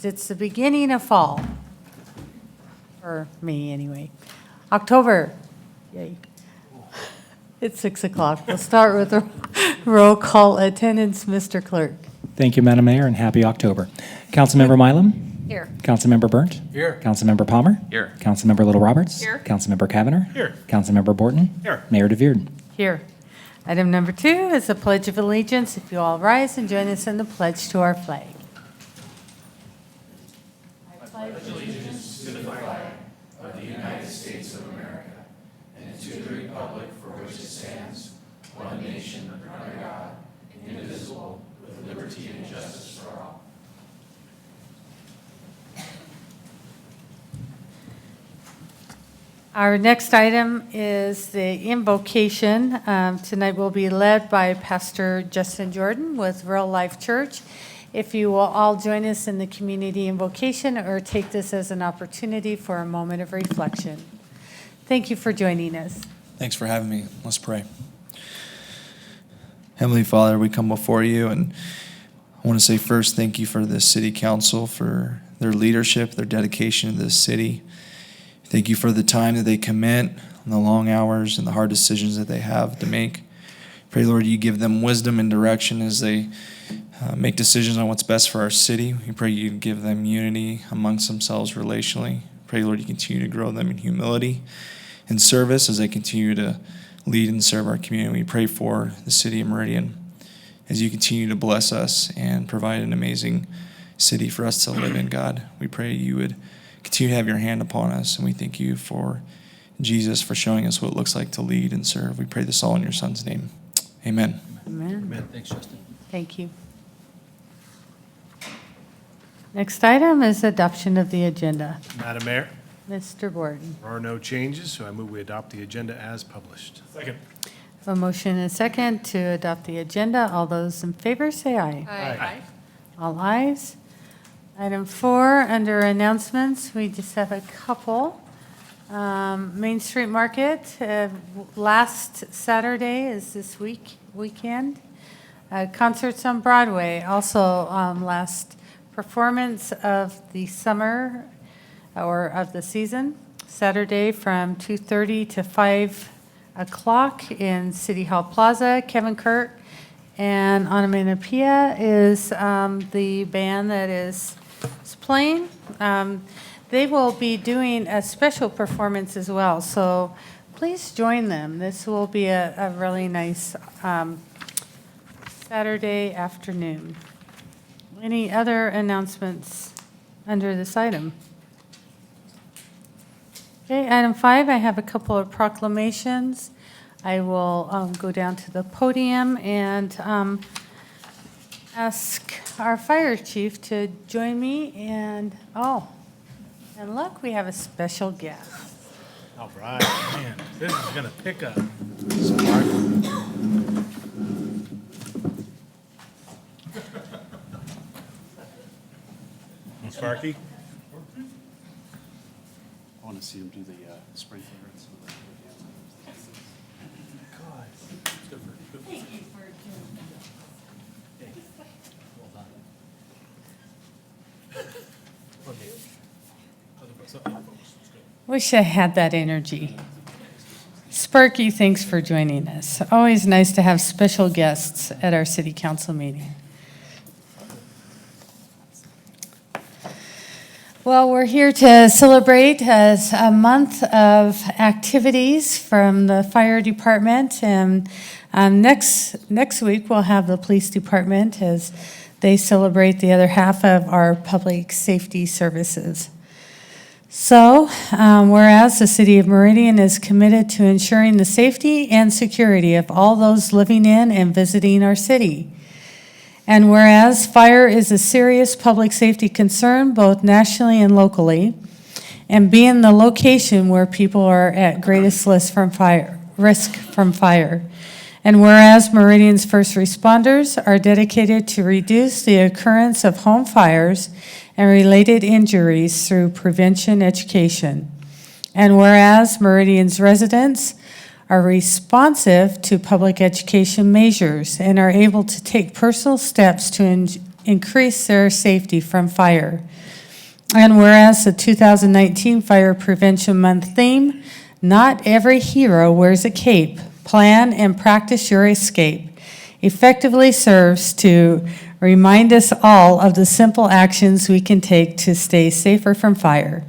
it's the beginning of fall. For me, anyway. October, yay. It's 6 o'clock. We'll start with a roll call attendance, Mr. Clerk. Thank you, Madam Mayor, and happy October. Councilmember Mylum? Here. Councilmember Burnt? Here. Councilmember Palmer? Here. Councilmember Little Roberts? Here. Councilmember Cavanagh? Here. Councilmember Borton? Here. Mayor DeVeerd? Here. Item number 2 is the Pledge of Allegiance. If you all rise and join us in the pledge to our flag. Our next item is the invocation. Tonight will be led by Pastor Justin Jordan with Real Life Church. If you will all join us in the community invocation or take this as an opportunity for a moment of reflection. Thank you for joining us. Thanks for having me. Let's pray. Heavenly Father, we come before you, and I want to say first, thank you for the city council, for their leadership, their dedication to this city. Thank you for the time that they commit, and the long hours and the hard decisions that they have to make. Pray, Lord, you give them wisdom and direction as they make decisions on what's best for our city. We pray you give them unity amongst themselves relationally. Pray, Lord, you continue to grow them in humility and service as they continue to lead and serve our community. We pray for the city of Meridian as you continue to bless us and provide an amazing city for us to live in, God. We pray you would continue to have your hand upon us, and we thank you for Jesus for showing us what it looks like to lead and serve. We pray this all in your Son's name. Amen. Amen. Amen. Thanks, Justin. Thank you. Next item is adoption of the agenda. Madam Mayor, Mr. Borton. there are no changes, so I move we adopt the agenda as published. Second. A motion and a second to adopt the agenda. All those in favor say aye. Aye. All ayes. Item 4, under announcements, we just have a couple. Main Street Market, last Saturday is this weekend. Concerts on Broadway, also last performance of the summer or of the season, Saturday from 2:30 to 5 o'clock in City Hall Plaza. Kevin Kirk and Onomatopoeia is the band that is playing. They will be doing a special performance as well, so please join them. This will be a really nice Saturday afternoon. Any other announcements under this item? Okay, item 5, I have a couple of proclamations. I will go down to the podium and ask our fire chief to join me, and look, we have a special guest. All right, man, this is gonna pick up. Sparky. Sparky? I want to see him do the sprinkler. Wish I had that energy. Sparky, thanks for joining us. Always nice to have special guests at our city council meeting. Well, we're here to celebrate as a month of activities from the fire department, and next week we'll have the police department as they celebrate the other half of our public safety services. So, whereas the city of Meridian is committed to ensuring the safety and security of all those living in and visiting our city. And whereas fire is a serious public safety concern, both nationally and locally, and being the location where people are at greatest risk from fire. And whereas Meridian's first responders are dedicated to reduce the occurrence of home fires and related injuries through prevention education. And whereas Meridian's residents are responsive to public education measures and are able to take personal steps to increase their safety from fire. And whereas the 2019 Fire Prevention Month theme, not every hero wears a cape, plan and practice your escape, effectively serves to remind us all of the simple actions we can take to stay safer from fire.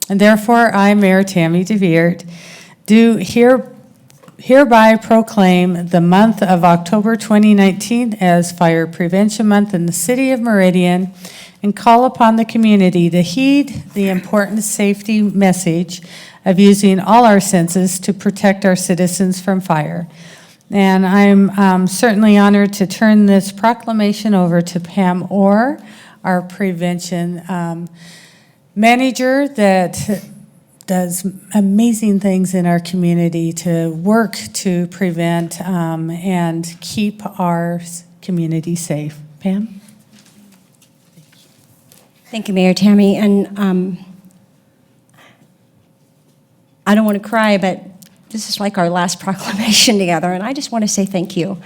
And therefore, I, Mayor Tammy DeVeert, do hereby proclaim the month of October 2019 as Fire Prevention Month in the City of Meridian, and call upon the community to heed the important safety message of using all our senses to protect our citizens from fire. And I'm certainly honored to turn this proclamation over to Pam Orr, our prevention manager that does amazing things in our community to work to prevent and keep our community safe. Pam? Thank you, Mayor Tammy. And I don't want to cry, but this is like our last proclamation together, and I just want to say thank you.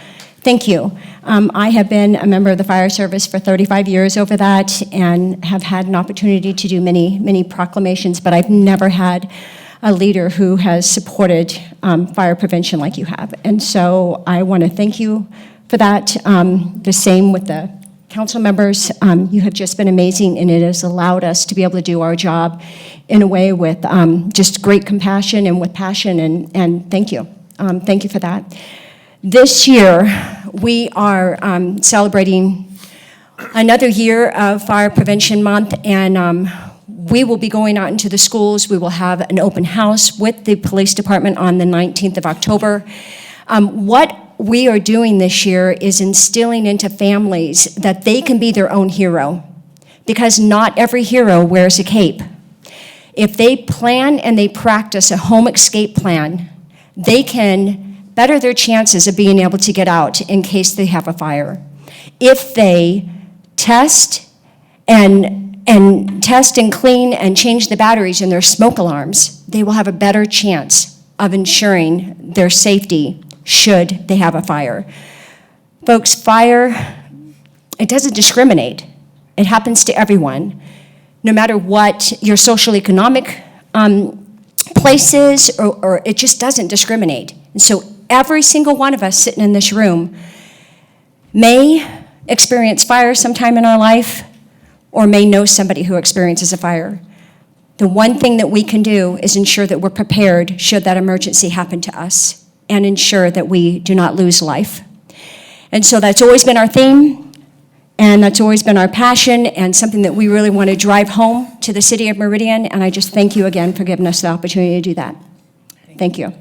Thank you. I have been a member of the fire service for 35 years over that and have had an opportunity to do many, many proclamations, but I've never had a leader who has supported fire prevention like you have. And so I want to thank you for that. The same with the council members. You have just been amazing, and it has allowed us to be able to do our job in a way with just great compassion and with passion, and thank you. Thank you for that. This year, we are celebrating another year of Fire Prevention Month, and we will be going out into the schools. We will have an open house with the police department on the 19th of October. What we are doing this year is instilling into families that they can be their own hero, because not every hero wears a cape. If they plan and they practice a home escape plan, they can better their chances of being able to get out in case they have a fire. If they test and clean and change the batteries in their smoke alarms, they will have a better chance of ensuring their safety should they have a fire. Folks, fire, it doesn't discriminate. It happens to everyone, no matter what your social economic place is, or it just doesn't discriminate. And so every single one of us sitting in this room may experience fire sometime in our life, or may know somebody who experiences a fire. The one thing that we can do is ensure that we're prepared should that emergency happen to us, and ensure that we do not lose life. And so that's always been our theme, and that's always been our passion, and something that we really want to drive home to the city of Meridian, and I just thank you again for giving us the opportunity to do that. Thank you.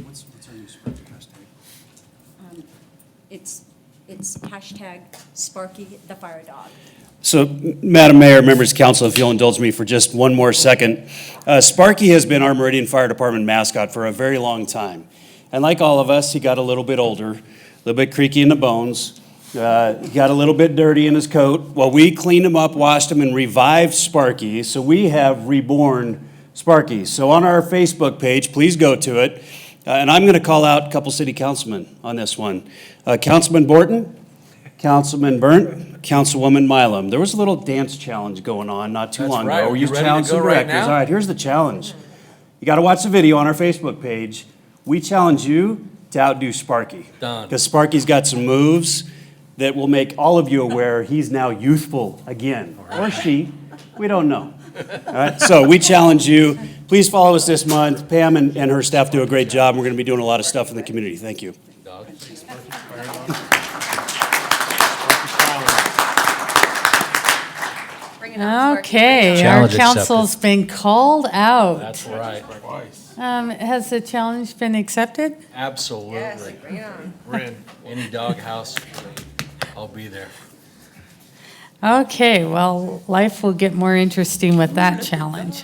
What's our new sprint hashtag? It's hashtag Sparky the Fire Dog. So, Madam Mayor, members of council, if you'll indulge me for just one more second. Sparky has been our Meridian Fire Department mascot for a very long time. And like all of us, he got a little bit older, a little bit creaky in the bones. He got a little bit dirty in his coat. Well, we cleaned him up, washed him, and revived Sparky. So we have reborn Sparky. So on our Facebook page, please go to it. And I'm going to call out a couple city councilmen on this one. Councilman Borton, Councilman Burnt, Councilwoman Milam. There was a little dance challenge going on not too long ago. You ready to challenged go some right directors. now? All right, here's the challenge. You got to watch the video on our Facebook page. We challenge you to outdo Sparky. Done. Because Sparky's got some moves that will make all of you aware he's now youthful again. Or she. We don't know. All right, so we challenge you. Please follow us this month. Pam and her staff do a great job. We're going to be doing a lot of stuff in the community. Thank you. Dog. Okay, our Challenge accepted. council's been called out. That's right. Has the challenge been accepted? Absolutely. We're in any doghouse. I'll be there. Okay, well, life will get more interesting with that challenge.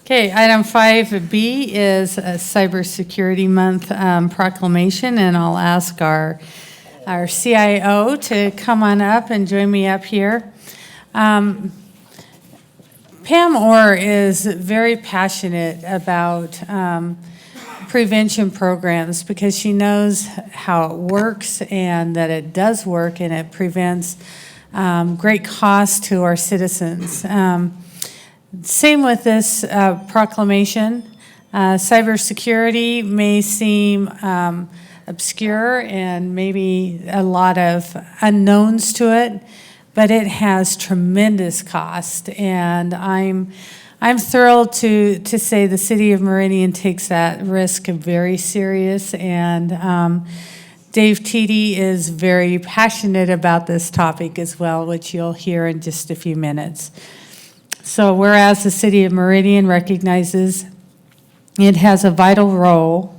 Okay, item 5B is a Cybersecurity Month proclamation, and I'll ask our CIO to come on up and join me up here. Pam Orr is very passionate about prevention programs because she knows how it works and that it does work and it prevents great cost to our citizens. Same with this proclamation. Cybersecurity may seem obscure and maybe a lot of unknowns to it, but it has tremendous cost. And I'm thrilled to say the city of Meridian takes that risk very serious. And Dave Teedy is very passionate about this topic as well, which you'll hear in just a few minutes. So whereas the city of Meridian recognizes it has a vital role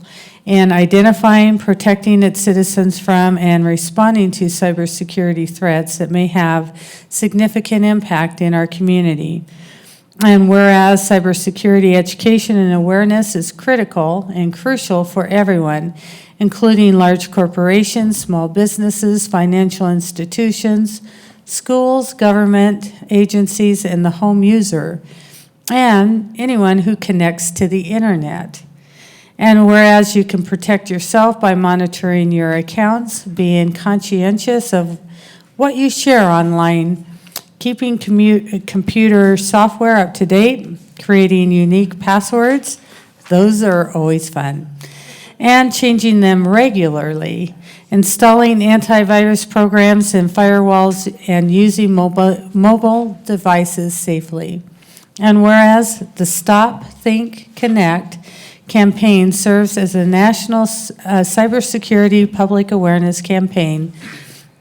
in identifying, protecting its citizens from, and responding to cybersecurity threats that may have significant impact in our community. And whereas cybersecurity education and awareness is critical and crucial for everyone, including large corporations, small businesses, financial institutions, schools, government agencies, and the home user, and anyone who connects to the internet. And whereas you can protect yourself by monitoring your accounts, being conscientious of what you share online, keeping computer software up to date, creating unique passwords, those are always fun, and changing them regularly, installing antivirus programs and firewalls, and using mobile devices safely. And whereas the Stop, Think, Connect campaign serves as a national cybersecurity public awareness campaign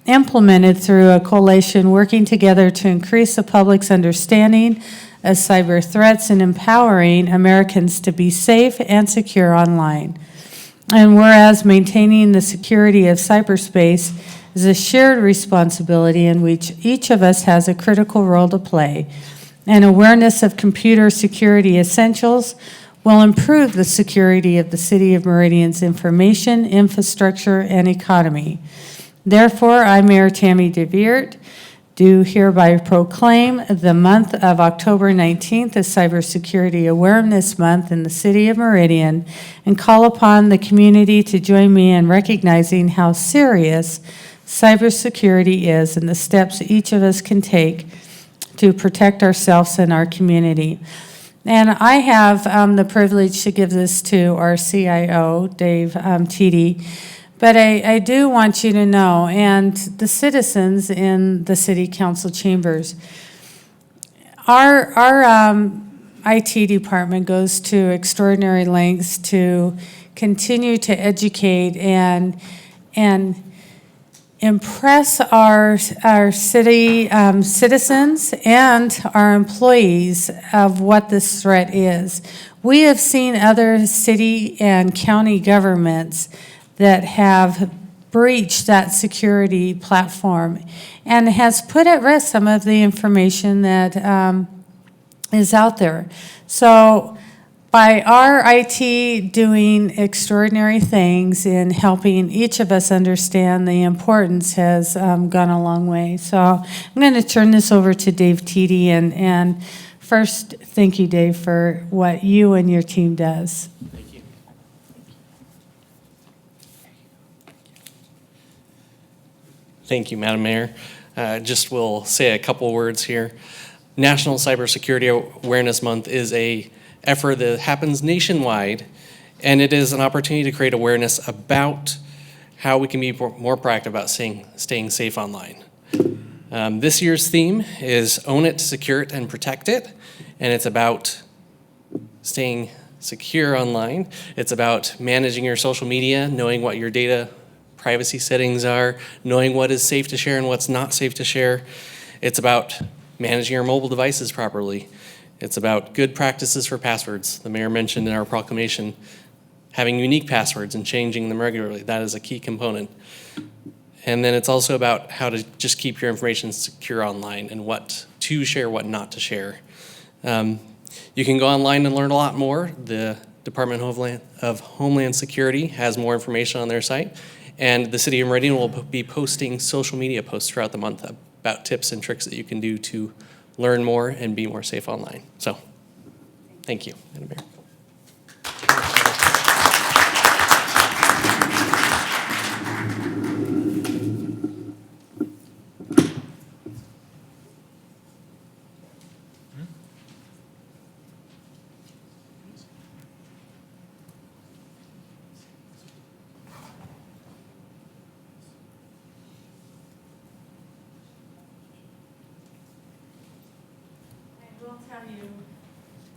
implemented through a coalition working together to increase the public's understanding of cyber threats and empowering Americans to be safe and secure online. And whereas maintaining the security of cyberspace is a shared responsibility in which each of us has a critical role to play, and awareness of computer security essentials will improve the security of the City of Meridian's information, infrastructure, and economy. Therefore, I, Mayor Tammy DeVeert, do hereby proclaim the month of October 19th as Cybersecurity Awareness Month in the City of Meridian, and call upon the community to join me in recognizing how serious cybersecurity is and the steps each of us can take to protect ourselves and our community. And I have the privilege to give this to our CIO, Dave Teedy. But I do want you to know, and the citizens in the city council chambers, our IT department goes to extraordinary lengths to continue to educate and impress our city citizens and our employees of what this threat is. We have seen other city and county governments that have breached that security platform and has put at risk some of the information that is out there. So by our IT doing extraordinary things in helping each of us understand the importance has gone a long way. So I'm going to turn this over to Dave Teedy, and first, thank you, Dave, for what you and your team does. Thank you. Thank you, Madam Mayor. Just will say a couple words here. National Cybersecurity Awareness Month is a effort that happens nationwide, and it is an opportunity to create awareness about how we can be more proactive about staying safe online. This year's theme is Own It, Secure It, and Protect It, and it's about staying secure online. It's about managing your social media, knowing what your data privacy settings are, knowing what is safe to share and what's not safe to share. It's about managing your mobile devices properly. It's about good practices for passwords. The mayor mentioned in our proclamation having unique passwords and changing them regularly. That is a key component. And then it's also about how to just keep your information secure online and what to share, what not to share. You can go online and learn a lot more. The Department of Homeland Security has more information on their site. And the City of Meridian will be posting social media posts throughout the month about tips and tricks that you can do to learn more and be more safe online. So, thank you, Madam Mayor.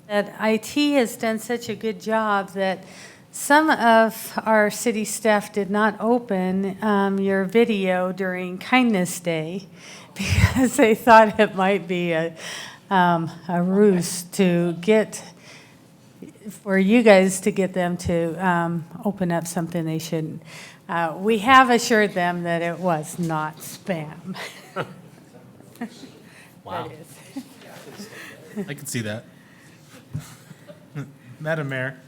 That IT has done such a good job that some of our city staff did not open your video during Kindness Day because they thought it might be a ruse to get, for you guys to get them to open up something they shouldn't. We have assured them that it was not spam. Wow. That is. I can see that. Madam Mayor,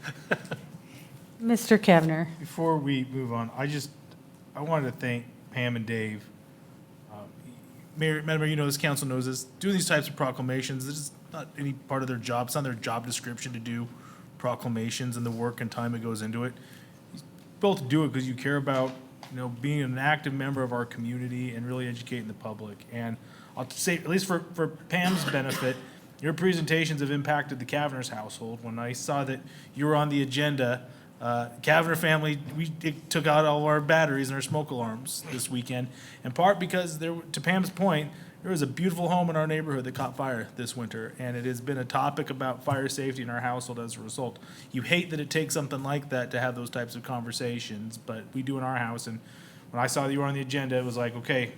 Mr. Kevner. before we move on, I wanted to thank Pam and Dave. Madam Mayor, you know, this council knows this, doing these types of proclamations, this is not any part of their job. It's not their job description to do proclamations and the work and time that goes into it. You both do it because you care about, you know, being an active member of our community and really educating the public. And I'll say, at least for Pam's benefit, your presentations have impacted the Kavanaugh's household. When I saw that you were on the agenda, Kavanaugh family, we took out all our batteries and our smoke alarms this weekend, in part because to Pam's point, there was a beautiful home in our neighborhood that caught fire this winter, and it has been a topic about fire safety in our household as a result. You hate that it takes something like that to have those types of conversations, but we do in our house. And when I saw that you were on the agenda, it was like, okay,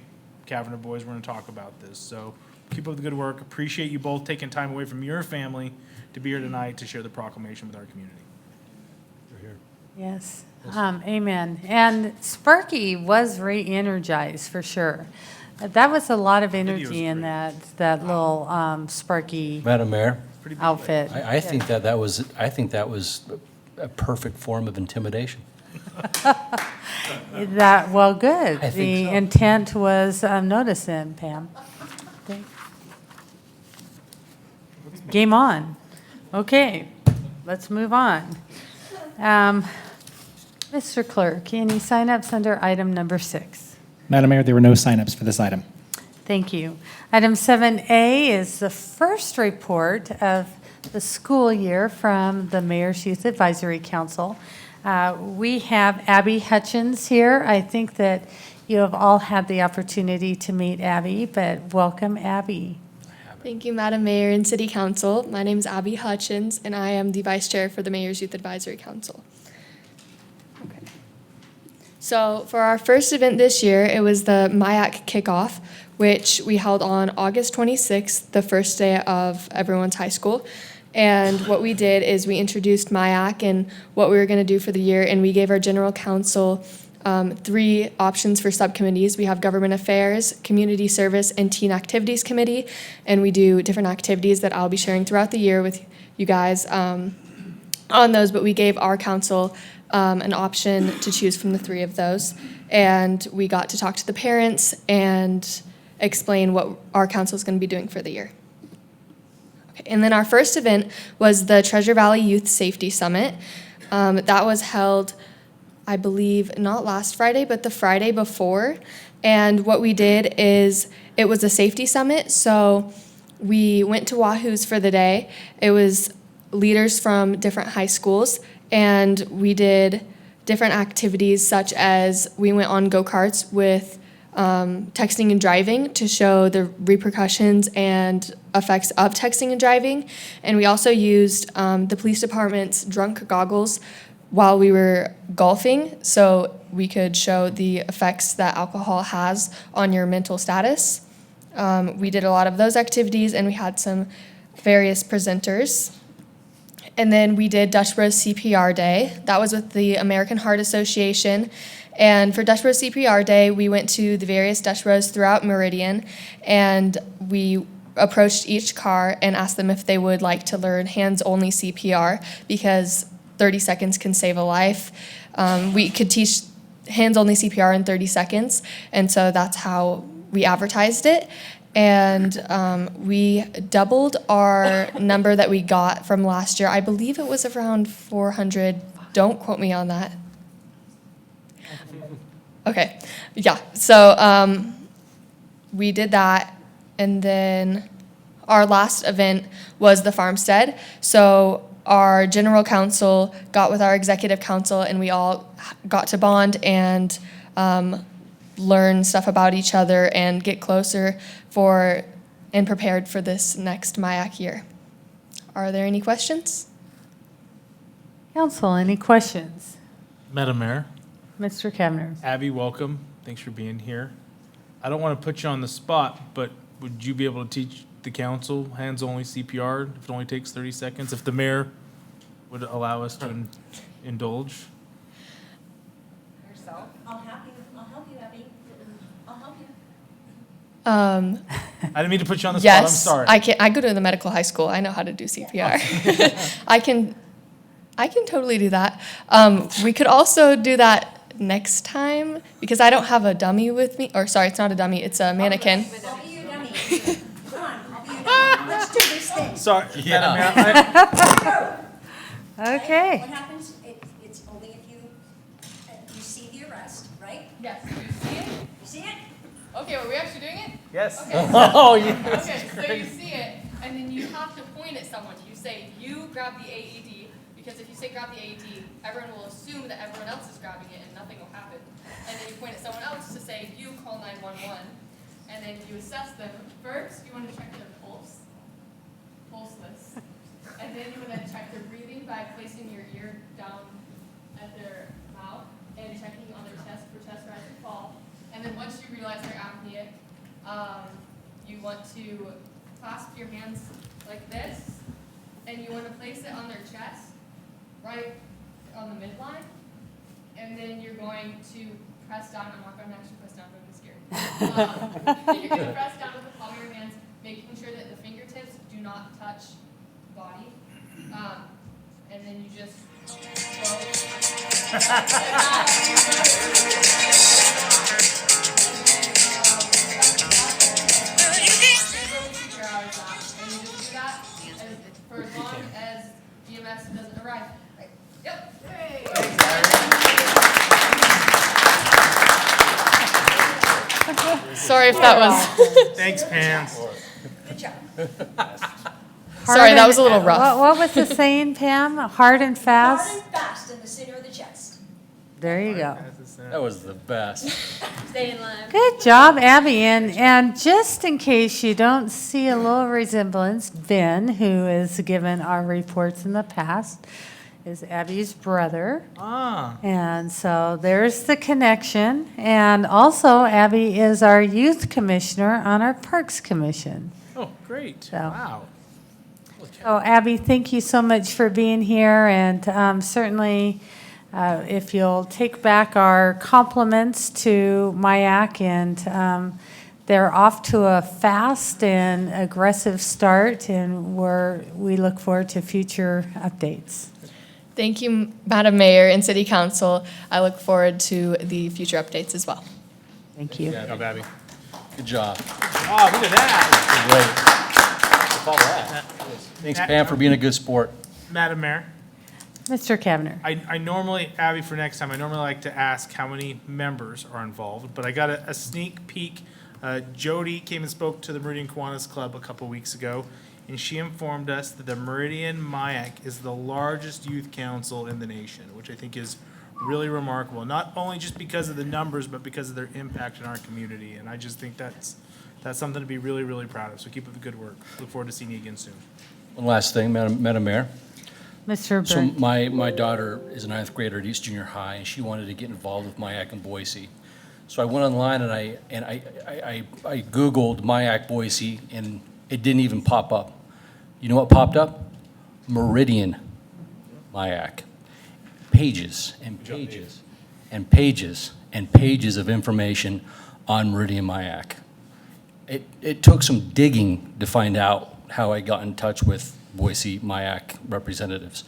Kavanaugh boys, we're going to talk about this. So keep up the good work. Appreciate you both taking time away from your family to be here tonight to share the proclamation with our community. Yes, amen. And Sparky was re-energized for sure. That was a lot of energy in that little Sparky Madam Mayor, outfit. I think that was a perfect form of intimidation. Well, good. I think The so. intent was noticed then, Pam. Game on. Okay, let's move on. Mr. Clerk, any signups under item number 6? Madam Mayor, there were no signups for this item. Thank you. Item 7A is the first report of the school year from the Mayor's Youth Advisory Council. We have Abby Hutchins here. I think that you have all had the opportunity to meet Abby, but welcome, Abby. Thank you, Madam Mayor and City Council. My name is Abby Hutchins, and I am the Vice Chair for the Mayor's Youth Advisory Council. Okay. So for our first event this year, it was the MIAC kickoff, which we held on August 26th, the first day of everyone's high school. And what we did is we introduced MIAC and what we were going to do for the year, and we gave our general council 3 options for subcommittees. We have Government Affairs, Community Service, and Teen Activities Committee, and we do different activities that I'll be sharing throughout the year with you guys on those, but we gave our council an option to choose from the 3 of those, and we got to talk to the parents and explain what our council is going to be doing for the year. Okay, and then our first event was the Treasure Valley Youth Safety Summit. That was held, I believe, not last Friday, but the Friday before. And what we did is it was a safety summit. So we went to Wahoo's for the day. It was leaders from different high schools. And we did different activities, such as we went on go-karts with texting and driving to show the repercussions and effects of texting and driving. And we also used the police department's drunk goggles while we were golfing, so we could show the effects that alcohol has on your mental status. We did a lot of those activities, and we had some various presenters. And then we did Dutch Bros CPR Day. That was with the American Heart Association. And for Dutch Bros CPR Day, we went to the various Dutch Bros throughout Meridian, and we approached each car and asked them if they would like to learn hands-only CPR, because 30 seconds can save a life. We could teach hands-only CPR in 30 seconds, and so that's how we advertised it. And we doubled our number that we got from last year. I believe it was around 400. Don't quote me on that. Okay, yeah, so we did that, and then our last event was the farmstead. So our general council got with our executive council, and we all got to bond and learn stuff about each other and get closer and prepared for this next MIAC year. Are there any questions? Council, any questions? Madam Mayor, Mr. Kavner? Abby, welcome. Thanks for being here. I don't want to put you on the spot, but would you be able to teach the council hands-only CPR if it only takes 30 seconds? If the mayor would allow us to indulge? I'll help you, Abby. I'll help you. I didn't mean to put you on the spot. Yes, I'm sorry. I go to the medical high school. I know how to do CPR. I can totally do that. We could also do that next time because I don't have a dummy with me. Or sorry, it's not a dummy. It's a mannequin. I'll be your dummy. Come on, I'll be your dummy. Let's do this thing. Sorry, Yeah. Madam Mayor. Okay. What happens, it's only if you see the arrest, right? Yes. Do you see it? You see it? Okay, are we actually doing it? Yes. Oh, yeah. Okay, so you see it, and then you have to point at someone. You say, you grab the AED, because if you say grab the AED, everyone will assume that everyone else is grabbing it and nothing will happen. And then you point at someone else to say, you call 911, and then you assess them. First, you want to check their pulseless, and then you would then check their breathing by placing your ear down at their mouth and checking on their chest for chest rise and fall. And then once you realize they're apneic, you want to clasp your hands like this, and you want to place it on their chest, right on the midline, and then you're going to press down. I'm not going to actually press down, don't be scared. You're going to press down with the palm of your hands, making sure that the fingertips do not touch the body, and then you just for as long as EMS doesn't arrive. Right. Yep. Sorry if that was. Thanks, Pam. Good job. Sorry, that was a little rough. What was the saying, Pam? Hard and Hard fast? and fast in the center of the chest. There you go. That was the best. Stay in line. Good job, Abby. And just in case you don't see a little resemblance, Ben, who has given our reports in the past, is Abby's brother. Ah, And so there's the connection. And also, Abby is our youth commissioner on our Parks Commission. oh, great. So. Wow. So Abby, thank you so much for being here, and certainly if you'll take back our compliments to MIAC, and they're off to a fast and aggressive start, and we look forward to future updates. Thank you, Madam Mayor and City Council. I look forward to the future updates as well. Thank you. Good job, Abby. Good job. Oh, look at that. Great. Thanks, Pam, for being a good sport. Madam Mayor, Mr. Kavner. I normally, Abby, for next time, I normally like to ask how many members are involved, but I got a sneak peek. Jody came and spoke to the Meridian Kiwanis Club a couple weeks ago, and she informed us that the Meridian MIAC is the largest youth council in the nation, which I think is really remarkable, not only just because of the numbers, but because of their impact in our community. And I just think that's something to be really, really proud of. So keep up the good work. Look forward to seeing you again soon. One last thing, Madam Mayor. Mr. So Burke. my daughter is a ninth grader at East Junior High, and she wanted to get involved with MIAC in Boise. So I went online and I Googled MIAC Boise, and it didn't even pop up. You know what popped up? Meridian MIAC. Pages and pages and pages and pages of information on Meridian MIAC. It took some digging to find out how I got in touch with Boise MIAC representatives.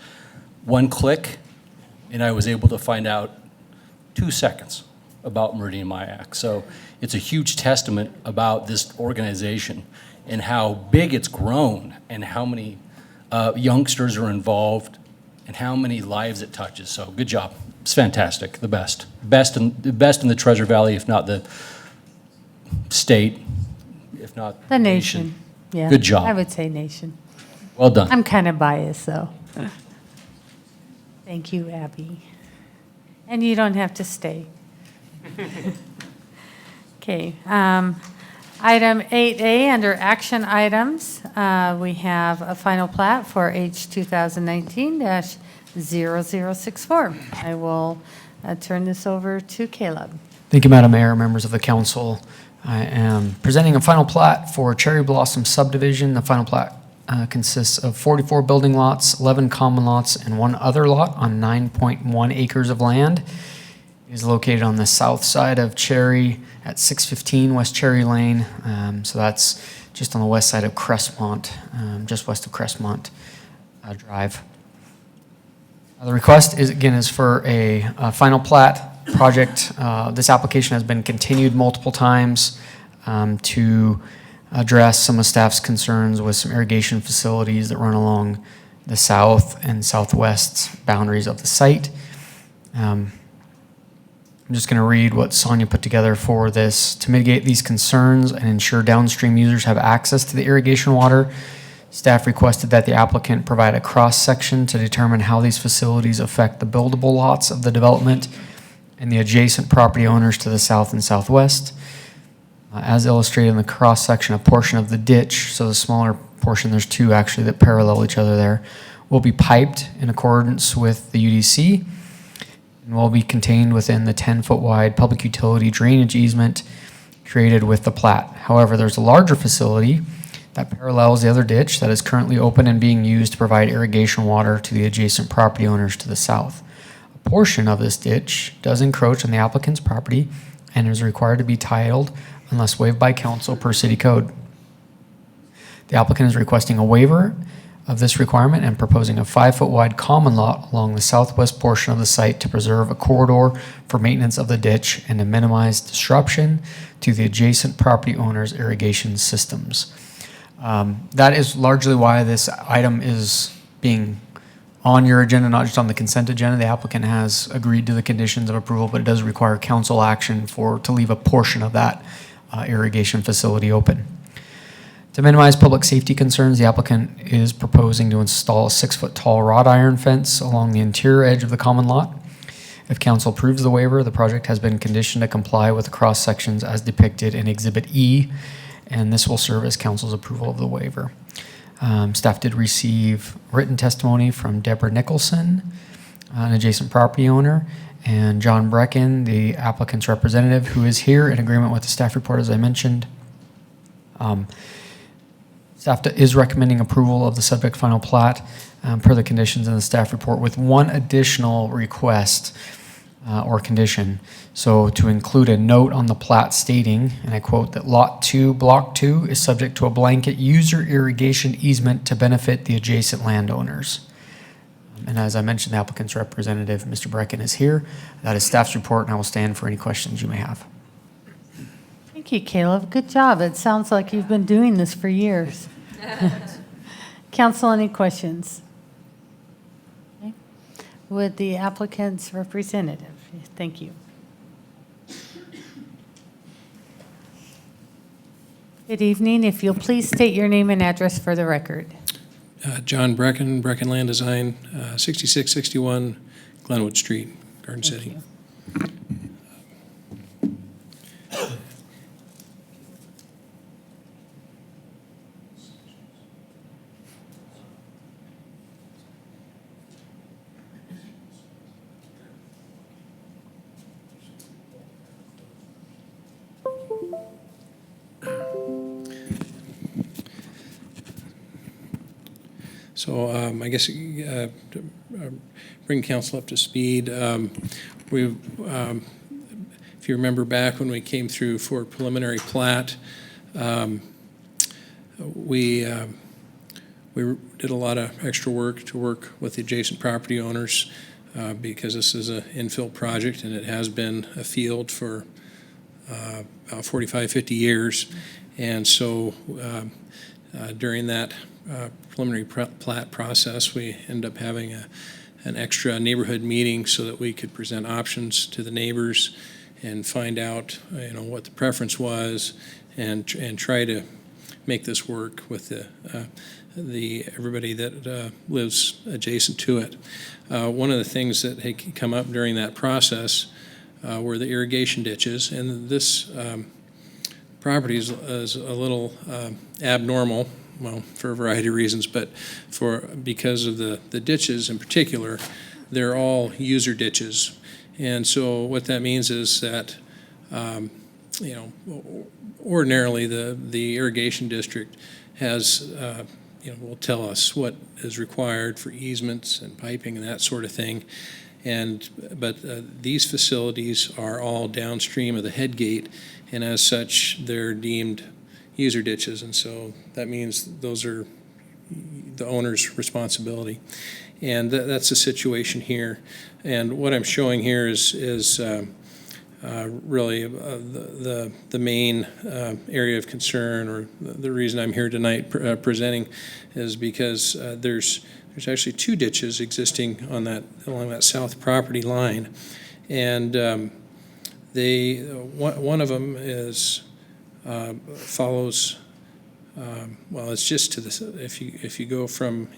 One click, and I was able to find out 2 seconds. about Meridian MIAC. So it's a huge testament about this organization and how big it's grown and how many youngsters are involved and how many lives it touches. So good job. It's fantastic. The best. The best in the Treasure Valley, if not the state, if not The nation. Yeah. Good job. I would say nation. Well done. I'm kind of biased, though. Thank you, Abby. And you don't have to stay. Okay. Item 8A, under action items, we have a final plat for H 2019-0064. I will turn this over to Caleb. Thank you, Madam Mayor, members of the council. I am presenting a final plat for Cherry Blossom subdivision. The final plat consists of 44 building lots, 11 common lots, and 1 other lot on 9.1 acres of land. It is located on the south side of Cherry at 615 West Cherry Lane. So that's just on the west side of Crestmont, just west of Crestmont Drive. The request is for a final plat project. This application has been continued multiple times to address some of staff's concerns with some irrigation facilities that run along the south and southwest boundaries of the site. I'm just going to read what Sonia put together for this. To mitigate these concerns and ensure downstream users have access to the irrigation water, staff requested that the applicant provide a cross-section to determine how these facilities affect the buildable lots of the development and the adjacent property owners to the south and southwest. As illustrated in the cross-section, a portion of the ditch, so the smaller portion, there's 2 actually that parallel each other there, will be piped in accordance with the UDC and will be contained within the 10-foot wide public utility drainage easement created with the plat. However, there's a larger facility that parallels the other ditch that is currently open and being used to provide irrigation water to the adjacent property owners to the south. A portion of this ditch does encroach on the applicant's property and is required to be titled unless waived by council per city code. The applicant is requesting a waiver of this requirement and proposing a 5-foot wide common lot along the southwest portion of the site to preserve a corridor for maintenance of the ditch and to minimize disruption to the adjacent property owners' irrigation systems. That is largely why this item is being on your agenda, not just on the consent agenda. The applicant has agreed to the conditions of approval, but it does require council action to leave a portion of that irrigation facility open. To minimize public safety concerns, the applicant is proposing to install a 6-foot tall wrought iron fence along the interior edge of the common lot. If council approves the waiver, the project has been conditioned to comply with the cross sections as depicted in Exhibit E, and this will serve as council's approval of the waiver. Staff did receive written testimony from Deborah Nicholson, an adjacent property owner, and John Brecken, the applicant's representative, who is here in agreement with the staff report, as I mentioned. Staff is recommending approval of the subject final plat per the conditions in the staff report with one additional request or condition. So to include a note on the plat stating, and I quote, that Lot 2, Block 2 is subject to a blanket user irrigation easement to benefit the adjacent landowners. And as I mentioned, the applicant's representative, Mr. Brecken, is here. That is staff's report, and I will stand for any questions you may have. Thank you, Caleb. Good job. It sounds like you've been doing this for years. Council, any questions? Okay. Would the applicant's representative? Thank you. Good evening. If you'll please state your name and address for the record. John Brecken, Brecken Land Design, 6661 Glenwood Street, Garden City. So I guess to bring council up to speed, if you remember back when we came through for preliminary plat, we did a lot of extra work to work with the adjacent property owners because this is an infill project and it has been a field for about 45, 50 years. And so during that preliminary plat process, we end up having an extra neighborhood meeting so that we could present options to the neighbors and find out, what the preference was, and try to make this work with the everybody that lives adjacent to it. One of the things that had come up during that process were the irrigation ditches, and this property is a little abnormal, well, for a variety of reasons, but because of the ditches in particular, they're all user ditches. And so what that means is that, ordinarily the irrigation district has, will tell us what is required for easements and piping and that sort of thing. But these facilities are all downstream of the head gate, and as such, they're deemed user ditches, and so that means those are the owner's responsibility. And that's the situation here. And what I'm showing here is really the main area of concern, or the reason I'm here tonight presenting, is because there's actually two ditches existing along that south property line, and one of them follows. Well, it's just to the if you go from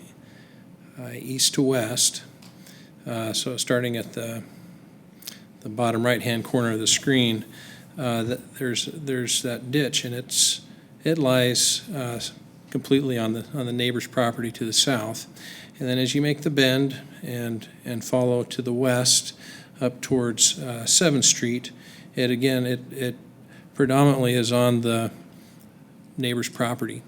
east to west, so starting at the bottom right-hand corner of the screen, there's that ditch, and it lies completely on the neighbor's property to the south. And then as you make the bend and follow to the west up towards 7th Street, it predominantly is on the neighbor's property.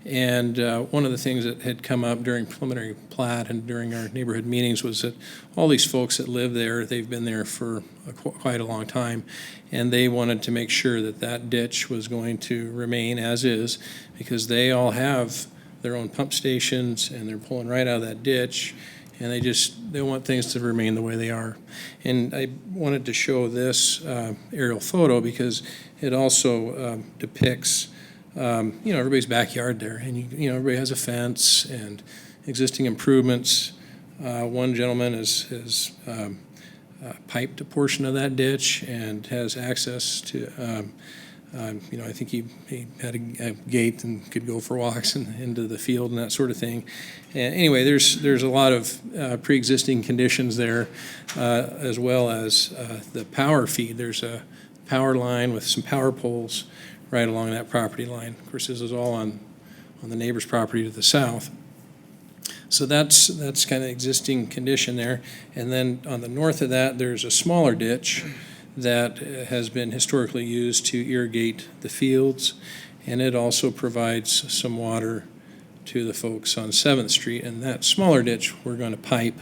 And one of the things that had come up during preliminary plat and during our neighborhood meetings was that all these folks that live there, they've been there for quite a long time, and they wanted to make sure that ditch was going to remain as is, because they all have their own pump stations and they're pulling right out of that ditch, and they want things to remain the way they are. And I wanted to show this aerial photo because it also depicts everybody's backyard there, and everybody has a fence and existing improvements. One gentleman has piped a portion of that ditch and has access to, I think he had a gate and could go for walks into the field and that sort of thing. And anyway, there's a lot of pre-existing conditions there, as well as the power feed. There's a power line with some power poles right along that property line. Of course, this is all on the neighbor's property to the south. So that's kind of existing condition there. And then on the north of that, there's a smaller ditch that has been historically used to irrigate the fields, and it also provides some water to the folks on 7th Street. And that smaller ditch we're going to pipe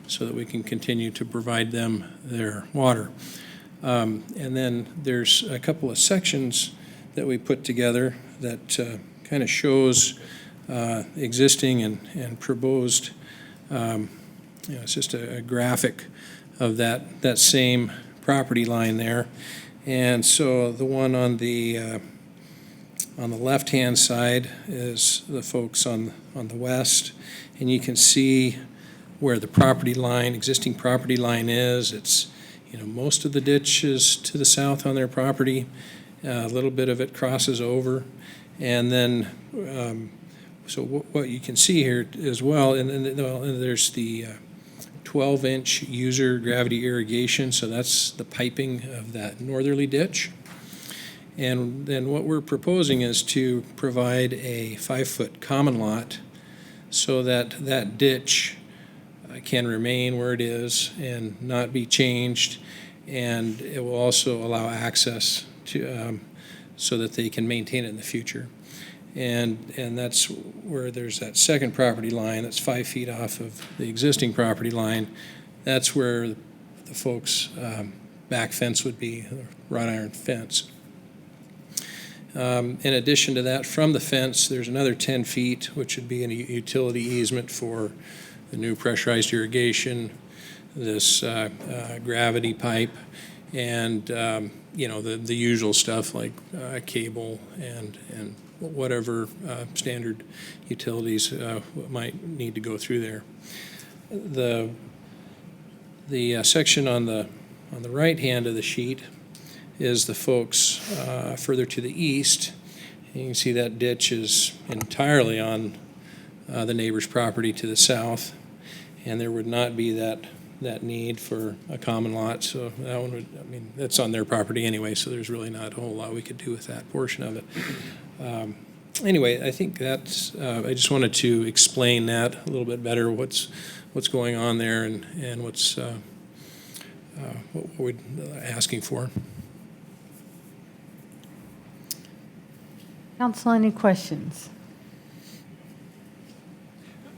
so that we can continue to provide them their water. And then there's a couple of sections that we put together that kind of shows existing and proposed. It's just a graphic of that same property line there. And so the one on the left-hand side is the folks on the west, and you can see where the existing property line is. It's most of the ditch is to the south on their property. A little bit of it crosses over, and then so what you can see here as well, and there's the 12-inch user gravity irrigation, so that's the piping of that northerly ditch. And then what we're proposing is to provide a 5-foot common lot so that ditch can remain where it is and not be changed, and it will also allow access to so that they can maintain it in the future. And that's where there's that second property line that's 5 feet off of the existing property line. That's where the folks' back fence would be, the wrought iron fence. In addition to that, from the fence, there's another 10 feet, which would be a utility easement for the new pressurized irrigation, this gravity pipe and, the usual stuff like cable and whatever standard utilities might need to go through there. The section on the right hand of the sheet is the folks further to the east. You can see that ditch is entirely on the neighbor's property to the south, and there would not be that need for a common lot. So that one would, that's on their property anyway, so there's really not a whole lot we could do with that portion of it. Anyway, I think that's, I just wanted to explain that a little bit better, what's going on there and what's, what we're asking for. Council, any questions?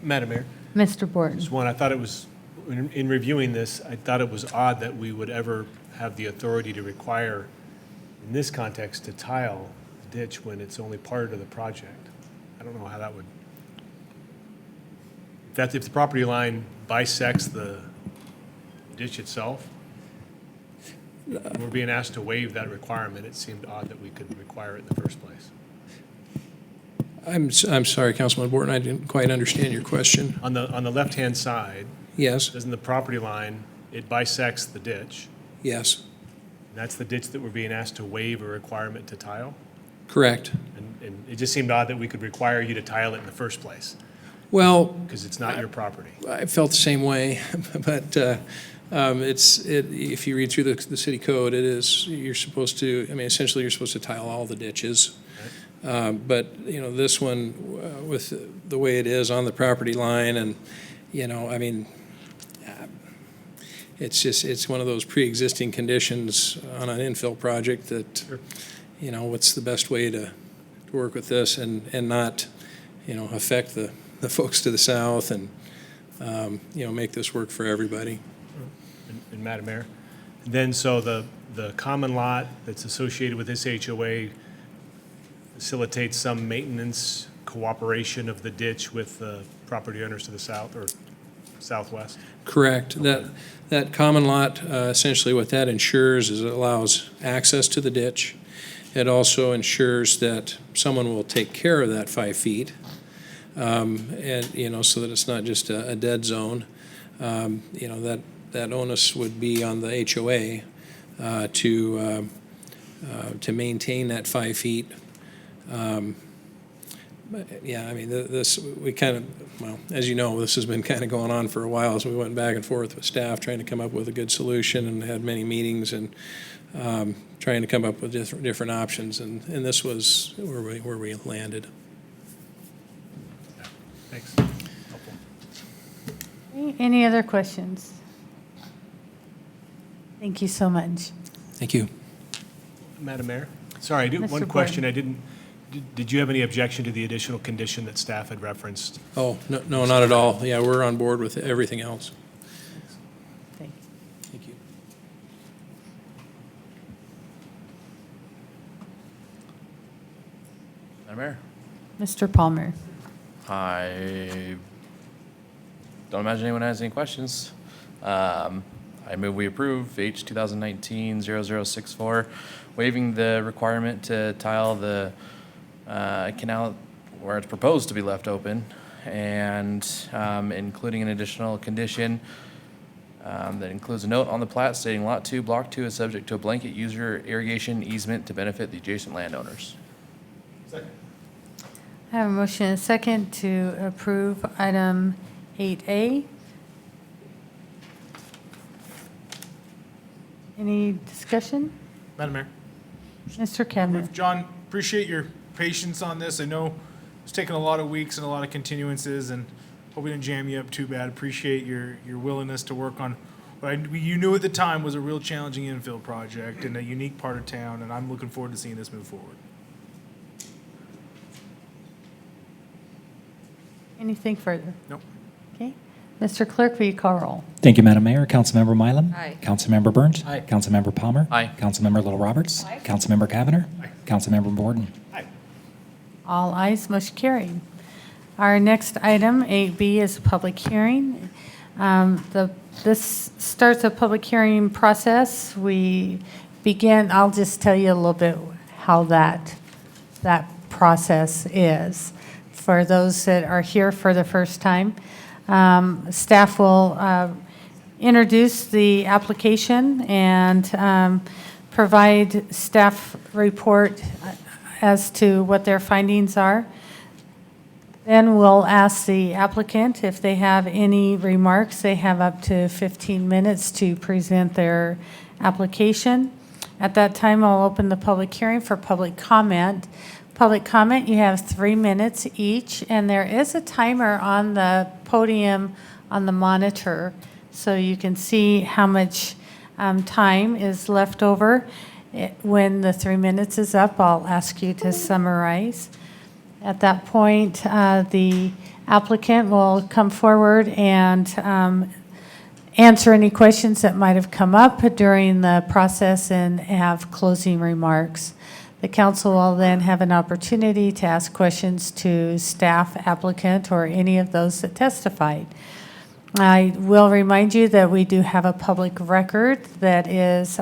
Madam Mayor, Mr. Borton? just one, I thought it was, in reviewing this, I thought it was odd that we would ever have the authority to require, in this context, to tile the ditch when it's only part of the project. I don't know how that would, if the property line bisects the ditch itself, and we're being asked to waive that requirement, it seemed odd that we could require it in the first place. I'm sorry, Councilman Borton, I didn't quite understand your question. On the left-hand side, Yes, doesn't the property line, it bisects the ditch, yes, and that's the ditch that we're being asked to waive a requirement to tile? correct. And it just seemed odd that we could require you to tile it in the first place, Well, because it's not your property. I felt the same way, but if you read through the city code, you're supposed to, essentially you're supposed to tile all the ditches. But, this one, with the way it is on the property line and, it's one of those pre-existing conditions on an infill project that, what's the best way to work with this and not, affect the folks to the south and, make this work for everybody. And Madam Mayor, then so the common lot that's associated with this HOA facilitates some maintenance cooperation of the ditch with the property owners to the south or southwest? Correct. That common lot, essentially what that ensures is it allows access to the ditch. It also ensures that someone will take care of that 5 feet, and, so that it's not just a dead zone. That onus would be on the HOA to maintain that 5 feet. But yeah, as you know, this has been kind of going on for a while, so we went back and forth with staff trying to come up with a good solution and had many meetings and trying to come up with different options, and this was where we landed. Thanks. Helpful. Any other questions? Thank you so much. Thank you. Madam Mayor? Sorry, I do, one Mr. question. Did you have any objection to the additional condition that staff had referenced? Oh, no, not at all. Yeah, we're on board with everything else. Thank you. Thank you. Madam Mayor? Mr. Palmer? I don't imagine anyone has any questions. I move we approve H 2019-0064, waiving the requirement to tile the canal where it's proposed to be left open, and including an additional condition that includes a note on the plat stating Lot 2, Block 2 is subject to a blanket user irrigation easement to benefit the adjacent landowners. I have a motion and a second to approve item 8A. Any discussion? Madam Mayor. Mr. Kavner? John, appreciate your patience on this. I know it's taken a lot of weeks and a lot of continuances, and hope we didn't jam you up too bad. Appreciate your willingness to work on what you knew at the time was a real challenging infill project in a unique part of town, and I'm looking forward to seeing this move forward. Anything further? Nope. Okay. Mr. Clerk, will you call roll? Thank you, Madam Mayor. Councilmember Mylum? Aye. Councilmember Burnt? Aye. Councilmember Palmer? Aye. Councilmember Little Roberts? Aye. Councilmember Cavanagh? Aye. Councilmember Borden? Aye. All ayes, motion carried. Our next item, 8B, is a public hearing. This starts a public hearing process. We begin, I'll just tell you a little bit how that process is. For those that are here for the first time, staff will introduce the application and provide staff report as to what their findings are. Then we'll ask the applicant if they have any remarks. They have up to 15 minutes to present their application. At that time, I'll open the public hearing for public comment. Public comment, you have 3 minutes each, and there is a timer on the podium on the monitor, so you can see how much time is left over. When the 3 minutes is up, I'll ask you to summarize. At that point, the applicant will come forward and answer any questions that might have come up during the process and have closing remarks. The council will then have an opportunity to ask questions to staff, applicant, or any of those that testified. I will remind you that we do have a public record that is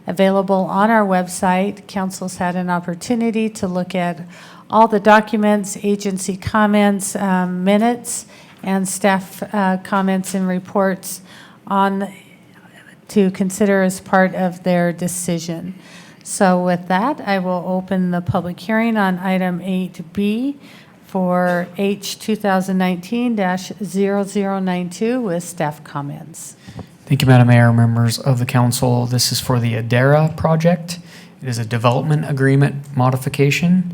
available on our website. Council's had an opportunity to look at all the documents, agency comments, minutes, and staff comments and reports to consider as part of their decision. So with that, I will open the public hearing on item 8B for H 2019-0092 with staff comments. Thank you, Madam Mayor, members of the council. This is for the Adara project. It is a development agreement modification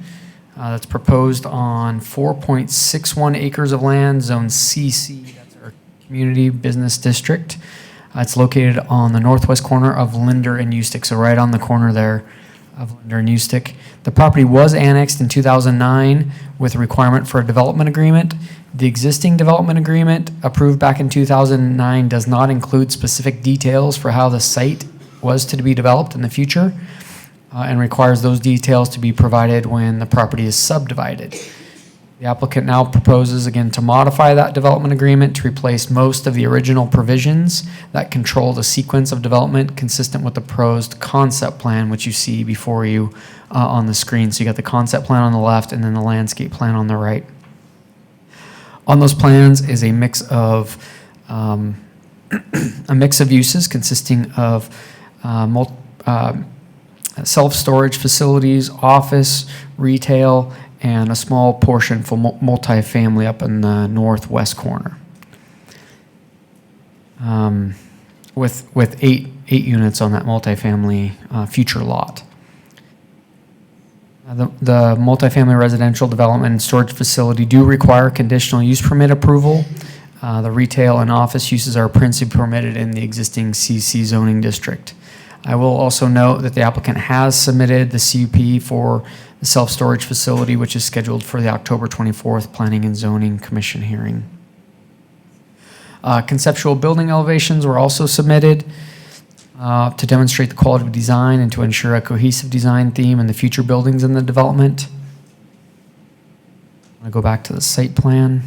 that's proposed on 4.61 acres of land, Zone CC, that's our community business district. It's located on the northwest corner of Linder and Ustick, so right on the corner there of Linder and Ustick. The property was annexed in 2009 with a requirement for a development agreement. The existing development agreement approved back in 2009 does not include specific details for how the site was to be developed in the future and requires those details to be provided when the property is subdivided. The applicant now proposes again to modify that development agreement to replace most of the original provisions that control the sequence of development consistent with the proposed concept plan, which you see before you on the screen. So you got the concept plan on the left and then the landscape plan on the right. On those plans is a mix of uses consisting of self-storage facilities, office, retail, and a small portion for multifamily up in the northwest corner. With eight units on that multifamily future lot. The multifamily residential development and storage facility do require conditional use permit approval. The retail and office uses are principally permitted in the existing CC zoning district. I will also note that the applicant has submitted the CUP for the self-storage facility, which is scheduled for the October 24th Planning and Zoning Commission hearing. Conceptual building elevations were also submitted to demonstrate the quality of design and to ensure a cohesive design theme in the future buildings in the development. I'm going to go back to the site plan.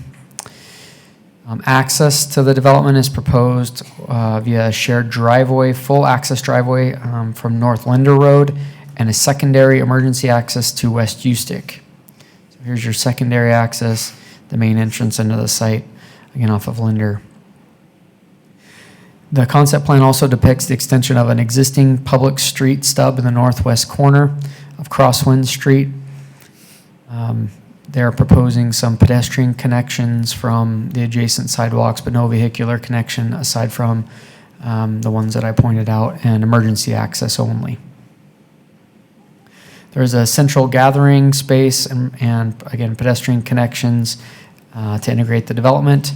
Access to the development is proposed via a shared driveway, full access driveway from North Linder Road, and a secondary emergency access to West Ustick. So here's your secondary access, the main entrance into the site, again off of Linder. The concept plan also depicts the extension of an existing public street stub in the northwest corner of Crosswind Street. They're proposing some pedestrian connections from the adjacent sidewalks, but no vehicular connection aside from the ones that I pointed out, and emergency access only. There's a central gathering space and again, pedestrian connections to integrate the development.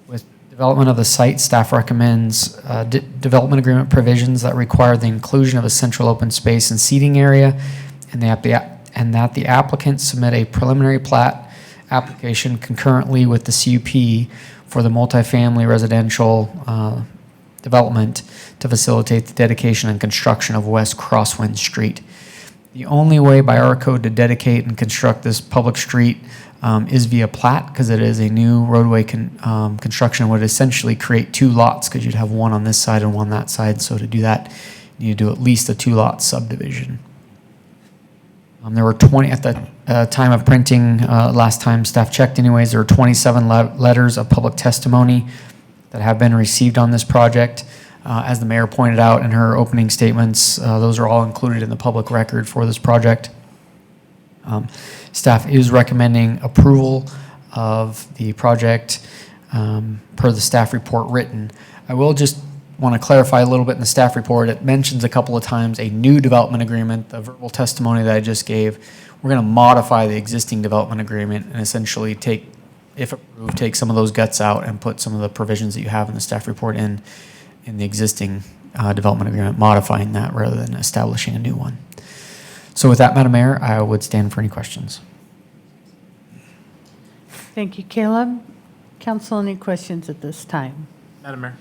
With development of the site, staff recommends development agreement provisions that require the inclusion of a central open space and seating area, and that the applicant submit a preliminary plat application concurrently with the CUP for the multifamily residential development to facilitate the dedication and construction of West Crosswind Street. The only way by our code to dedicate and construct this public street is via plat, because it is a new roadway construction, would essentially create two lots, because you'd have one on this side and one that side. So to do that, you need to do at least a two-lot subdivision. There were 20, at the time of printing, last time staff checked anyways, there were 27 letters of public testimony that have been received on this project. As the mayor pointed out in her opening statements, those are all included in the public record for this project. Staff is recommending approval of the project per the staff report written. I will just want to clarify a little bit in the staff report. It mentions a couple of times a new development agreement, the verbal testimony that I just gave. We're going to modify the existing development agreement and essentially take, if approved, take some of those guts out and put some of the provisions that you have in the staff report in the existing development agreement, modifying that rather than establishing a new one. So with that, Madam Mayor, I would stand for any questions. Thank you, Caleb. Council, any questions at this time? Madam Mayor,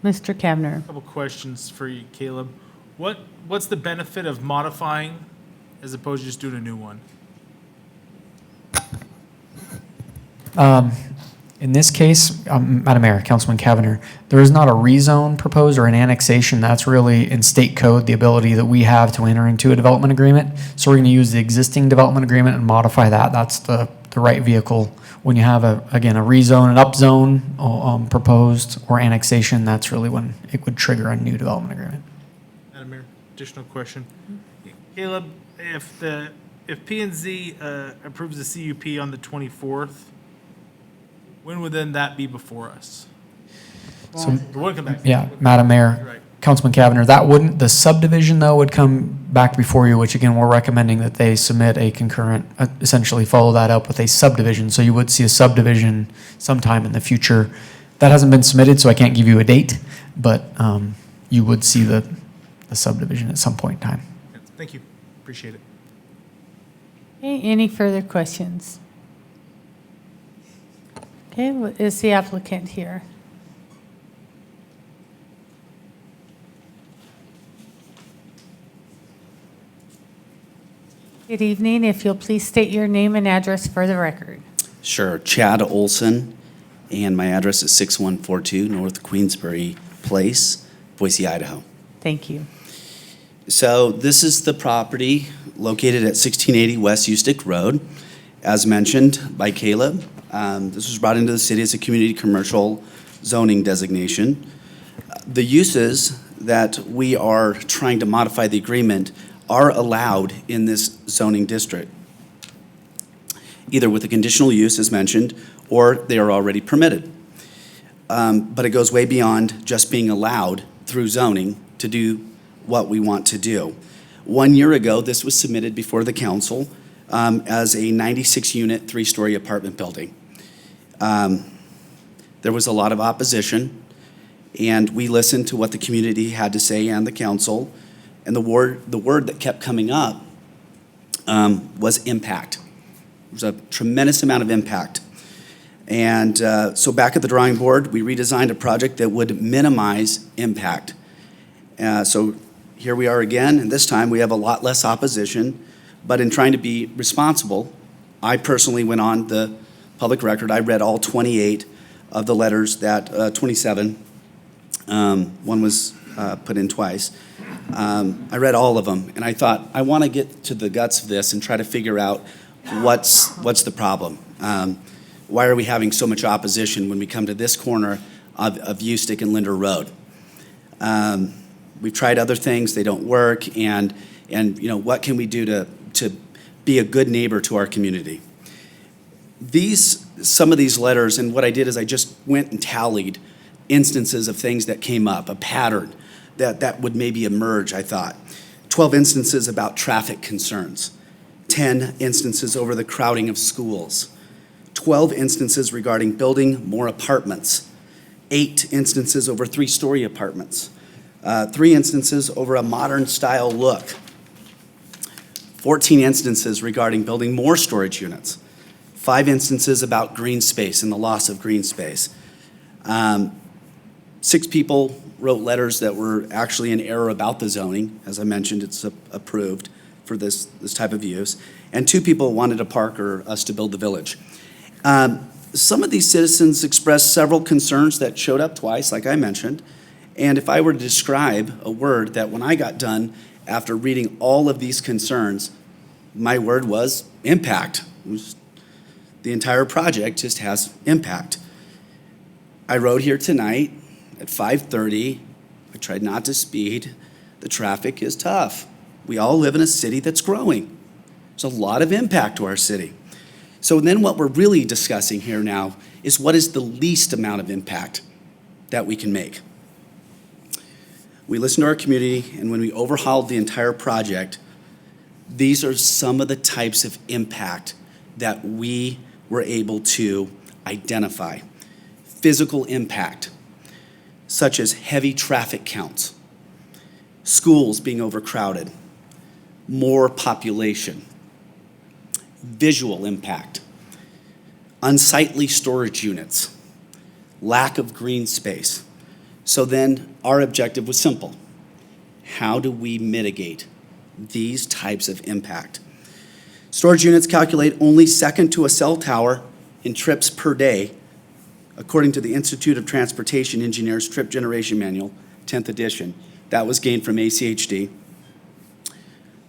Mr. Kavner. a couple questions for you, Caleb. What's the benefit of modifying as opposed to just doing a new one? In this case, Madam Mayor, Councilman Cavanagh, there is not a rezone proposed or an annexation. That's really in state code, the ability that we have to enter into a development agreement. So we're going to use the existing development agreement and modify that. That's the right vehicle. When you have, again, a rezone, an upzone proposed, or annexation, that's really when it would trigger a new development agreement. Madam Mayor, additional question. Caleb, if P&Z approves the CUP on the 24th, when would then that be before us? So, It would come back. yeah, Madam Mayor, Right. Councilman Cavanagh, that wouldn't, the subdivision though would come back before you, which again, we're recommending that they submit a concurrent, essentially follow that up with a subdivision. So you would see a subdivision sometime in the future. That hasn't been submitted, so I can't give you a date, but you would see the subdivision at some point in time. Thank you. Appreciate it. Okay, any further questions? Okay, is the applicant here? Good evening. If you'll please state your name and address for the record. Sure. Chad Olson, and my address is 6142 North Queensbury Place, Boise, Idaho. Thank you. So this is the property located at 1680 West Ustick Road. As mentioned by Caleb, this was brought into the city as a community commercial zoning designation. The uses that we are trying to modify the agreement are allowed in this zoning district, either with a conditional use as mentioned, or they are already permitted. But it goes way beyond just being allowed through zoning to do what we want to do. 1 year ago, this was submitted before the council as a 96-unit, 3-story apartment building. There was a lot of opposition, and we listened to what the community had to say and the council, and the word that kept coming up was impact. There was a tremendous amount of impact. And so back at the drawing board, we redesigned a project that would minimize impact. So here we are again, and this time we have a lot less opposition, but in trying to be responsible, I personally went on the public record. I read all 28 of the letters that, 27, one was put in twice. I read all of them, and I thought, I want to get to the guts of this and try to figure out what's the problem. Why are we having so much opposition when we come to this corner of Ustick and Linder Road? We've tried other things, they don't work, and you know, what can we do to be a good neighbor to our community? Some of these letters, and what I did is I just went and tallied instances of things that came up, a pattern that would maybe emerge, I thought. 12 instances about traffic concerns, 10 instances over the crowding of schools, 12 instances regarding building more apartments, 8 instances over 3-story apartments, 3 instances over a modern style look, 14 instances regarding building more storage units, 5 instances about green space and the loss of green space. 6 people wrote letters that were actually in error about the zoning. As I mentioned, it's approved. for this type of use, and 2 people wanted a park or us to build the village. Some of these citizens expressed several concerns that showed up twice, like I mentioned, and if I were to describe a word that when I got done after reading all of these concerns, my word was impact. The entire project just has impact. I rode here tonight at 5:30. I tried not to speed. The traffic is tough. We all live in a city that's growing. There's a lot of impact to our city. So then what we're really discussing here now is what is the least amount of impact that we can make. We listened to our community, and when we overhauled the entire project, these are some of the types of impact that we were able to identify. Physical impact, such as heavy traffic counts, schools being overcrowded, more population. Visual impact, unsightly storage units, lack of green space. So then our objective was simple. How do we mitigate these types of impact? Storage units calculate only second to a cell tower in trips per day, according to the Institute of Transportation Engineers Trip Generation Manual, 10th edition. That was gained from ACHD.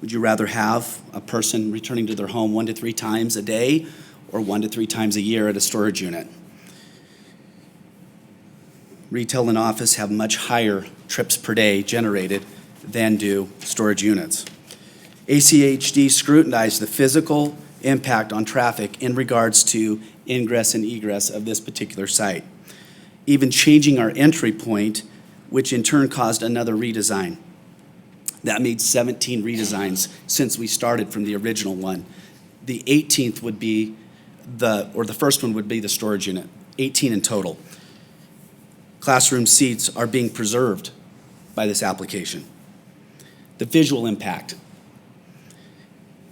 Would you rather have a person returning to their home 1 to 3 times a day or 1 to 3 times a year at a storage unit? Retail and office have much higher trips per day generated than do storage units. ACHD scrutinized the physical impact on traffic in regards to ingress and egress of this particular site, even changing our entry point, which in turn caused another redesign. That made 17 redesigns since we started from the original one. The 18th would be the first one would be the storage unit, 18 in total. Classroom seats are being preserved by this application. The visual impact.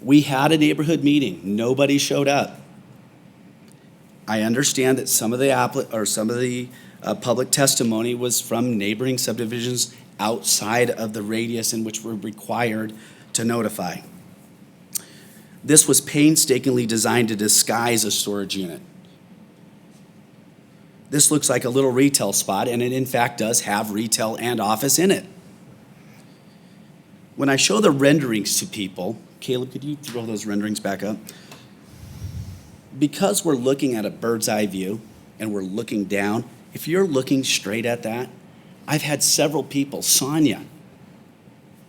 We had a neighborhood meeting. Nobody showed up. I understand that some of the public testimony was from neighboring subdivisions outside of the radius in which we're required to notify. This was painstakingly designed to disguise a storage unit. This looks like a little retail spot, and it in fact does have retail and office in it. When I show the renderings to people, Caleb, could you throw those renderings back up? Because we're looking at a bird's eye view and we're looking down, if you're looking straight at that, I've had several people, Sonia,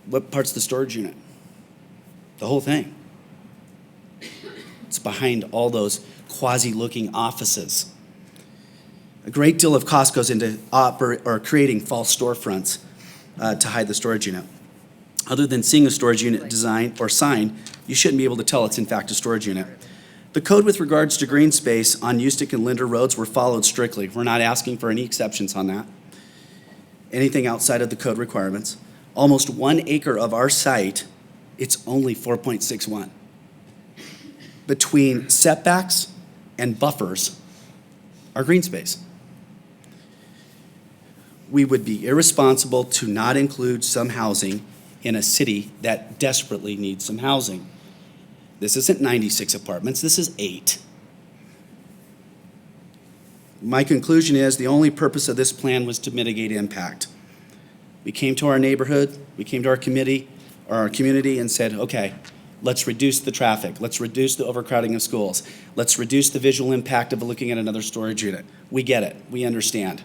what part's the storage unit? The whole thing. It's behind all those quasi-looking offices. A great deal of cost goes into creating false storefronts to hide the storage unit. Other than seeing a storage unit design or sign, you shouldn't be able to tell it's in fact a storage unit. The code with regards to green space on Ustick and Linder roads were followed strictly. We're not asking for any exceptions on that. Anything outside of the code requirements. Almost 1 acre of our site, it's only 4.61. Between setbacks and buffers are green space. We would be irresponsible to not include some housing in a city that desperately needs some housing. This isn't 96 apartments, this is 8. My conclusion is the only purpose of this plan was to mitigate impact. We came to our neighborhood, we came to our committee, or our community and said, okay, let's reduce the traffic, let's reduce the overcrowding of schools, let's reduce the visual impact of looking at another storage unit. We get it, we understand.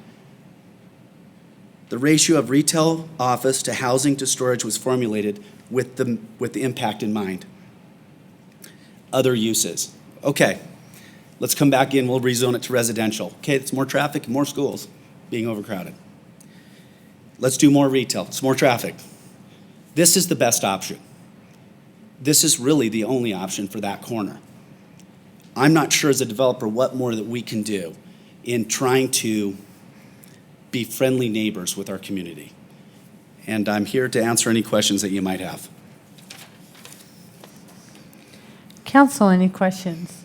The ratio of retail office to housing to storage was formulated with the impact in mind. Other uses. Okay, let's come back in, we'll rezone it to residential. Okay, it's more traffic and more schools being overcrowded. Let's do more retail, it's more traffic. This is the best option. This is really the only option for that corner. I'm not sure as a developer what more that we can do in trying to be friendly neighbors with our community. And I'm here to answer any questions that you might have. Council, any questions?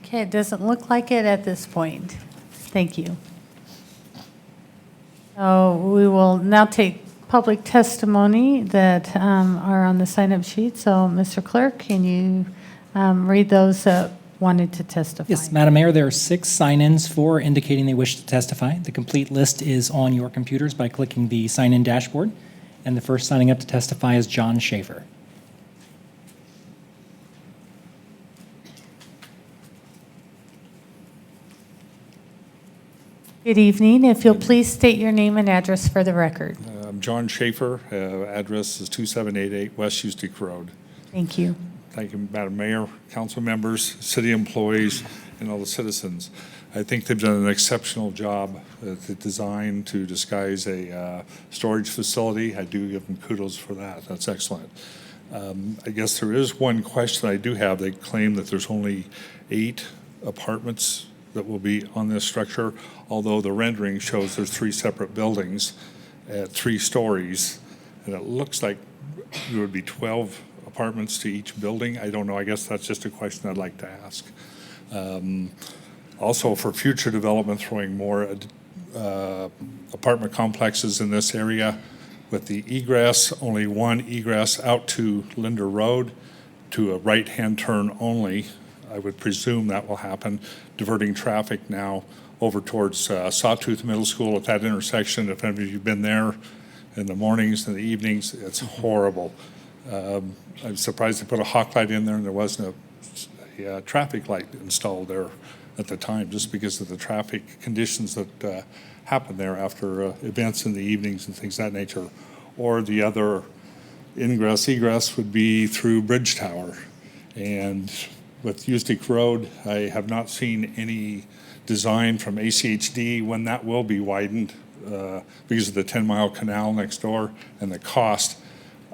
Okay, it doesn't look like it at this point. Thank you. We will now take public testimony that are on the sign-up sheet. So, Mr. Clerk, can you read those that wanted to testify? Yes, Madam Mayor, there are 6 sign-ins for indicating they wish to testify. The complete list is on your computers by clicking the sign-in dashboard. And the first signing up to testify is John Schaefer. Good evening. If you'll please state your name and address for the record. I'm John Schaefer. Address is 2788 West Houston Road. Thank you. Thank you, Madam Mayor, council members, city employees, and all the citizens. I think they've done an exceptional job at the design to disguise a storage facility. I do give them kudos for that. That's excellent. I guess there is one question I do have. They claim that there's only 8 apartments that will be on this structure, although the rendering shows there's 3 separate buildings at 3 stories, and it looks like there would be 12 apartments to each building. I don't know. I guess that's just a question I'd like to ask. Also, for future development, throwing more apartment complexes in this area with the egress, only one egress out to Linder Road to a right-hand turn only. I would presume that will happen, diverting traffic now over towards Sawtooth Middle School at that intersection. If any of you've been there in the mornings and the evenings, it's horrible. I'm surprised they put a hawk light in there and there wasn't a traffic light installed there at the time, just because of the traffic conditions that happen there after events in the evenings and things of that nature. Or the other ingress egress would be through Bridge Tower. And with Ustick Road, I have not seen any design from ACHD when that will be widened because of the 10-mile canal next door and the cost.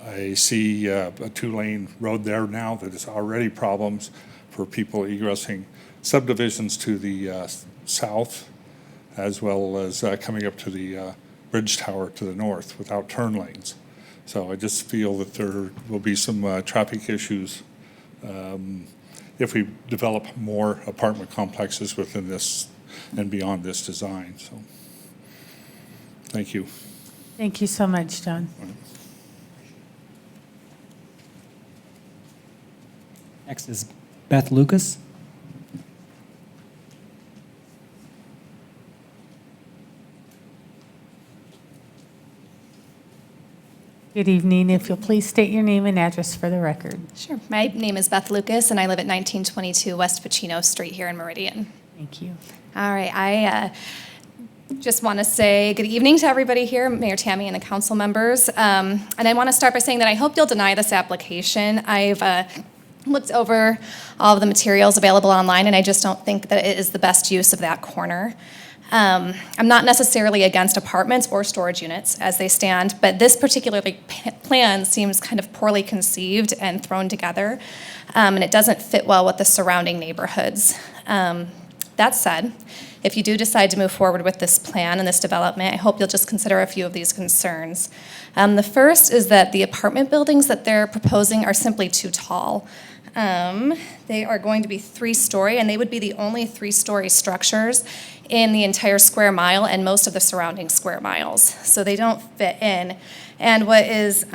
I see a 2-lane road there now that is already problems for people egressing subdivisions to the south, as well as coming up to the Bridge Tower to the north without turn lanes. So I just feel that there will be some traffic issues if we develop more apartment complexes within this and beyond this design. So, thank you. Thank you so much, John. Next is Beth Lucas. Good evening. If you'll please state your name and address for the record. Sure. My name is Beth Lucas, and I live at 1922 West Pacino Street here in Meridian. Thank you. All right. I just want to say good evening to everybody here, Mayor Tammy and the council members. And I want to start by saying that I hope you'll deny this application. I've looked over all of the materials available online, and I just don't think that it is the best use of that corner. I'm not necessarily against apartments or storage units as they stand, but this particular plan seems kind of poorly conceived and thrown together, and it doesn't fit well with the surrounding neighborhoods. That said, if you do decide to move forward with this plan and this development, I hope you'll just consider a few of these concerns. The first is that the apartment buildings that they're proposing are simply too tall. They are going to be 3-story, and they would be the only 3-story structures in the entire square mile and most of the surrounding square miles. So they don't fit in. And what is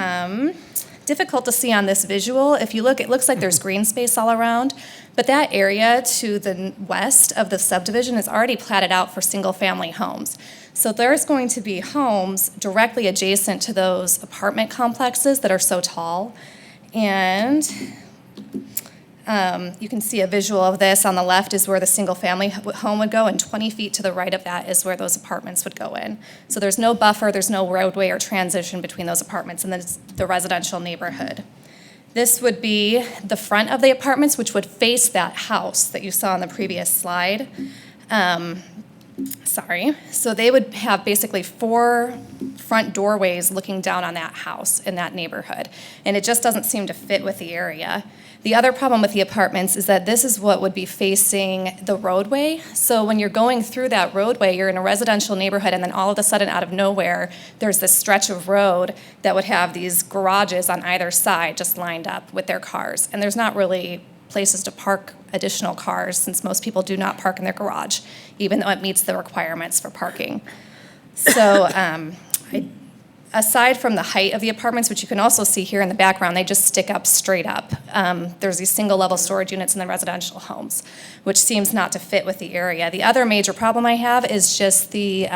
difficult to see on this visual, if you look, it looks like there's green space all around, but that area to the west of the subdivision is already platted out for single-family homes. So there's going to be homes directly adjacent to those apartment complexes that are so tall. And you can see a visual of this. On the left is where the single-family home would go, and 20 feet to the right of that is where those apartments would go in. So there's no buffer, there's no roadway or transition between those apartments and the residential neighborhood. This would be the front of the apartments, which would face that house that you saw on the previous slide. So they would have basically 4 front doorways looking down on that house in that neighborhood, and it just doesn't seem to fit with the area. The other problem with the apartments is that this is what would be facing the roadway. So when you're going through that roadway, you're in a residential neighborhood, and then all of a sudden, out of nowhere, there's this stretch of road that would have these garages on either side just lined up with their cars. And there's not really places to park additional cars, since most people do not park in their garage, even though it meets the requirements for parking. So aside from the height of the apartments, which you can also see here in the background, they just stick up straight up. There's these single-level storage units in the residential homes, which seems not to fit with the area. The other major problem I have is just the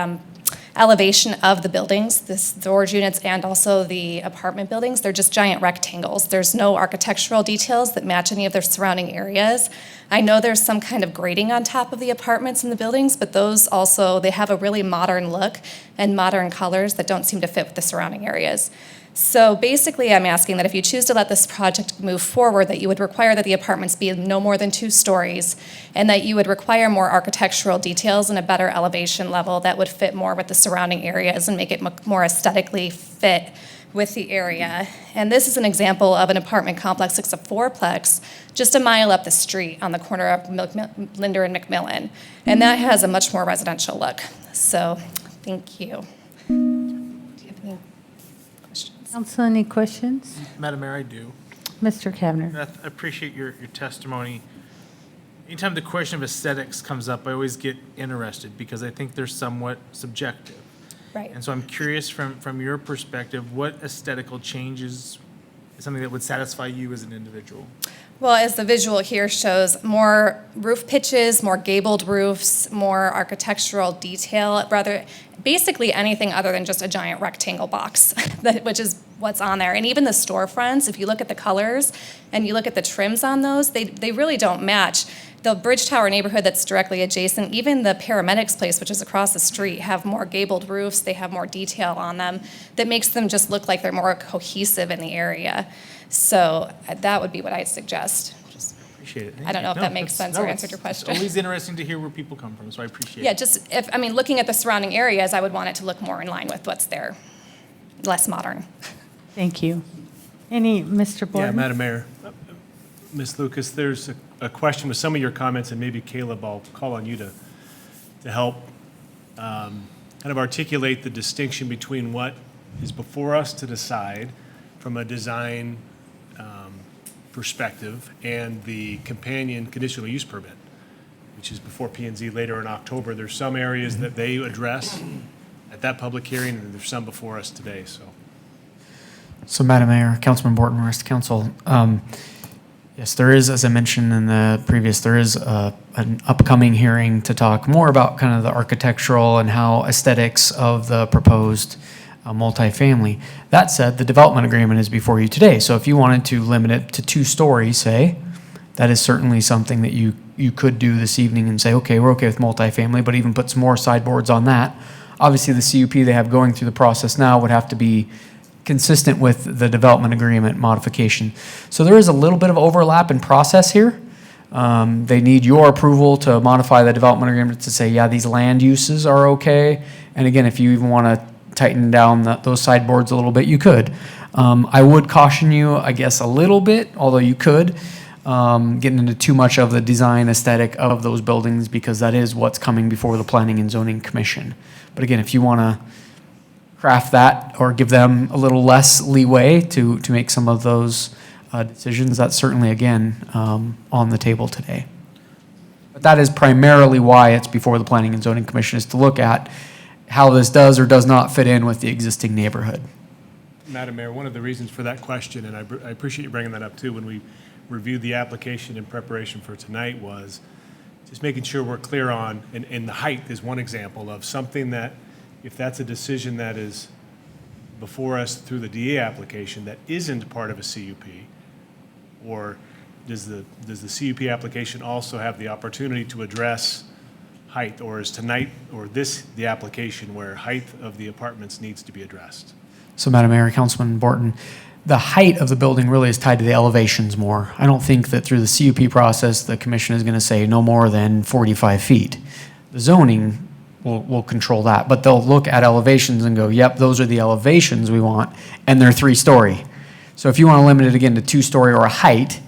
elevation of the buildings, the storage units and also the apartment buildings. They're just giant rectangles. There's no architectural details that match any of their surrounding areas. I know there's some kind of grading on top of the apartments and the buildings, but those also, they have a really modern look and modern colors that don't seem to fit with the surrounding areas. So basically, I'm asking that if you choose to let this project move forward, that you would require that the apartments be no more than 2 stories, and that you would require more architectural details and a better elevation level that would fit more with the surrounding areas and make it more aesthetically fit with the area. And this is an example of an apartment complex. It's a 4-plex, just a mile up the street on the corner of Linder and McMillan. And that has a much more residential look. So, thank you. Do you have any questions? Council, any questions? Madam Mayor, I do. Mr. Kavner. I appreciate your testimony. Anytime the question of aesthetics comes up, I always get interested because I think they're somewhat subjective. Right. And so I'm curious from your perspective, what aesthetical changes is something that would satisfy you as an individual? Well, as the visual here shows, more roof pitches, more gabled roofs, more architectural detail, rather basically anything other than just a giant rectangle box, which is what's on there. And even the storefronts, if you look at the colors and you look at the trims on those, they really don't match. The Bridge Tower neighborhood that's directly adjacent, even the paramedics place, which is across the street, have more gabled roofs, they have more detail on them that makes them just look like they're more cohesive in the area. So that would be what I'd suggest. Appreciate it. I don't know if that makes sense or answered your question. It's always interesting to hear where people come from, so I appreciate it. Yeah, just looking at the surrounding areas, I would want it to look more in line with what's there, less modern. Thank you. Mr. Borden? Yeah, Madam Mayor. Ms. Lucas, there's a question with some of your comments, and maybe Caleb, I'll call on you to help kind of articulate the distinction between what is before us to decide from a design perspective and the companion conditional use permit, which is before P&Z later in October. There's some areas that they address at that public hearing, and there's some before us today, so. So, Madam Mayor, Councilman Borton, rest of council. Yes, there is, as I mentioned in the previous, there is an upcoming hearing to talk more about kind of the architectural and how aesthetics of the proposed multifamily. That said, the development agreement is before you today. So if you wanted to limit it to 2 stories, say, that is certainly something that you could do this evening and say, okay, we're okay with multifamily, but even put some more sideboards on that. Obviously, the CUP they have going through the process now would have to be consistent with the development agreement modification. So there is a little bit of overlap in process here. They need your approval to modify the development agreement to say, yeah, these land uses are okay. And again, if you even want to tighten down those sideboards a little bit, you could. I would caution you, I guess, a little bit, although you could, getting into too much of the design aesthetic of those buildings because that is what's coming before the Planning and Zoning Commission. But again, if you want to craft that or give them a little less leeway to make some of those decisions, that's certainly, again, on the table today. But that is primarily why it's before the Planning and Zoning Commission, is to look at how this does or does not fit in with the existing neighborhood. Madam Mayor, one of the reasons for that question, and I appreciate you bringing that up too, when we reviewed the application in preparation for tonight, was just making sure we're clear on, and the height is one example of something that, if that's a decision that is before us through the DA application that isn't part of a CUP, or does the CUP application also have the opportunity to address height, or is tonight or this the application where height of the apartments needs to be addressed? So, Madam Mayor, Councilman Borton, the height of the building really is tied to the elevations more. I don't think that through the CUP process, the commission is going to say no more than 45 feet. The zoning will control that, but they'll look at elevations and go, yep, those are the elevations we want, and they're 3-story. So if you want to limit it again to 2-story or a height,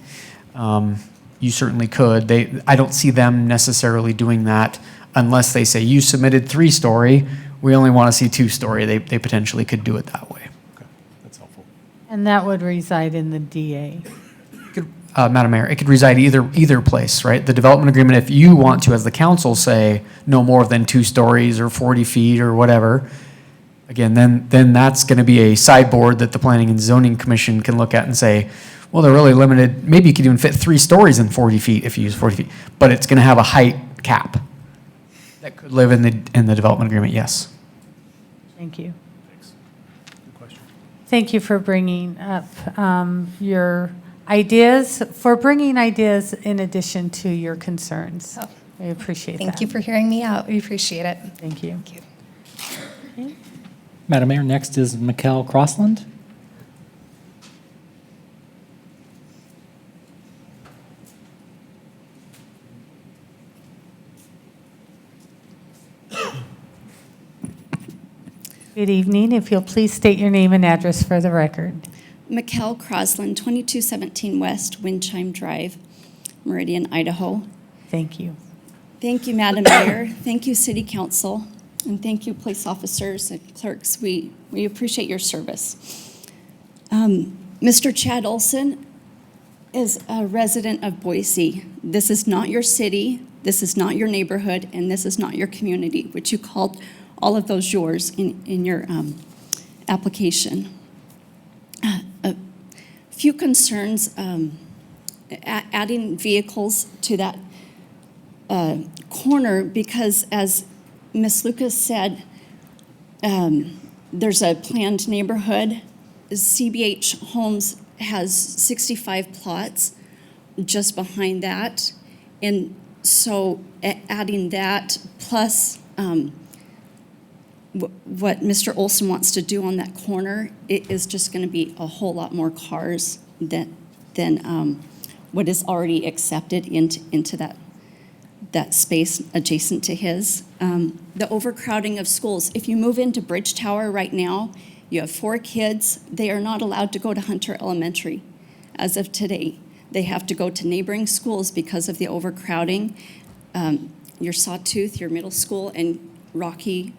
you certainly could. I don't see them necessarily doing that unless they say, you submitted 3-story, we only want to see 2-story. They potentially could do it that way. Okay, that's helpful. And that would reside in the DA. Madam Mayor, it could reside either place, right? The development agreement, if you want to, as the council, say no more than 2 stories or 40 feet or whatever, again, then that's going to be a sideboard that the Planning and Zoning Commission can look at and say, well, they're really limited. Maybe you could even fit 3 stories in 40 feet if you use 40 feet, but it's going to have a height cap that could live in the development agreement, yes. Thank you. Thanks. Good question. Thank you for bringing up your ideas, in addition to your concerns. Oh. I appreciate that. Thank you for hearing me out. We appreciate it. Thank you. Thank you. Madam Mayor, next is Mikkel Crossland. Good evening. If you'll please state your name and address for the record. Mikkel Crosland, 2217 West Windchime Drive, Meridian, Idaho. Thank you. Thank you, Madam Mayor. Thank you, City Council. And thank you, police officers and clerks. We appreciate your service. Mr. Chad Olson is a resident of Boise. This is not your city, this is not your neighborhood, and this is not your community, which you called all of those yours in your application. A few concerns, adding vehicles to that corner, because as Ms. Lucas said, there's a planned neighborhood. CBH Homes has 65 plots just behind that. And so adding that plus what Mr. Olson wants to do on that corner, it is just going to be a whole lot more cars than what is already accepted into that space adjacent to his. The overcrowding of schools. If you move into Bridge Tower right now, you have 4 kids. They are not allowed to go to Hunter Elementary as of today. They have to go to neighboring schools because of the overcrowding. Your Sawtooth, your middle school, and Rocky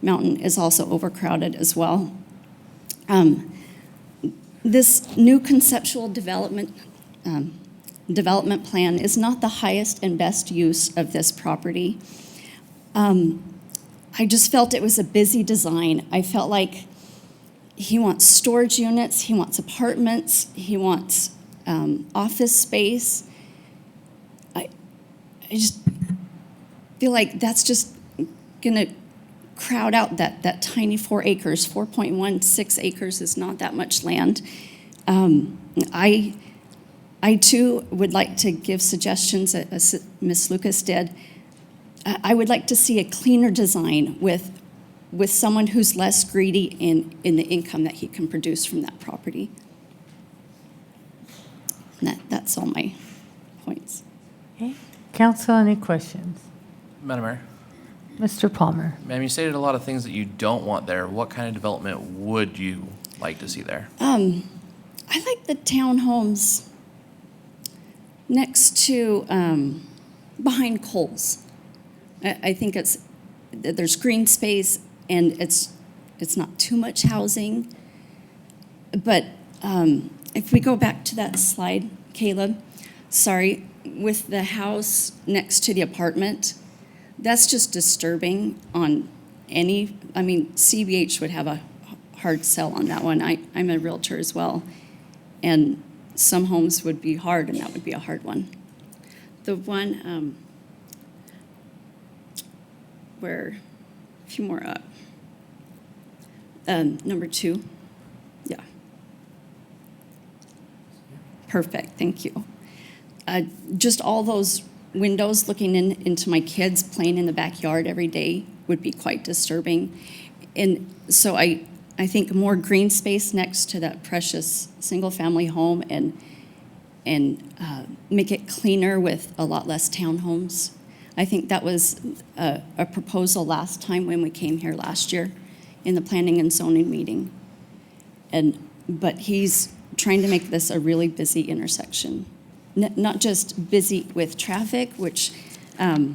Mountain is also overcrowded as well. This new conceptual development plan is not the highest and best use of this property. I just felt it was a busy design. I felt like he wants storage units, he wants apartments, he wants office space. I just feel like that's just gonna crowd out that tiny 4 acres. 4.16 acres is not that much land. I too would like to give suggestions, as Ms. Lucas did. I would like to see a cleaner design with someone who's less greedy in the income that he can produce from that property. And that's all my points. Okay. Council, any questions? Madam Mayor. Mr. Palmer. Ma'am, you stated a lot of things that you don't want there. What kind of development would you like to see there? I like the townhomes next to, behind Kohl's. I think there's green space and it's not too much housing. But if we go back to that slide, Caleb, sorry, with the house next to the apartment, that's just disturbing on CBH would have a hard sell on that one. I'm a realtor as well. And some homes would be hard, and that would be a hard one. The one where, a few more up, number 2, yeah. Perfect, thank you. Just all those windows looking into my kids playing in the backyard every day would be quite disturbing. And so I think more green space next to that precious single-family home and make it cleaner with a lot less townhomes. I think that was a proposal last time when we came here last year in the planning and zoning meeting. But he's trying to make this a really busy intersection. Not just busy with traffic, which I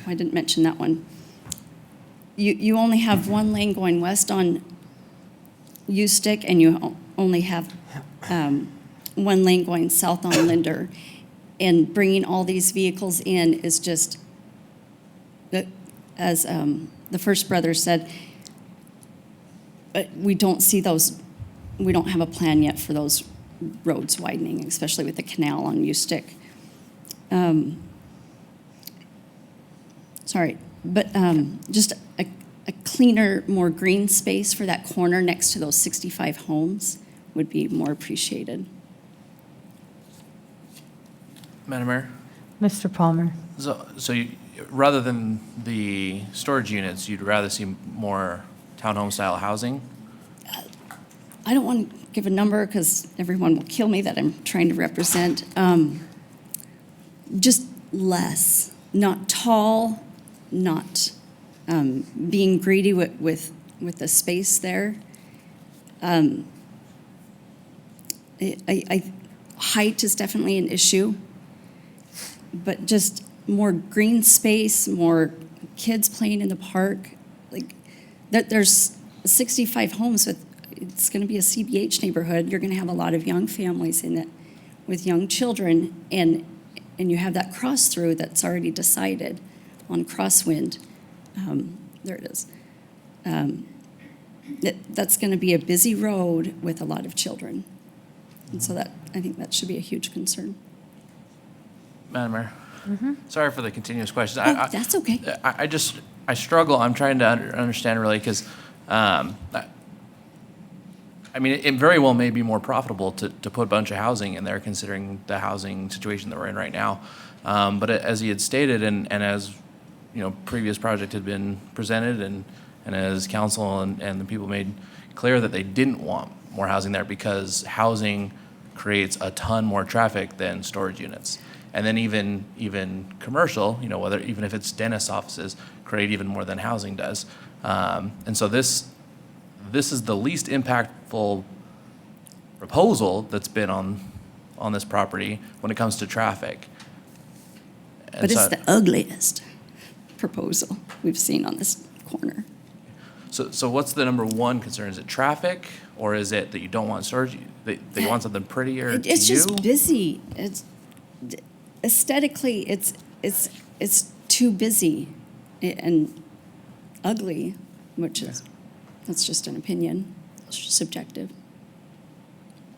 didn't mention that one. You only have one lane going west on U-Stick, and you only have one lane going south on Linder. And bringing all these vehicles in is just, as the first brother said, we don't see those, we don't have a plan yet for those roads widening, especially with the canal on Ustick. Sorry, but just a cleaner, more green space for that corner next to those 65 homes would be more appreciated. Madam Mayor? Mr. Palmer. So you, rather than the storage units, you'd rather see more townhome-style housing? I don't want to give a number because everyone will kill me that I'm trying to represent. Just less, not tall, not being greedy with the space there. Height is definitely an issue, but just more green space, more kids playing in the park. Like there's 65 homes with, it's going to be a CBH neighborhood. You're going to have a lot of young families in it with young children, and you have that cross through that's already decided on Crosswind. There it is. That's going to be a busy road with a lot of children. And so that, I think that should be a huge concern. Madam Mayor? Mm-hmm. Sorry for the continuous questions. Oh, that's okay. I struggle. I'm trying to understand really because, I mean, it very well may be more profitable to put a bunch of housing in there considering the housing situation that we're in right now. But as he had stated and as, you know, previous project had been presented and as council and the people made clear that they didn't want more housing there because housing creates a ton more traffic than storage units. And then even commercial, you know, even if it's dentist offices, create even more than housing does. And so this is the least impactful proposal that's been on this property when it comes to traffic. And But it's the ugliest proposal we've seen on this corner. So what's the number one concern? Is it traffic, or is it that you don't want storage? That you want something prettier to you? It's just busy. It's aesthetically, it's too busy and ugly, which is, that's just an opinion, it's just subjective.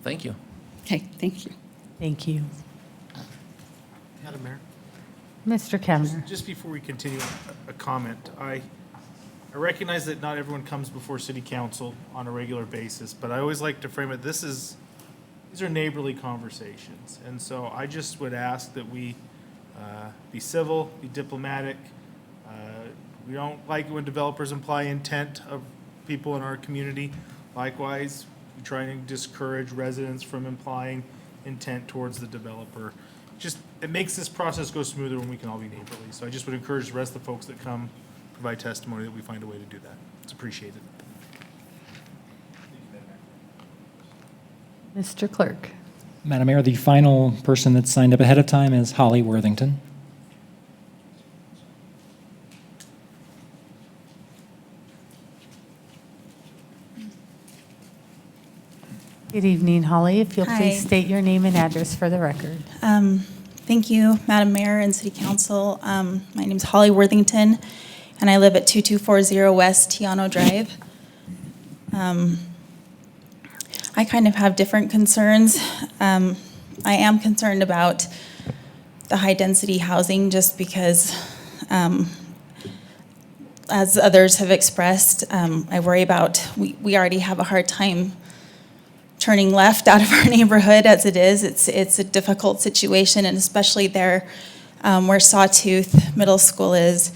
Thank you. Okay, thank you. Thank you. Madam Mayor? Mr. Kemner. Just before we continue, a comment. I recognize that not everyone comes before city council on a regular basis, but I always like to frame it, these are neighborly conversations. And so I just would ask that we be civil, be diplomatic. We don't like it when developers imply intent of people in our community. Likewise, we try and discourage residents from implying intent towards the developer. Just, it makes this process go smoother when we can all be neighborly. So I just would encourage the rest of the folks that come provide testimony that we find a way to do that. It's appreciated. Mr. Clerk. Madam Mayor, the final person that's signed up ahead of time is Holly Worthington. Good evening, Holly. If you'll Hi. please state your name and address for the record. Thank you, Madam Mayor and City Council. My name is Holly Worthington, and I live at 2240 West Tiano Drive. I kind of have different concerns. I am concerned about the high-density housing just because, as others have expressed, I worry about, we already have a hard time turning left out of our neighborhood as it is. It's a difficult situation, and especially there where Sawtooth Middle School is,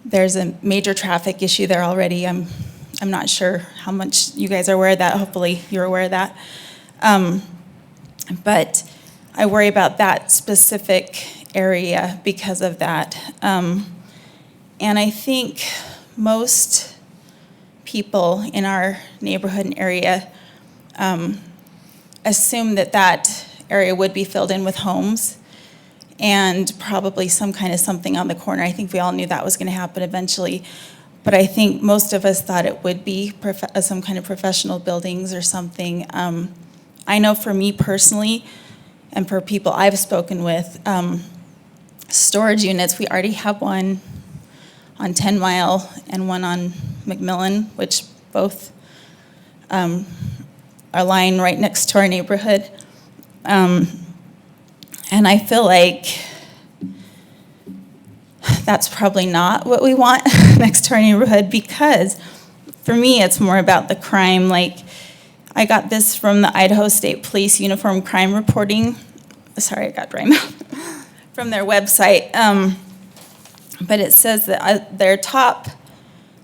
there's a major traffic issue there already. I'm not sure how much you guys are aware of that. Hopefully you're aware of that. But I worry about that specific area because of that. And I think most people in our neighborhood and area assume that that area would be filled in with homes and probably some kind of something on the corner. I think we all knew that was going to happen eventually. But I think most of us thought it would be some kind of professional buildings or something. I know for me personally, and for people I've spoken with, storage units, we already have one on 10 Mile and one on McMillan, which both are lying right next to our neighborhood. And I feel like that's probably not what we want next to our neighborhood, because for me, it's more about the crime. Like, I got this from the Idaho State Police Uniform Crime Reporting. Sorry, I got dry mouth. From their website. But it says that their top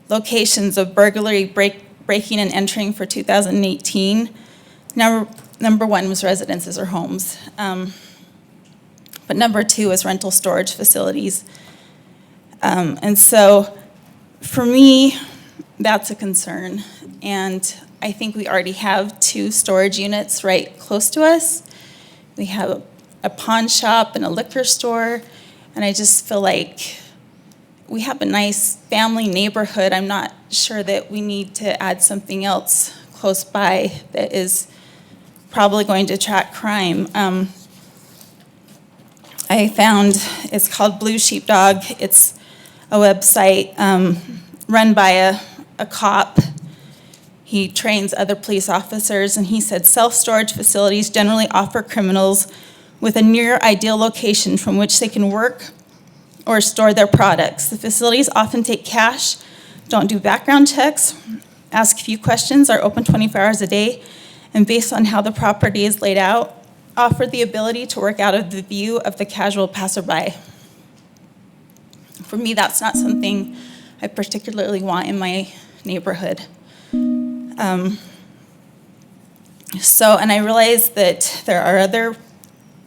locations of burglary, breaking and entering for 2018, number one was residences or homes. But number two is rental storage facilities. And so for me, that's a concern. And I think we already have 2 storage units right close to us. We have a pawn shop and a liquor store. And I just feel like we have a nice family neighborhood. I'm not sure that we need to add something else close by that is probably going to attract crime. I found, it's called Blue Sheepdog. It's a website run by a cop. He trains other police officers, and he said self-storage facilities generally offer criminals with a near ideal location from which they can work or store their products. The facilities often take cash, don't do background checks, ask few questions, are open 24 hours a day, and based on how the property is laid out, offer the ability to work out of the view of the casual passerby. For me, that's not something I particularly want in my neighborhood. And I realize that there are other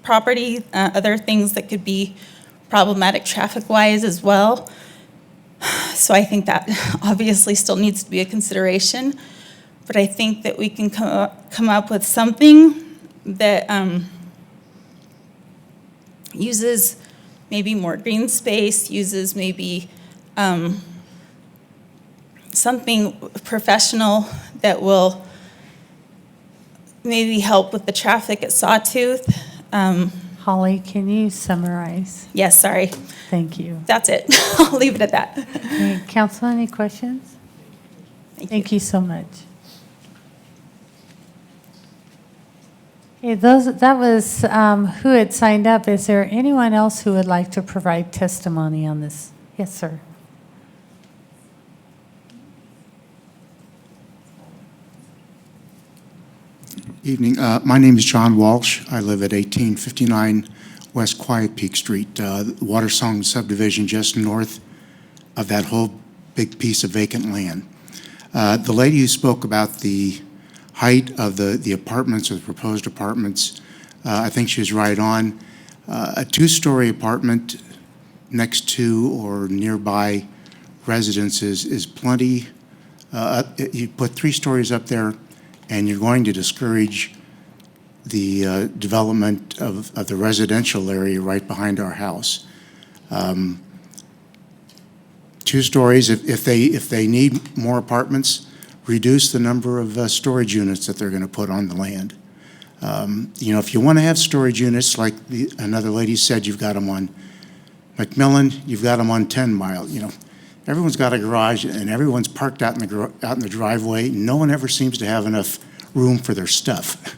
property, other things that could be problematic traffic-wise as well. So I think that obviously still needs to be a consideration. But I think that we can come up with something that uses maybe more green space, uses maybe something professional that will maybe help with the traffic at Sawtooth. Holly, can you summarize? Yes, sorry. Thank you. That's it. I'll leave it at that. Okay, Council, any questions? Thank you so much. Okay, that was who had signed up. Is there anyone else who would like to provide testimony on this? Yes, sir. Evening. My name is John Walsh. I live at 1859 West Quiet Peak Street, Watersong subdivision just north of that whole big piece of vacant land. The lady who spoke about the height of the apartments or the proposed apartments, I think she was right on. A 2-story apartment next to or nearby residences is plenty. You put 3 stories up there, and you're going to discourage the development of the residential area right behind our house. 2 stories, if they need more apartments, reduce the number of storage units that they're going to put on the land. If you want to have storage units, like another lady said, you've got them on McMillan, you've got them on 10 Mile. Everyone's got a garage, and everyone's parked out in the driveway. No one ever seems to have enough room for their stuff.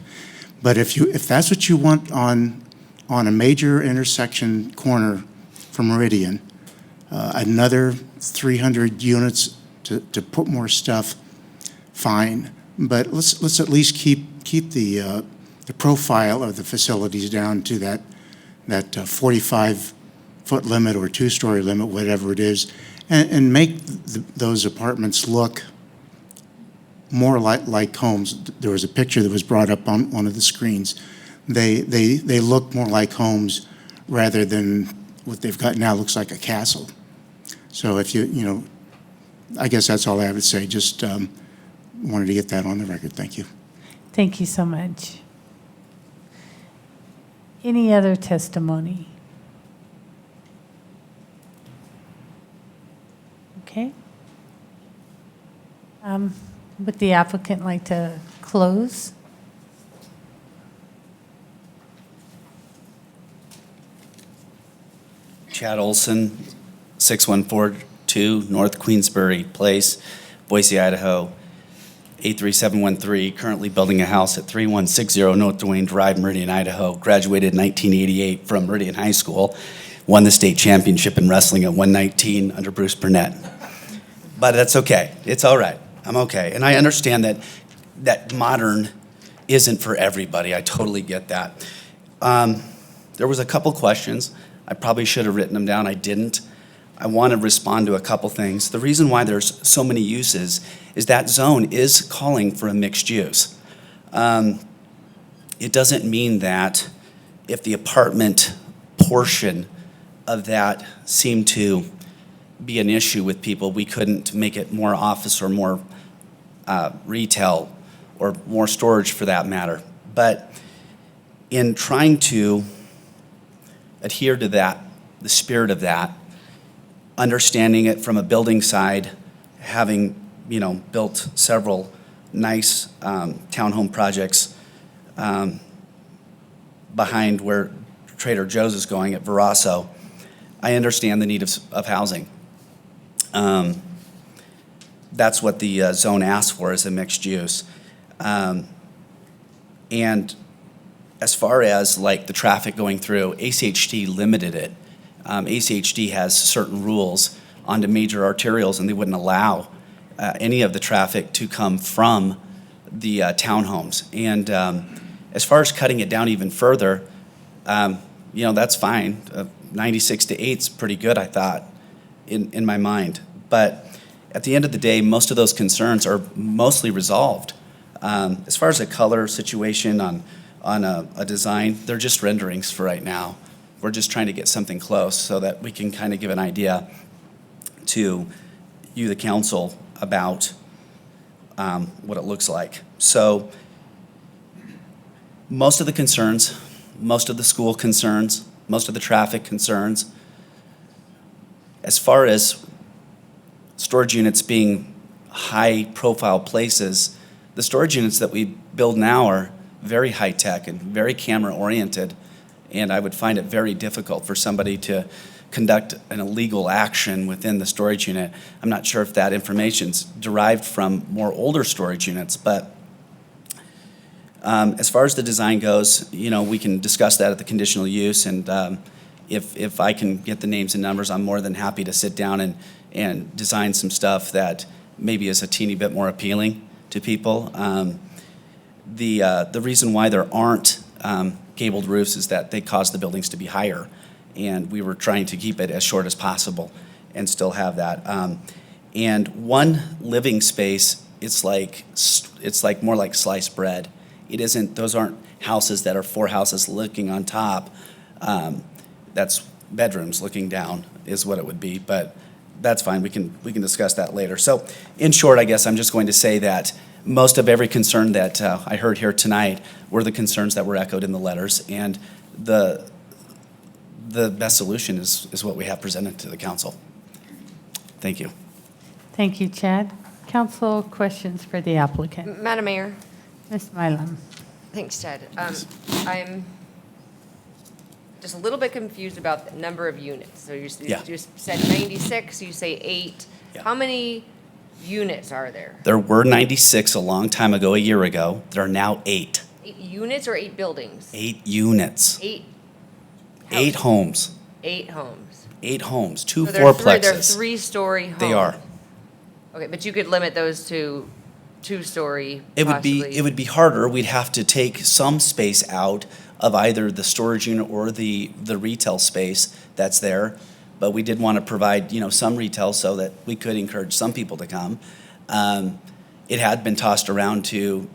But if that's what you want on a major intersection corner for Meridian, another 300 units to put more stuff, fine. But let's at least keep the profile of the facilities down to that 45-foot limit or 2-story limit, whatever it is. And make those apartments look more like homes. There was a picture that was brought up on one of the screens. They look more like homes rather than what they've got now looks like a castle. So if I guess that's all I have to say. Just wanted to get that on the record. Thank you. Thank you so much. Any other testimony? Okay. Would the applicant like to close? Chad Olson, 6142 North Queensbury Place, Boise, Idaho, 83713, currently building a house at 3160 North Duane Drive, Meridian, Idaho. Graduated in 1988 from Meridian High School. Won the state championship in wrestling at 119 under Bruce Burnett. But that's okay. It's all right. I'm okay. And I understand that modern isn't for everybody. I totally get that. There was a couple questions. I probably should have written them down. I didn't. I want to respond to a couple things. The reason why there's so many uses is that zone is calling for a mixed use. It doesn't mean that if the apartment portion of that seemed to be an issue with people, we couldn't make it more office or more retail or more storage for that matter. But in trying to adhere to that, the spirit of that, understanding it from a building side, having built several nice townhome projects behind where Trader Joe's is going at Verasso, I understand the need of housing. That's what the zone asks for, is a mixed use. And as far as like the traffic going through, ACHD limited it. ACHD has certain rules onto major arterials, and they wouldn't allow any of the traffic to come from the townhomes. And as far as cutting it down even further, that's fine. 96 to 8 is pretty good, I thought, in my mind. But at the end of the day, most of those concerns are mostly resolved. As far as a color situation on a design, they're just renderings for right now. We're just trying to get something close so that we can kind of give an idea to you, the council, about what it looks like. So most of the concerns, most of the school concerns, most of the traffic concerns, as far as storage units being high-profile places, the storage units that we build now are very high-tech and very camera-oriented, and I would find it very difficult for somebody to conduct an illegal action within the storage unit. I'm not sure if that information's derived from more older storage units, but as far as the design goes, we can discuss that at the conditional use, and if I can get the names and numbers, I'm more than happy to sit down and design some stuff that maybe is a teeny bit more appealing to people. The reason why there aren't gabled roofs is that they cause the buildings to be higher, and we were trying to keep it as short as possible and still have that. And one living space, it's like more like sliced bread. It isn't. Those aren't houses that are 4 houses looking on top. That's bedrooms looking down is what it would be, but that's fine. We can discuss that later. So in short, I guess I'm just going to say that most of every concern that I heard here tonight were the concerns that were echoed in the letters, and the best solution is what we have presented to the council. Thank you. Thank you, Chad. Council questions for the applicant. Madam Mayor. Ms. Milam. Thanks, Chad. I'm just a little bit confused about the number of units. So you just said 96, you say 8. Yeah. How many units are there? There were 96 a long time ago, a year ago. There are now 8. 8 units or 8 buildings? 8 units. 8 8 homes. 8 homes. 8 homes, 2 So they're fourplexes. They're 3-story homes. They are. Okay, but you could limit those to 2-story. It would be harder. We'd have to take some space out of either the storage unit or the retail space that's there. But we did want to provide, some retail so that we could encourage some people to come. It had been tossed around to,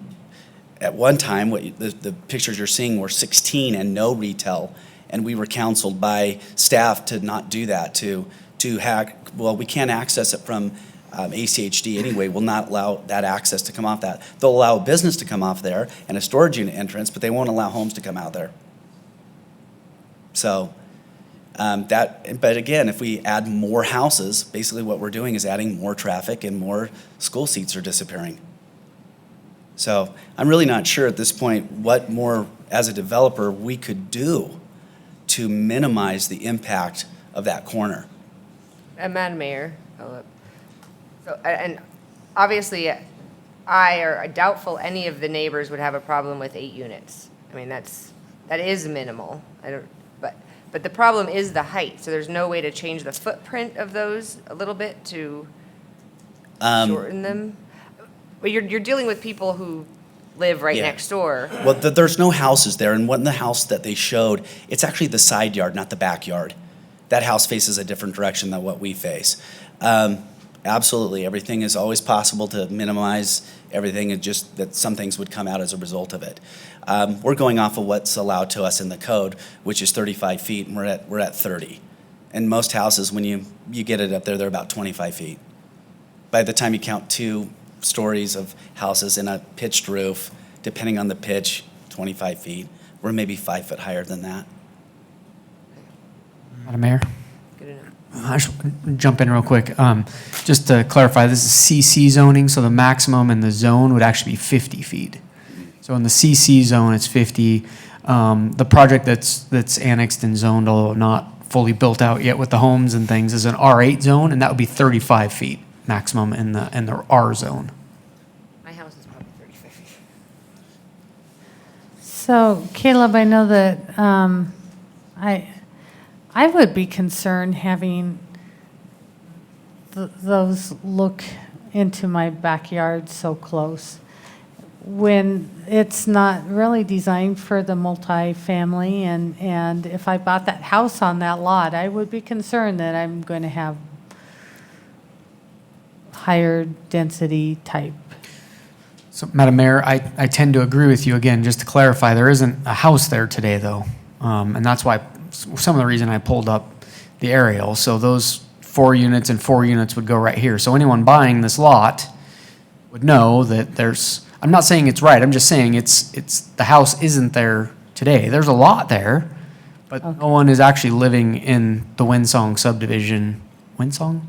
at one time, the pictures you're seeing were 16 and no retail, and we were counseled by staff to not do that, we can't access it from ACHD anyway. Will not allow that access to come off that. They'll allow a business to come off there and a storage unit entrance, but they won't allow homes to come out there. So but again, if we add more houses, basically what we're doing is adding more traffic and more school seats are disappearing. So I'm really not sure at this point what more, as a developer, we could do to minimize the impact of that corner. Madam Mayor, and obviously, I doubtful any of the neighbors would have a problem with 8 units. I mean, that is minimal. But the problem is the height, so there's no way to change the footprint of those a little bit to shorten them? But you're dealing with people who live right Yeah. next door. Well, there's no houses there, and the house that they showed, it's actually the side yard, not the backyard. That house faces a different direction than what we face. Absolutely, everything is always possible to minimize everything, and just that some things would come out as a result of it. We're going off of what's allowed to us in the code, which is 35 feet, and we're at 30. And most houses, when you get it up there, they're about 25 feet. By the time you count 2 stories of houses in a pitched roof, depending on the pitch, 25 feet. We're maybe 5 foot higher than that. Madam Mayor? Good enough. I just jump in real quick. Just to clarify, this is CC zoning, so the maximum in the zone would actually be 50 feet. So in the CC zone, it's 50. The project that's annexed and zoned, although not fully built out yet with the homes and things, is an R8 zone, and that would be 35 feet maximum in the R zone. My house is probably 35 feet. So Caleb, I know that I would be concerned having those look into my backyard so close when it's not really designed for the multifamily, and if I bought that house on that lot, I would be concerned that I'm going to have higher density type. So, Madam Mayor, I tend to agree with you. Again, just to clarify, there isn't a house there today, though. And that's why some of the reason I pulled up the aerial. So those 4 units and 4 units would go right here. So anyone buying this lot would know that there's, I'm not saying it's right, I'm just saying it's the house isn't there today. There's a lot there, but no one is actually living in the Winsong subdivision. Winsong?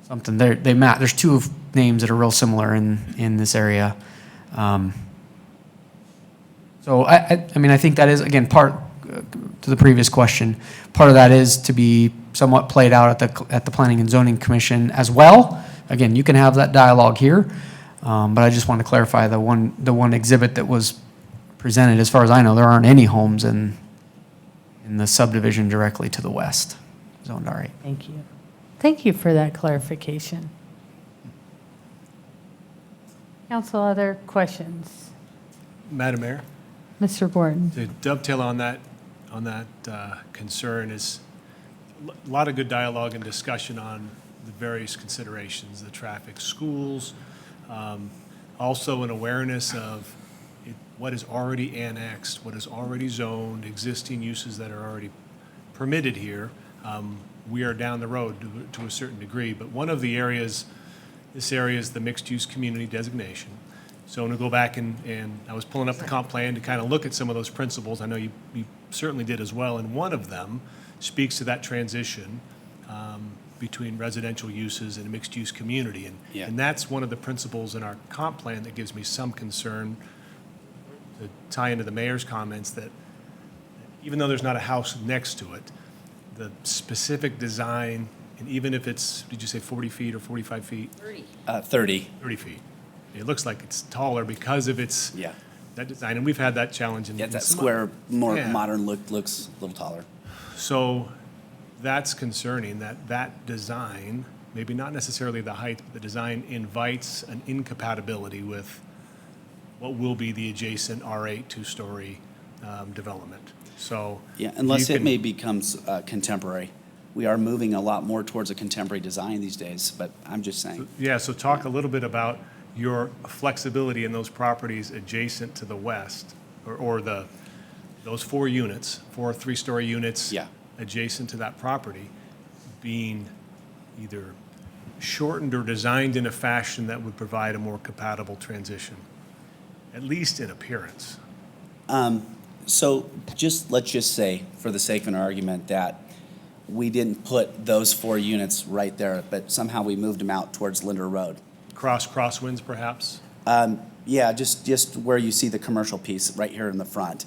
Something there, there's 2 names that are real similar in this area. So I mean, I think that is, again, part to the previous question, part of that is to be somewhat played out at the Planning and Zoning Commission as well. Again, you can have that dialogue here, but I just want to clarify the one exhibit that was presented. As far as I know, there aren't any homes in the subdivision directly to the west, zoned R8. Thank you. Thank you for that clarification. Council, other questions? Madam Mayor? Mr. Gordon? To dovetail on that concern is a lot of good dialogue and discussion on the various considerations, the traffic, schools, also an awareness of what is already annexed, what is already zoned, existing uses that are already permitted here. We are down the road to a certain degree, but one of the areas, this area is the mixed-use community designation. So I'm going to go back and I was pulling up the comp plan to kind of look at some of those principles. I know you certainly did as well, and one of them speaks to that transition between residential uses and a mixed-use community. And that's one of the principles in our comp plan that gives me some concern, to tie into the mayor's comments, that even though there's not a house next to it, the specific design, and even if it's, did you say 40 feet or 45 feet? 30. 30. 30 feet. It looks like it's taller because of its that design, and we've had that challenge. In That some square, more Yeah. modern look looks a little taller. So that's concerning, that design, maybe not necessarily the height, but the design invites an incompatibility with what will be the adjacent R8 2-story development. So Yeah, unless you it can- may becomes contemporary. We are moving a lot more towards a contemporary design these days, but I'm just saying. Yeah, so talk a little bit about your flexibility in those properties adjacent to the west, or those 4 units, 4 3-story units adjacent to that property, being either shortened or designed in a fashion that would provide a more compatible transition, at least in appearance. So let's just say, for the sake of an argument, that we didn't put those 4 units right there, but somehow we moved them out towards Linder Road. Crosswinds, perhaps? Yeah, just where you see the commercial piece right here in the front.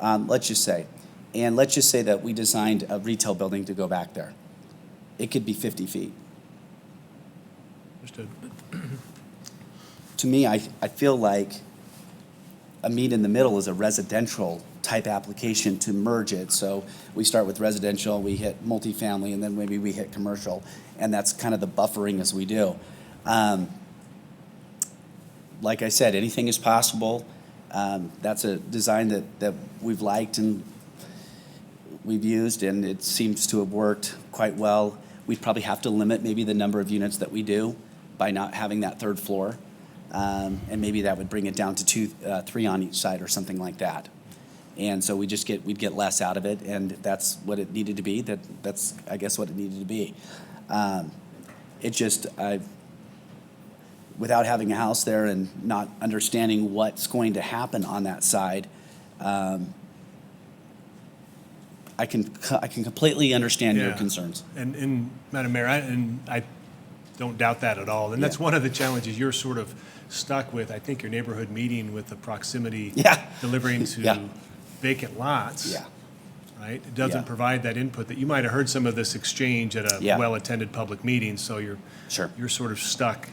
Let's just say, And let's just say that we designed a retail building to go back there. It could be 50 feet. Understood. To me, I feel like a meet in the middle is a residential type application to merge it. So we start with residential, we hit multifamily, and then maybe we hit commercial. And that's kind of the buffering as we do. Like I said, anything is possible. That's a design that we've liked and we've used, and it seems to have worked quite well. We'd probably have to limit maybe the number of units that we do by not having that third floor. And maybe that would bring it down to three on each side or something like that. And so we'd get less out of it, and that's what it needed to be. That's I guess what it needed to be. It just without having a house there and not understanding what's going to happen on that side, I can completely understand your concerns. And Madam Mayor, I don't doubt that at all. And that's one of the challenges you're sort of stuck with. I think your neighborhood meeting with the proximity delivering to vacant lots. Right? It doesn't provide that input that you might have heard some of this exchange at a well-attended public meeting, so you're sort of stuck.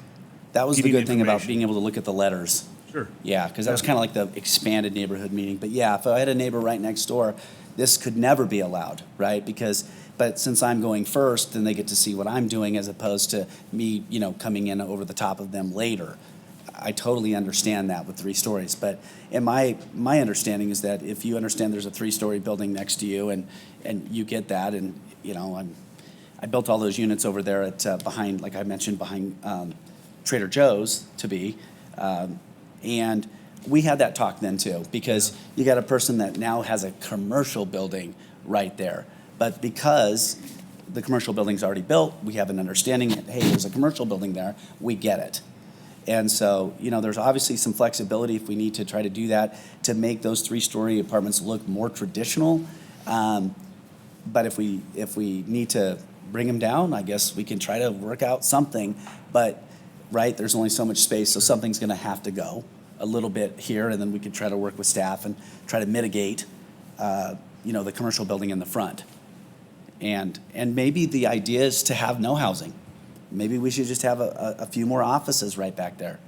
That was the good thing about being able to look at the letters. Sure. Yeah, because that was kind of like the expanded neighborhood meeting. But yeah, if I had a neighbor right next door, this could never be allowed, right? But since I'm going first, then they get to see what I'm doing as opposed to me, coming in over the top of them later. I totally understand that with 3 stories. But in my understanding is that if you understand there's a 3-story building next to you and you get that, and I built all those units over there at behind, like I mentioned, behind Trader Joe's to be, and we had that talk then too, because you got a person that now has a commercial building right there. But because the commercial building's already built, we have an understanding that, hey, there's a commercial building there, we get it. And so, there's obviously some flexibility if we need to try to do that to make those 3-story apartments look more traditional. But if we need to bring them down, I guess we can try to work out something. But, right, there's only so much space, so something's gonna have to go a little bit here, and then we could try to work with staff and try to mitigate, the commercial building in the front. And maybe the idea is to have no housing. Maybe we should just have a few more offices right back there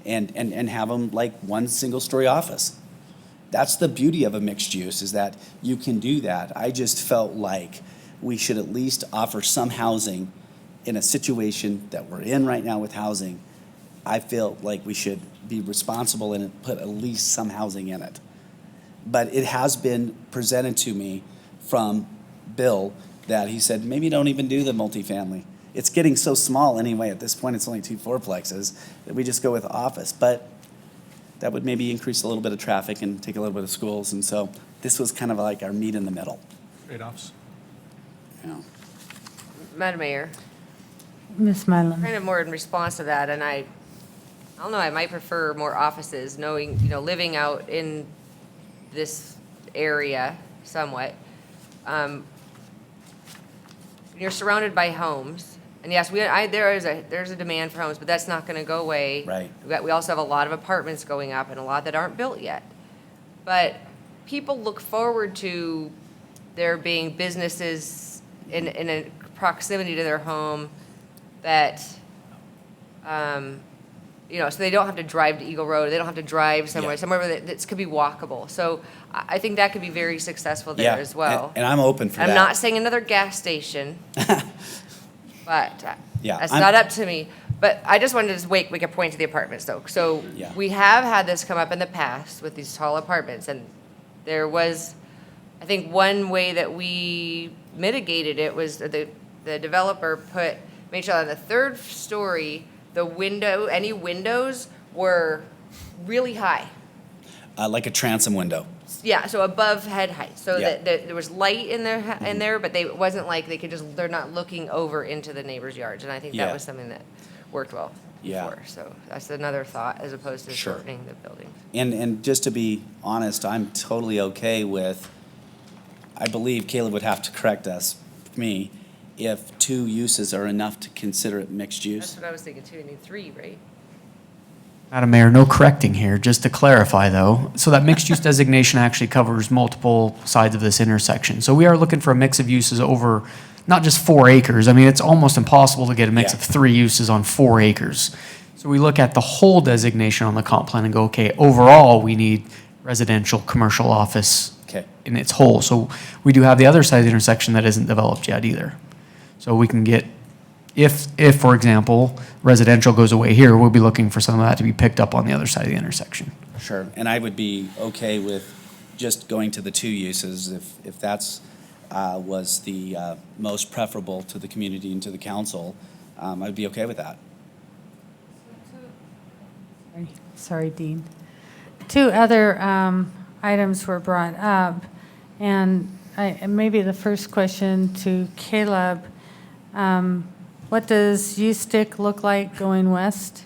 and have them like one single-story office. That's the beauty of a mixed use, is that you can do that. I just felt like we should at least offer some housing in a situation that we're in right now with housing. I feel like we should be responsible and put at least some housing in it. But it has been presented to me from Bill that he said, maybe don't even do the multifamily. It's getting so small anyway, at this point it's only 2 fourplexes, that we just go with office. But that would maybe increase a little bit of traffic and take a little bit of schools. And so this was kind of like our meet in the middle. Trade-offs. Madam Mayor, Ms. Mylan. kind of more in response to that, and I don't know, I might prefer more offices, knowing, living out in this area somewhat. You're surrounded by homes, and yes, there's a demand for homes, but that's not going to go away. Right. We also have a lot of apartments going up and a lot that aren't built yet. But people look forward to there being businesses in a proximity to their home that, so they don't have to drive to Eagle Road. They don't have to drive somewhere that could be walkable. So I think that could be very successful there as well. And I'm open for that. I'm not saying another gas station, but that's I'm not up to me. But I just wanted to make a point to the apartments, though. So we have had this come up in the past with these tall apartments, and there was, I think, one way that we mitigated it was the developer made sure on the 3rd story, any windows were really high. Like a transom window. Yeah, so above head height, so that there was light in there, but it wasn't like they're not looking over into the neighbors' yards, and I think that was something that worked well before. So that's another thought, as opposed to shortening the buildings. And just to be honest, I'm totally okay with, I believe Caleb would have to correct me, if 2 uses are enough to consider it mixed use. That's what I was thinking too. You need 3, right? Madam Mayor, no correcting here, just to clarify though. So that mixed-use designation actually covers multiple sides of this intersection. So we are looking for a mix of uses over not just 4 acres. I mean, it's almost impossible to get a mix of 3 uses on 4 acres. So we look at the whole designation on the comp plan and go, okay, overall, we need residential, commercial, office in its whole. So we do have the other side of the intersection that isn't developed yet either. So we can get, if for example, residential goes away here, we'll be looking for some of that to be picked up on the other side of the intersection. Sure, and I would be okay with just going to the 2 uses if that's was the most preferable to the community and to the council. I'd be okay with that. Sorry, Dean. 2 other items were brought up, and maybe the first question to Caleb, what does U-Stick look like going west?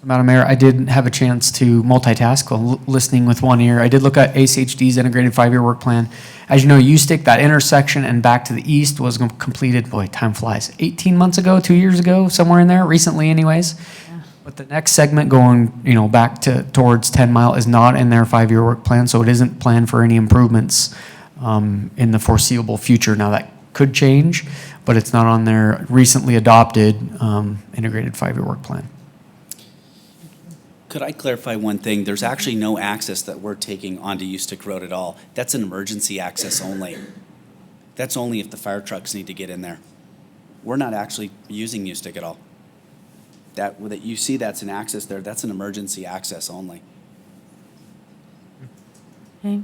Madam Mayor, I did have a chance to multitask while listening with one ear. I did look at ACHD's integrated 5-year work plan. As you know, U-Stick, that intersection and back to the east was completed, boy, time flies, 18 months ago, 2 years ago, somewhere in there, recently anyways. Yeah. But the next segment going, back towards 10 Mile is not in their 5-year work plan, so it isn't planned for any improvements in the foreseeable future. Now that could change, but it's not on their recently adopted integrated 5-year work plan. Could I clarify one thing? There's actually no access that we're taking onto U-Stick Road at all. That's an emergency access only. That's only if the fire trucks need to get in there. We're not actually using U-Stick at all. That you see that's an access there, that's an emergency access only. Okay.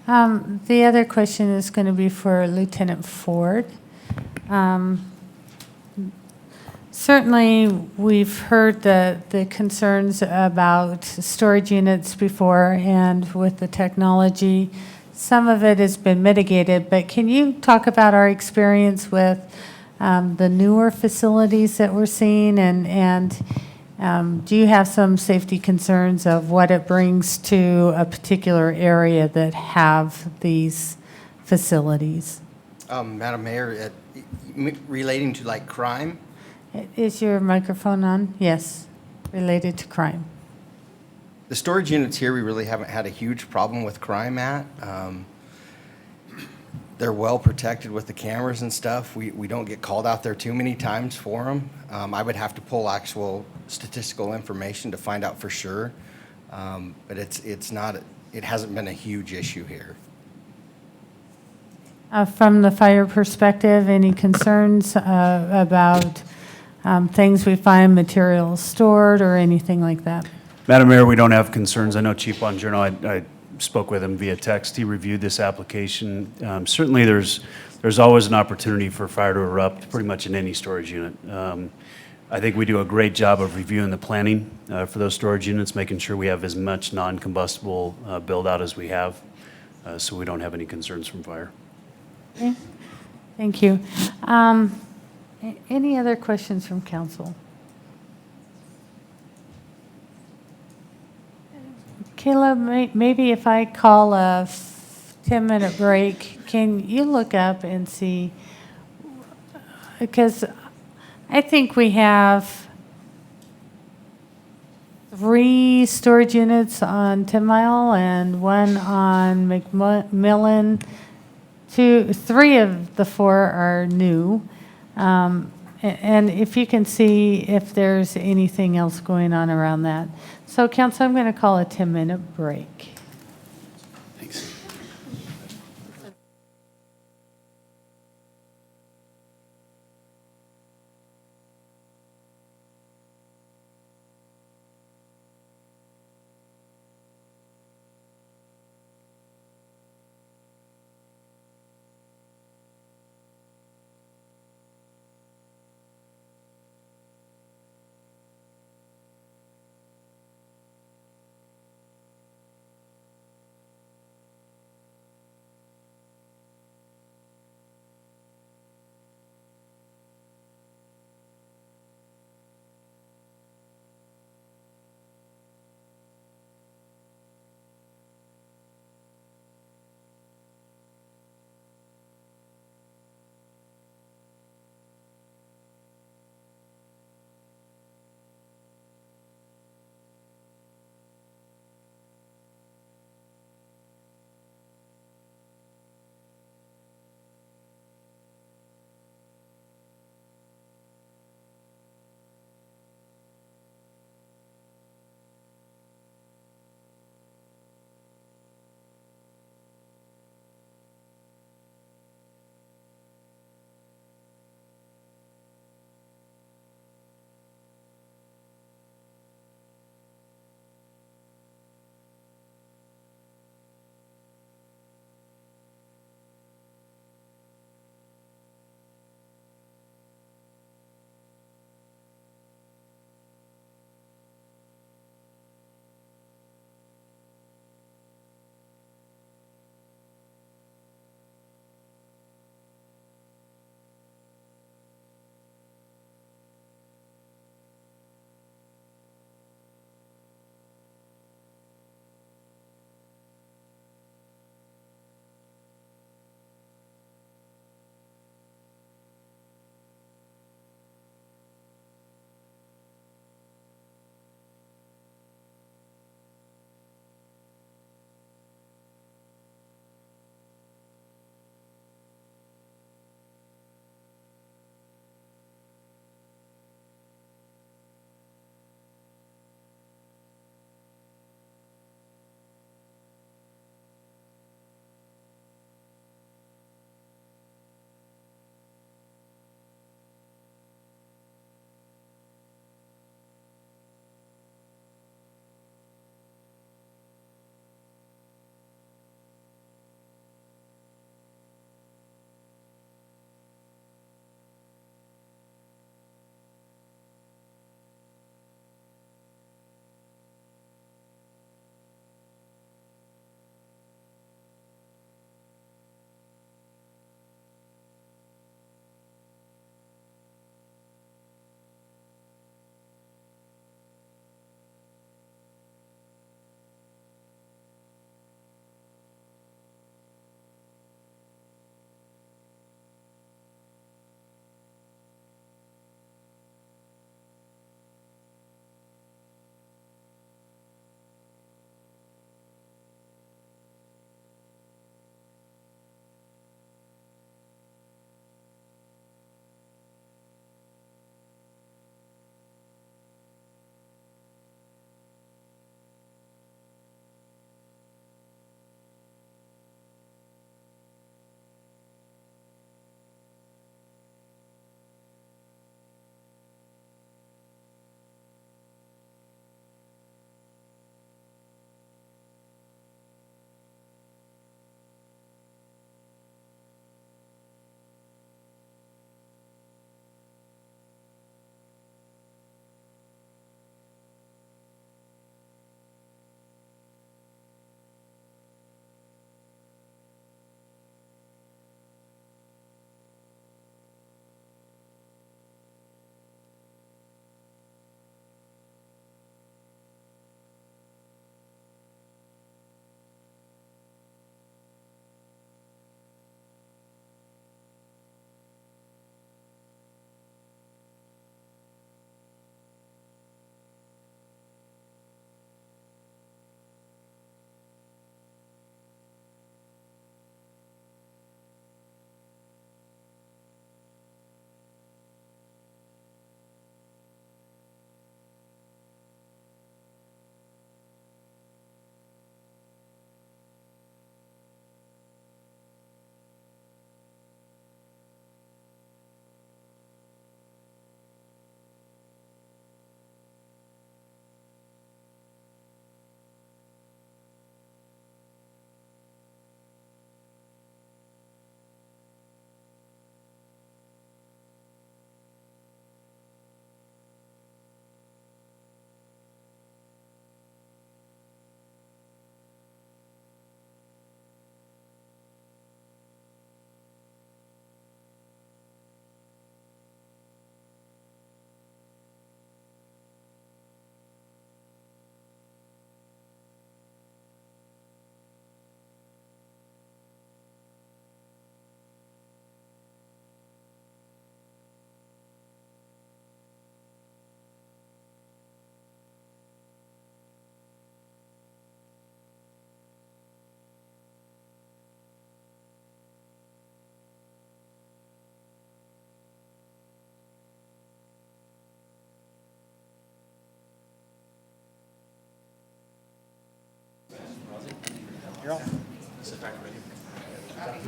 The other question is going to be for Lieutenant Ford. Certainly, we've heard the concerns about storage units before, and with the technology, some of it has been mitigated, but can you talk about our experience with the newer facilities that we're seeing, and do you have some safety concerns of what it brings to a particular area that have these facilities? Madam Mayor, relating to like crime, Is your microphone on? Yes, related to crime. the storage units here, we really haven't had a huge problem with crime at. They're well protected with the cameras and stuff. We don't get called out there too many times for them. I would have to pull actual statistical information to find out for sure. But it hasn't been a huge issue here. From the fire perspective, any concerns about things we find, materials stored, or anything like that? Madam Mayor, we don't have concerns. I know Chief Bongiorno, I spoke with him via text. He reviewed this application. Certainly, there's always an opportunity for fire to erupt pretty much in any storage unit. I think we do a great job of reviewing the planning for those storage units, making sure we have as much non-combustible build-out as we have, so we don't have any concerns from fire. Okay. Thank you. Any other questions from council? Caleb, maybe if I call a 10-minute break, can you look up and see? Because I think we have 3 storage units on 10 Mile and 1 on McMillan. 3 of the 4 are new. And if you can see if there's anything else going on around that. So, council, I'm going to call a 10-minute break.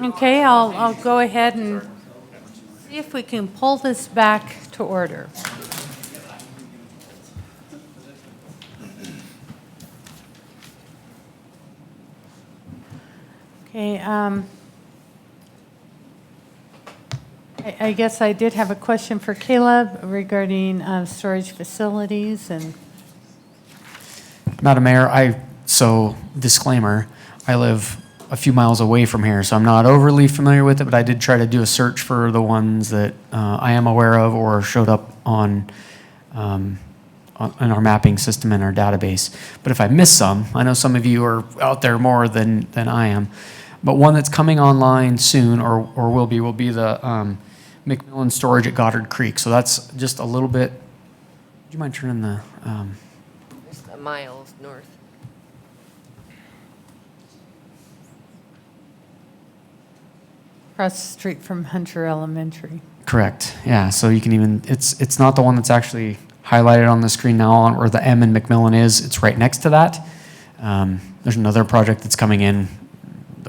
Okay, I'll go ahead and see if we can pull this back to order. Okay, I guess I did have a question for Caleb regarding storage facilities and. Madam Mayor, so disclaimer, I live a few miles away from here, so I'm not overly familiar with it, but I did try to do a search for the ones that I am aware of or showed up on in our mapping system in our database. But if I miss some, I know some of you are out there more than I am, but one that's coming online soon or will be the McMillan storage at Goddard Creek. So that's just a little bit, would you mind turning the, Just miles north. Across the street from Hunter Elementary. correct, yeah, so you can even, it's not the one that's actually highlighted on the screen now on where the M in McMillan is, it's right next to that. There's another project that's coming in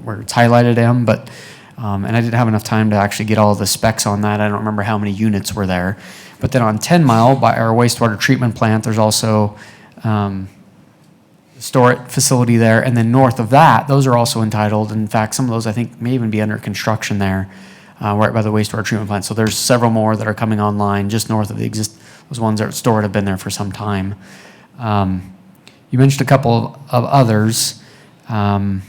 where it's highlighted M, but, and I didn't have enough time to actually get all the specs on that. I don't remember how many units were there. But then on 10 Mile by our wastewater treatment plant, there's also the storage facility there. And then north of that, those are also entitled. In fact, some of those I think may even be under construction there, right by the wastewater treatment plant. So there's several more that are coming online just north of those ones that are stored have been there for some time. You mentioned a couple of others. I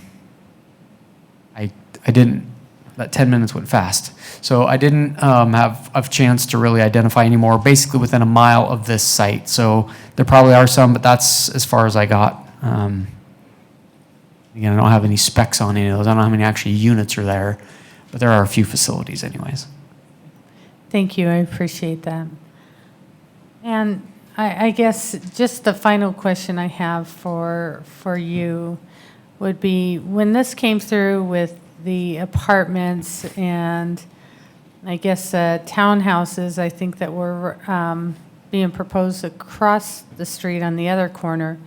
didn't, that 10 minutes went fast. So I didn't have a chance to really identify any more, basically within a mile of this site. So there probably are some, but that's as far as I got. Again, I don't have any specs on any of those. I don't know how many actually units are there, but there are a few facilities anyways. Thank you, I appreciate that. And I guess just the final question I have for you would be, when this came through with the apartments and I guess townhouses, I think that were being proposed across the street on the other corner,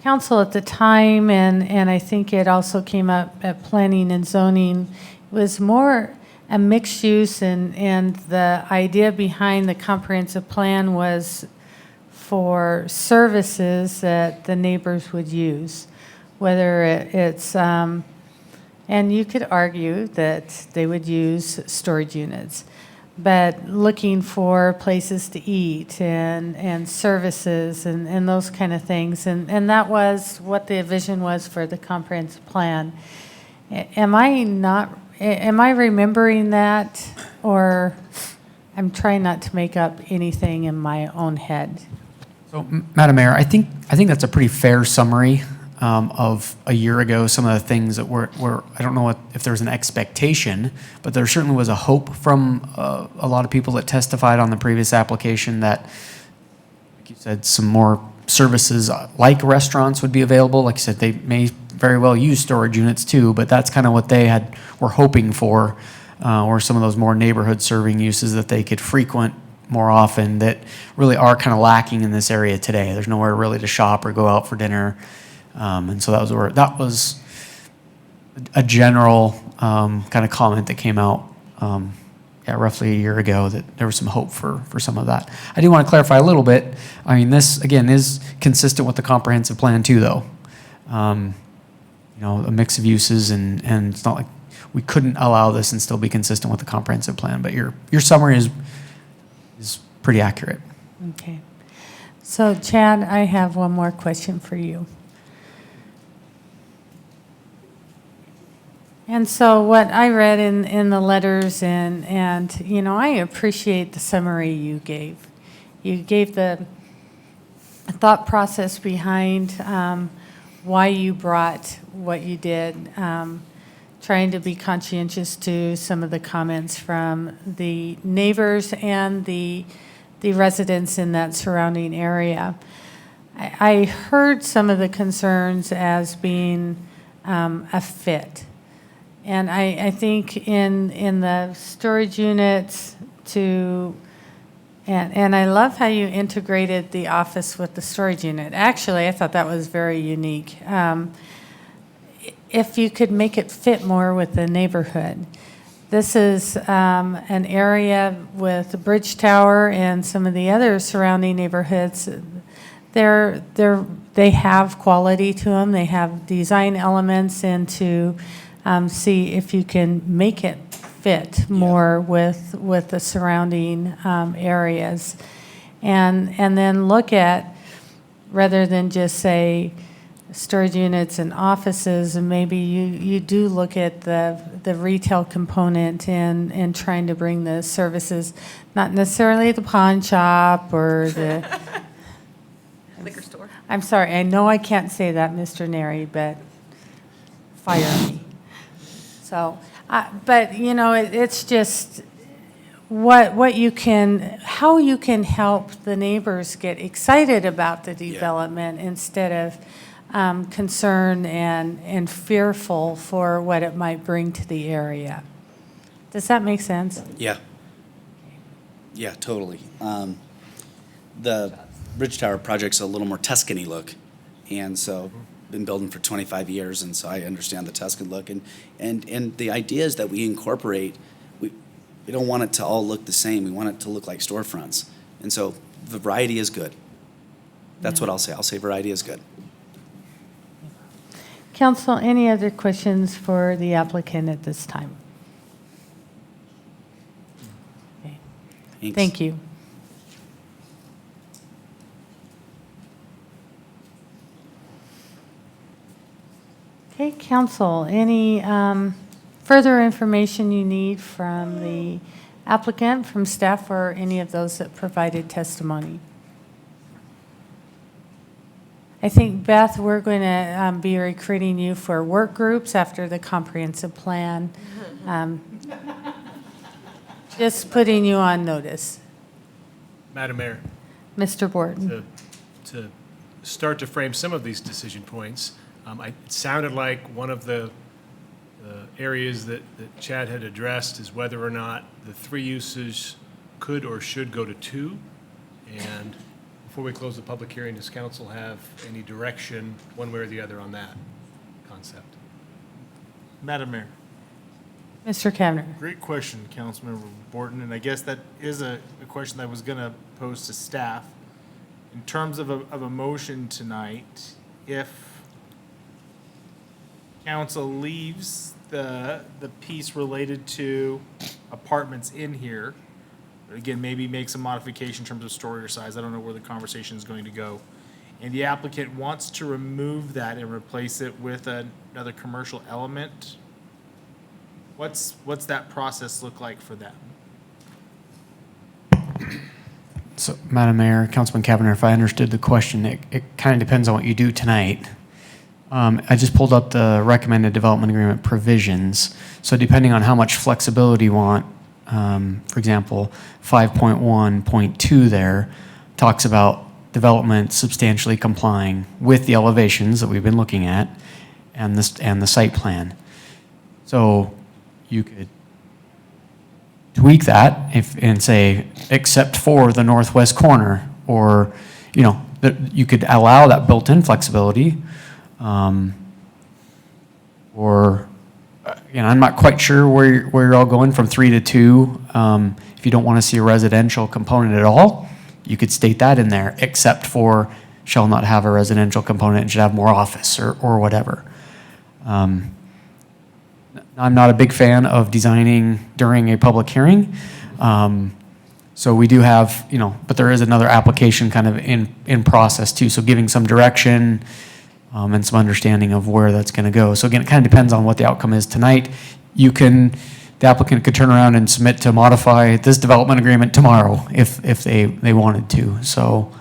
council at the time, and I think it also came up at planning and zoning, was more a mixed use, and the idea behind the comprehensive plan was for services that the neighbors would use, whether it's, and you could argue that they would use storage units, but looking for places to eat and services and those kind of things. And that was what the vision was for the comprehensive plan. Am I remembering that, or I'm trying not to make up anything in my own head? So, Madam Mayor, I think that's a pretty fair summary of a year ago. Some of the things that were I don't know if there was an expectation, but there certainly was a hope from a lot of people that testified on the previous application that, like you said, some more services like restaurants would be available. Like you said, they may very well use storage units too, but that's kind of what they were hoping for, or some of those more neighborhood serving uses that they could frequent more often that really are kind of lacking in this area today. There's nowhere really to shop or go out for dinner. And so that was a general kind of comment that came out roughly a year ago, that there was some hope for some of that. I do want to clarify a little bit. I mean, this, again, is consistent with the comprehensive plan too, though. A mix of uses, and it's not like we couldn't allow this and still be consistent with the comprehensive plan, but your summary is pretty accurate. Okay. So, Chad, I have one more question for you. And so what I read in the letters, and I appreciate the summary you gave. You gave the thought process behind why you brought what you did, trying to be conscientious to some of the comments from the neighbors and the residents in that surrounding area. I heard some of the concerns as being a fit. And I think in the storage units to And I love how you integrated the office with the storage unit. Actually, I thought that was very unique. If you could make it fit more with the neighborhood. This is an area with the Bridge Tower and some of the other surrounding neighborhoods. They have quality to them. They have design elements, and to see if you can make it fit more with the surrounding areas. And then look at, rather than just say storage units and offices, and maybe you do look at the retail component and trying to bring the services, not necessarily the pawn shop or the Liquor store. I'm sorry, I know I can't say that, Mr. Neri, but fire me. So, but you know, it's just what you can, how you can help the neighbors get excited about the development instead of concerned and fearful for what it might bring to the area. Does that make sense? Yeah. Yeah, totally. The Bridge Tower project's a little more Tuscany look, and so been building for 25 years, and so I understand the Tuscan look. And the idea is that we incorporate, we don't want it to all look the same. We want it to look like storefronts. And so variety is good. That's what I'll say. I'll say variety is good. Council, any other questions for the applicant at this time? Okay. Thanks. Thank you. Okay, council, any further information you need from the applicant, from staff, or any of those that provided testimony? I think, Beth, we're going to be recruiting you for work groups after the comprehensive plan. Just putting you on notice. Madam Mayor, Mr. Borton. to start to frame some of these decision points, it sounded like one of the areas that Chad had addressed is whether or not the 3 uses could or should go to 2. And before we close the public hearing, does council have any direction one way or the other on that concept? Madam Mayor. Mr. Kavner. Great question, Councilmember Borton, and I guess that is a question I was going to pose to staff. In terms of a motion tonight, if council leaves the piece related to apartments in here, again, maybe makes a modification in terms of storage size, I don't know where the conversation is going to go, and the applicant wants to remove that and replace it with another commercial element, what's that process look like for them? So, Madam Mayor, Councilman Cavanagh, if I understood the question, it kind of depends on what you do tonight. I just pulled up the recommended development agreement provisions. So depending on how much flexibility you want, for example, 5.1.2 there talks about development substantially complying with the elevations that we've been looking at and the site plan. So you could tweak that and say, except for the northwest corner, or, you know, you could allow that built-in flexibility. Or, you know, I'm not quite sure where you're all going from 3 to 2. If you don't want to see a residential component at all, you could state that in there, except for shall not have a residential component and should have more office or whatever. I'm not a big fan of designing during a public hearing. So we do have, you know, but there is another application kind of in process too. So giving some direction and some understanding of where that's going to go. So again, it kind of depends on what the outcome is tonight. The applicant could turn around and submit to modify this development agreement tomorrow if they wanted to. So.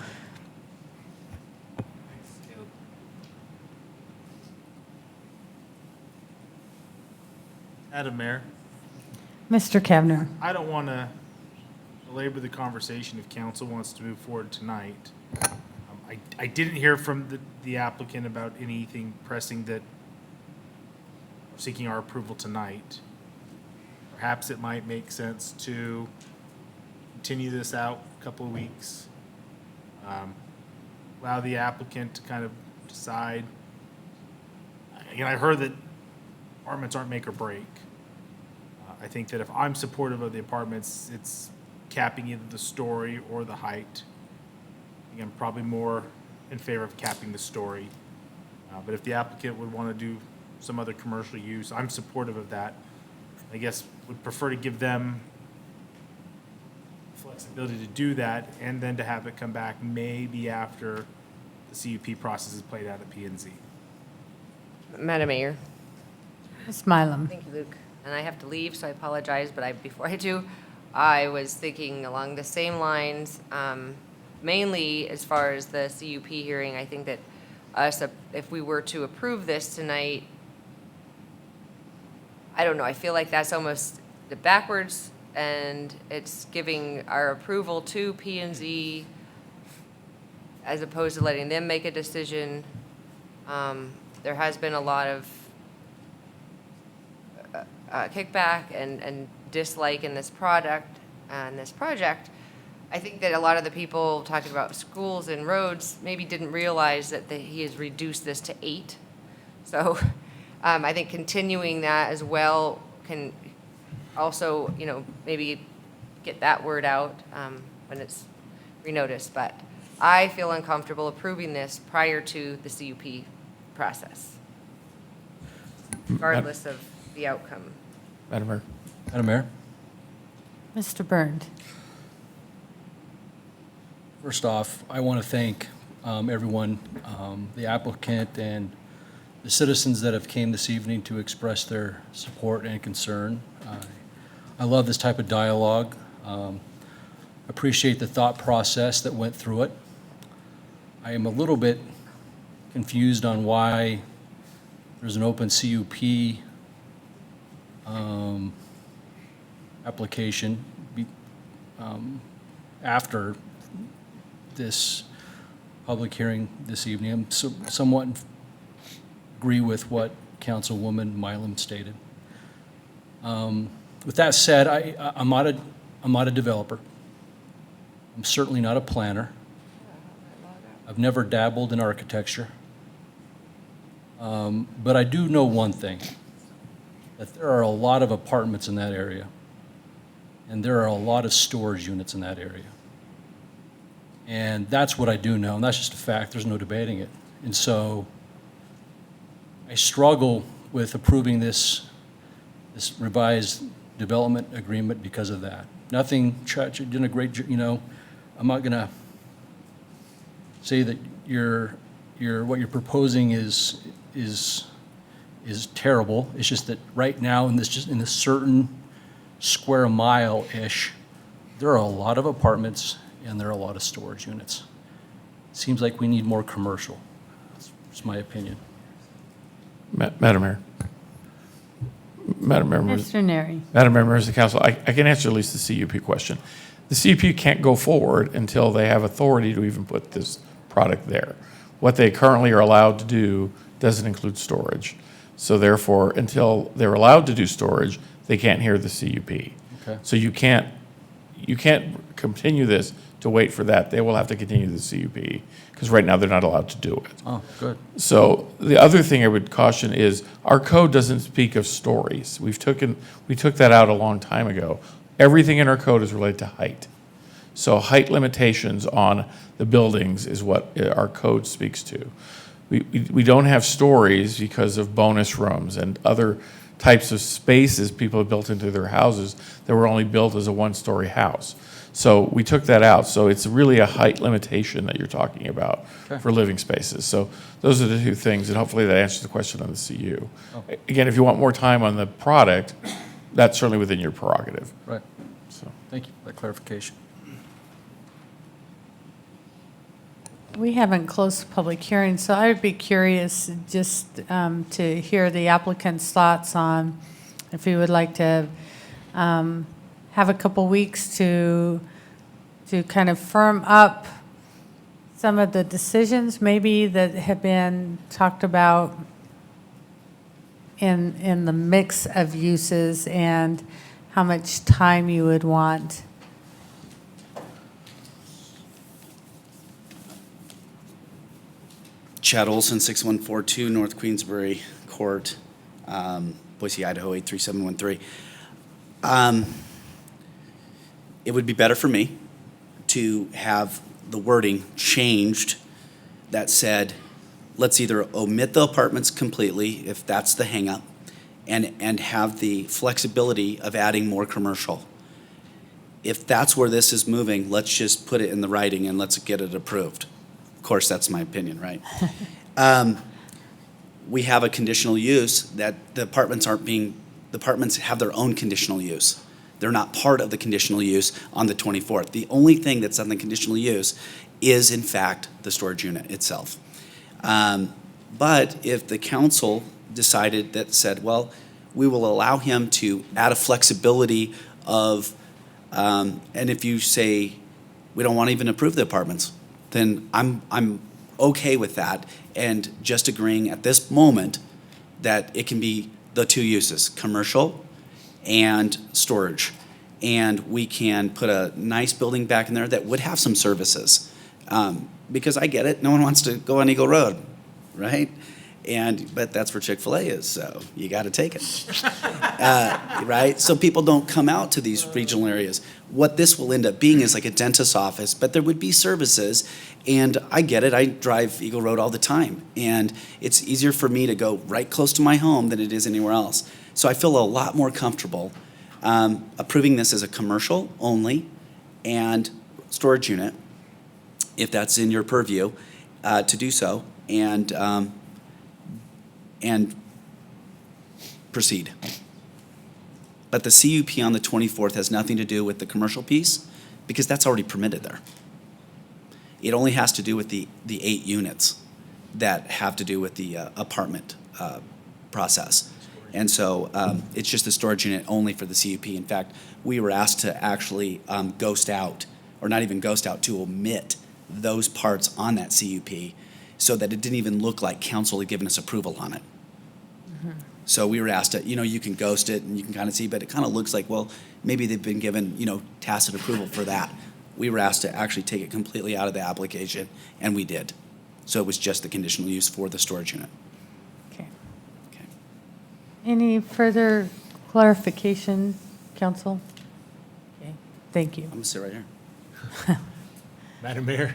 Madam Mayor. Mr. Kavner. I don't want to belabor the conversation if council wants to move forward tonight. I didn't hear from the applicant about anything pressing that seeking our approval tonight. Perhaps it might make sense to continue this out, couple of weeks. Allow the applicant to kind of decide. Again, I heard that apartments aren't make or break. I think that if I'm supportive of the apartments, it's capping either the story or the height. I think I'm probably more in favor of capping the story. But if the applicant would want to do some other commercial use, I'm supportive of that. I guess would prefer to give them flexibility to do that and then to have it come back maybe after the CUP process is played out at P&Z. Madam Mayor. Ms. Mylum. Thank you, Luke. And I have to leave, so I apologize, but before I do, I was thinking along the same lines, mainly as far as the CUP hearing. I think that if we were to approve this tonight, I don't know, I feel like that's almost the backwards, and it's giving our approval to P&Z as opposed to letting them make a decision. There has been a lot of kickback and dislike in this product and this project. I think that a lot of the people talking about schools and roads maybe didn't realize that he has reduced this to 8. So I think continuing that as well can also, maybe get that word out when it's renoticed. But I feel uncomfortable approving this prior to the CUP process, regardless of the outcome. Madam Mayor. Madam Mayor? Mr. Byrne. First off, I want to thank everyone, the applicant and the citizens that have came this evening to express their support and concern. I love this type of dialogue. Appreciate the thought process that went through it. I am a little bit confused on why there's an open CUP application after this public hearing this evening. I'm somewhat agree with what Councilwoman Mylum stated. With that said, I'm not a developer. I'm certainly not a planner. I've never dabbled in architecture. But I do know one thing, that there are a lot of apartments in that area, and there are a lot of storage units in that area. And that's what I do know, and that's just a fact. There's no debating it. And so I struggle with approving this revised development agreement because of that. Nothing, you're doing a great, I'm not gonna say that what you're proposing is terrible. It's just that right now in this certain square mile-ish, there are a lot of apartments and there are a lot of storage units. It seems like we need more commercial. That's my opinion. Madam Mayor. Madam Mayor. Mr. Neri. Madam Mayor, members of the council, I can answer at least the CUP question. The CUP can't go forward until they have authority to even put this product there. What they currently are allowed to do doesn't include storage. So therefore, until they're allowed to do storage, they can't hear the CUP. Okay. So you can't continue this to wait for that. They will have to continue the CUP because right now they're not allowed to do it. Oh, good. So the other thing I would caution is our code doesn't speak of stories. We took that out a long time ago. Everything in our code is related to height. So height limitations on the buildings is what our code speaks to. We don't have stories because of bonus rooms and other types of spaces people have built into their houses that were only built as a one-story house. So we took that out. So it's really a height limitation that you're talking about for living spaces. So those are the two things, and hopefully that answers the question on the CU. Oh. Again, if you want more time on the product, that's certainly within your prerogative. Right. So Thank you for that clarification. We haven't closed the public hearing, so I would be curious just to hear the applicant's thoughts on if he would like to have a couple weeks to kind of firm up some of the decisions maybe that have been talked about in the mix of uses and how much time you would want. Chad Olson, 6142 North Queensbury Court, Boise, Idaho, 83713. It would be better for me to have the wording changed that said, let's either omit the apartments completely, if that's the hangup, and have the flexibility of adding more commercial. If that's where this is moving, let's just put it in the writing and let's get it approved. Of course, that's my opinion, right? We have a conditional use that the apartments have their own conditional use. They're not part of the conditional use on the 24th. The only thing that's on the conditional use is, in fact, the storage unit itself. But if the council decided that said, well, we will allow him to add a flexibility of, and if you say, we don't want to even approve the apartments, then I'm okay with that, and just agreeing at this moment that it can be the two uses, commercial and storage. And we can put a nice building back in there that would have some services. Because I get it, no one wants to go on Eagle Road, right? But that's where Chick-fil-A is, so you got to take it. Right? So people don't come out to these regional areas. What this will end up being is like a dentist's office, but there would be services. And I get it, I drive Eagle Road all the time. And it's easier for me to go right close to my home than it is anywhere else. So I feel a lot more comfortable approving this as a commercial only and storage unit, if that's in your purview, to do so, and proceed. But the CUP on the 24th has nothing to do with the commercial piece, because that's already permitted there. It only has to do with the 8 units that have to do with the apartment process. And so it's just the storage unit only for the CUP. In fact, we were asked to actually ghost out, or not even ghost out, to omit those parts on that CUP so that it didn't even look like council had given us approval on it. So we were asked to, you can ghost it and you can kind of see, but it kind of looks like, well, maybe they've been given, tacit approval for that. We were asked to actually take it completely out of the application, and we did. So it was just the conditional use for the storage unit. Okay. Any further clarification, council? Okay, thank you. I'm gonna sit right here. Madam Mayor?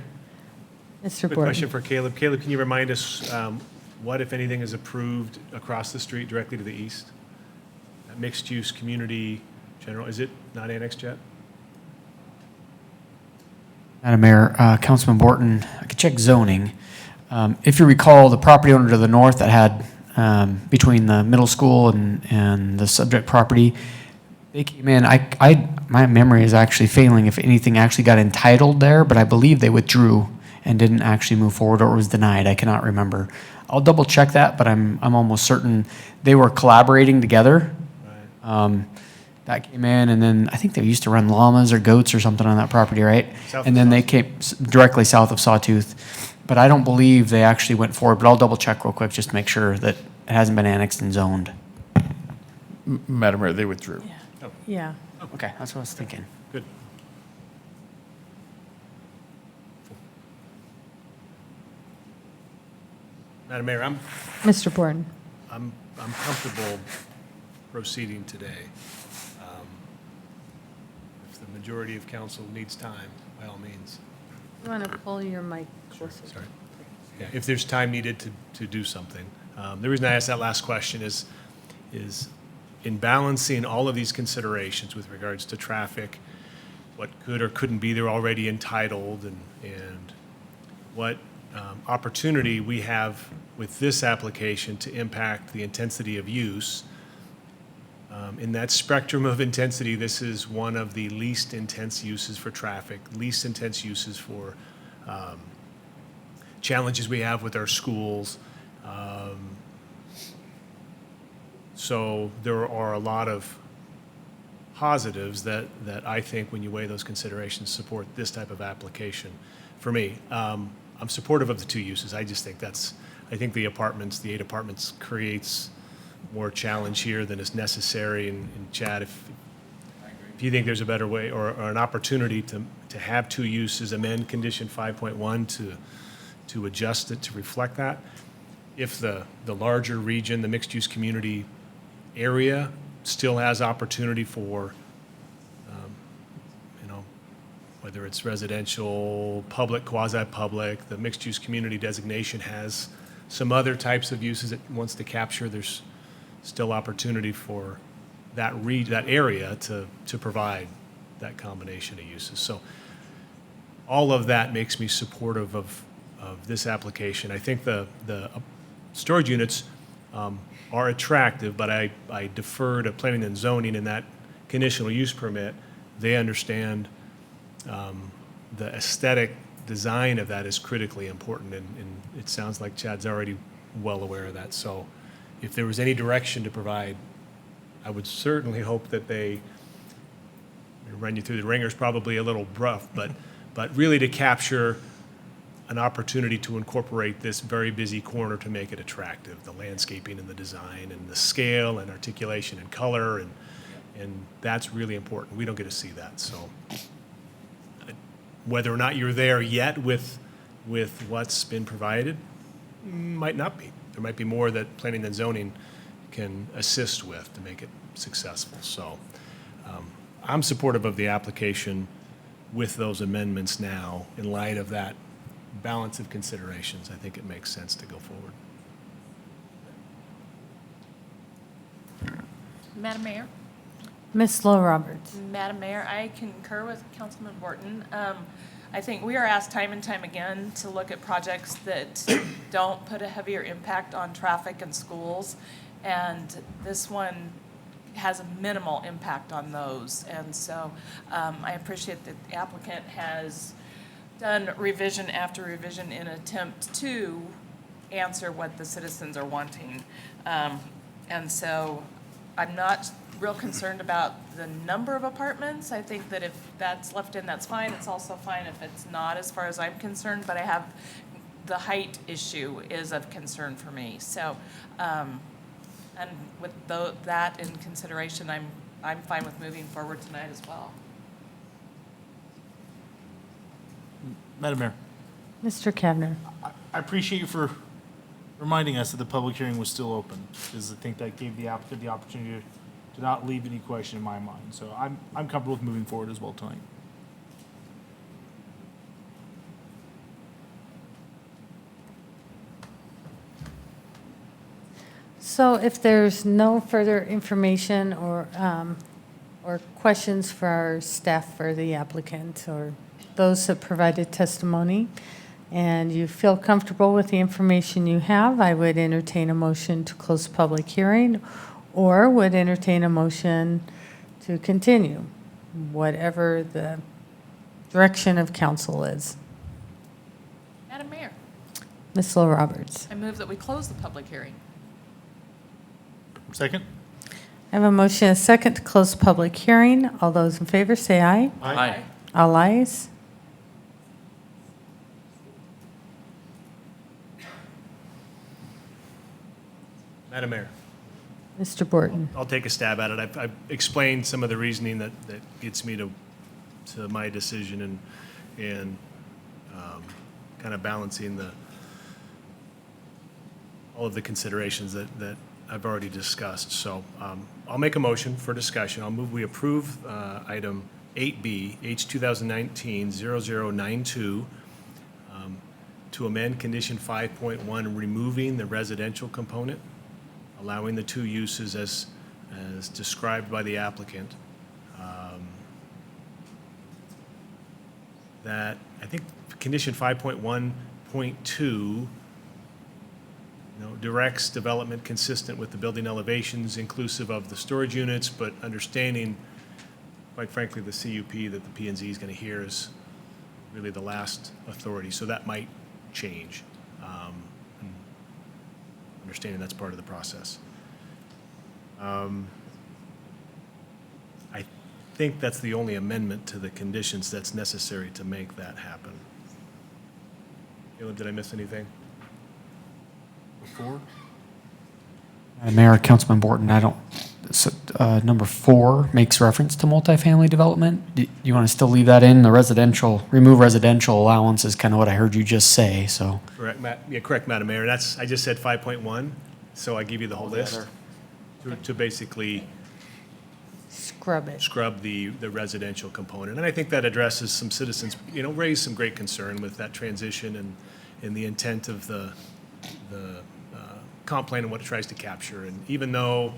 Mr. Quick Borden. question for Caleb. Caleb, can you remind us what, if anything, is approved across the street directly to the east? Mixed-use community general, is it not annexed yet? Madam Mayor, Councilman Borton, I could check zoning. If you recall, the property owner to the north that had, between the middle school and the subject property, they came in, my memory is actually failing if anything actually got entitled there, but I believe they withdrew and didn't actually move forward, or was denied. I cannot remember. I'll double check that, but I'm almost certain they were collaborating together. That came in, and then I think they used to run llamas or goats or something on that property, right? And then they came directly south of Sawtooth. But I don't believe they actually went forward, but I'll double check real quick just to make sure that it hasn't been annexed and zoned. Madam Mayor, they withdrew. Yeah. Okay, that's what I was thinking. Good. Madam Mayor, Mr. Borden. I'm comfortable proceeding today. If the majority of council needs time, by all means. You want to pull your mic closer? Sorry. Yeah, if there's time needed to do something. The reason I asked that last question is in balancing all of these considerations with regards to traffic, what could or couldn't be there already entitled, and what opportunity we have with this application to impact the intensity of use. In that spectrum of intensity, this is one of the least intense uses for traffic, least intense uses for challenges we have with our schools. So there are a lot of positives that I think, when you weigh those considerations, support this type of application. For me, I'm supportive of the 2 uses. I just think I think the 8 apartments creates more challenge here than is necessary. And Chad, if you think there's a better way or an opportunity to have 2 uses, amend condition 5.1 to adjust it to reflect that. If the larger region, the mixed-use community area still has opportunity for, whether it's residential, public, quasi-public, the mixed-use community designation has some other types of uses it wants to capture, there's still opportunity for that area to provide that combination of uses. So all of that makes me supportive of this application. I think the storage units are attractive, but I defer to planning and zoning in that conditional use permit. They understand the aesthetic design of that is critically important, and it sounds like Chad's already well aware of that. So if there was any direction to provide, I would certainly hope that they run you through the ringer is probably a little rough, but really to capture an opportunity to incorporate this very busy corner to make it attractive, the landscaping and the design and the scale and articulation and color, and that's really important. We don't get to see that, so whether or not you're there yet with what's been provided, might not be. There might be more that planning and zoning can assist with to make it successful. So I'm supportive of the application with those amendments now in light of that balance of considerations. I think it makes sense to go forward. Madam Mayor? Ms. Lowe Roberts. Madam Mayor, I concur with Councilman Borton. I think we are asked time and time again to look at projects that don't put a heavier impact on traffic and schools, and this one has a minimal impact on those. And so I appreciate that the applicant has done revision after revision in an attempt to answer what the citizens are wanting. And so I'm not real concerned about the number of apartments. I think that if that's left in, that's fine. It's also fine if it's not, as far as I'm concerned, but I have, the height issue is of concern for me. So, and with that in consideration, I'm fine with moving forward tonight as well. Madam Mayor, Mr. Kavner. I appreciate you for reminding us that the public hearing was still open, because I think that gave the applicant the opportunity to not leave any question in my mind. So I'm comfortable with moving forward as well tonight. So if there's no further information or questions for our staff or the applicant or those that provided testimony, and you feel comfortable with the information you have, I would entertain a motion to close the public hearing or would entertain a motion to continue, whatever the direction of council is. Madam Mayor, Ms. Lowe Roberts. I move that we close the public hearing. Second? I have a motion and a second to close the public hearing. All those in favor say aye. Aye. All ayes. Madam Mayor. Mr. Borton. I'll take a stab at it. I've explained some of the reasoning that gets me to my decision and kind of balancing all of the considerations that I've already discussed. So I'll make a motion for discussion. I'll move we approve item 8B, H 2019-0092, to amend condition 5.1, removing the residential component, allowing the two uses as described by the applicant. That, I think, condition 5.1.2 directs development consistent with the building elevations inclusive of the storage units, but understanding, quite frankly, the CUP that the P&Z is going to hear is really the last authority. So that might change. And understanding that's part of the process. I think that's the only amendment to the conditions that's necessary to make that happen. Caleb, did I miss anything? Before? Mayor, Councilman Borton, I don't, number 4 makes reference to multifamily development. Do you want to still leave that in? The residential, remove residential allowance is kind of what I heard you just say, so. Correct, correct, Madam Mayor. I just said 5.1, so I give you the whole list to basically scrub the residential component. And I think that addresses some citizens, raised some great concern with that transition and the intent of the comp plan and what it tries to capture. And even though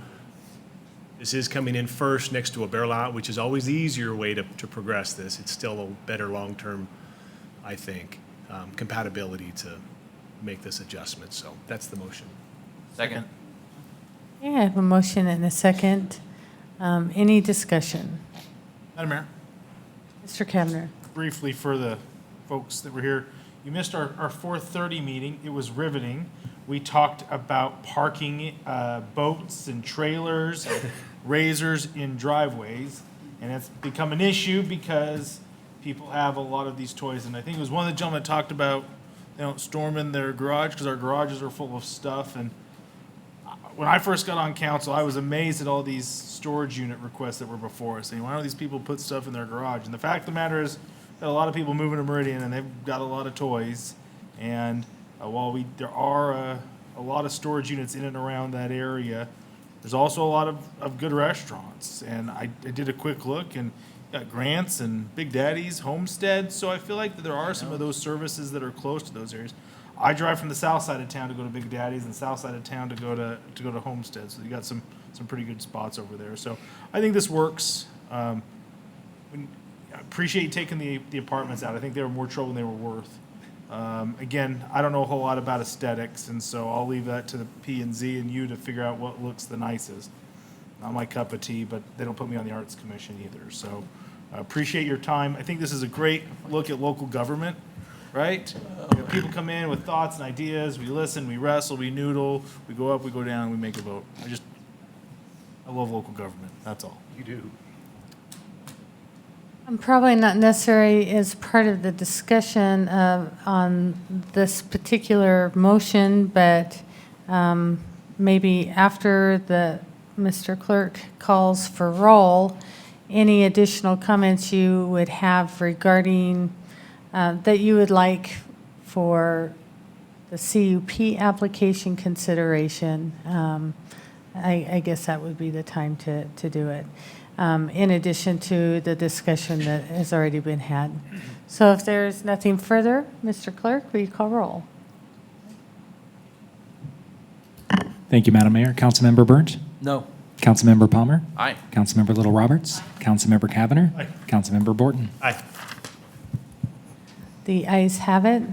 this is coming in first next to a bare lot, which is always the easier way to progress this, it's still a better long-term, I think, compatibility to make this adjustment. So that's the motion. Second. Okay, I have a motion and a second. Any discussion? Madam Mayor, Mr. Kavner. briefly for the folks that were here, you missed our 4:30 meeting. It was riveting. We talked about parking boats and trailers, and razors in driveways, and it's become an issue because people have a lot of these toys. And I think it was one of the gentlemen that talked about they don't store them in their garage because our garages are full of stuff. And when I first got on council, I was amazed at all these storage unit requests that were before us. Saying, why don't these people put stuff in their garage? And the fact of the matter is that a lot of people moving to Meridian and they've got a lot of toys. And while there are a lot of storage units in and around that area, there's also a lot of good restaurants. And I did a quick look and got Grants and Big Daddy's, Homestead. So I feel like that there are some of those services that are close to those areas. I drive from the south side of town to go to Big Daddy's and south side of town to go to Homestead. So you got some pretty good spots over there. So I think this works. I appreciate you taking the apartments out. I think they were more trouble than they were worth. Again, I don't know a whole lot about aesthetics, and so I'll leave that to the P&Z and you to figure out what looks the nicest. Not my cup of tea, but they don't put me on the Arts Commission either. So I appreciate your time. I think this is a great look at local government, right? People come in with thoughts and ideas. We listen, we wrestle, we noodle, we go up, we go down, we make a vote. I love local government. That's all. You do. Probably not necessary as part of the discussion on this particular motion, but maybe after Mr. Clerk calls for roll, any additional comments you would have regarding that you would like for the CUP application consideration. I guess that would be the time to do it. In addition to the discussion that has already been had. So if there's nothing further, Mr. Clerk, will you call roll? Thank you, Madam Mayor. Councilmember Burnt? No. Councilmember Palmer? Aye. Councilmember Little Roberts? Councilmember Cavanagh? Aye. Councilmember Borton? Aye. The ayes have it.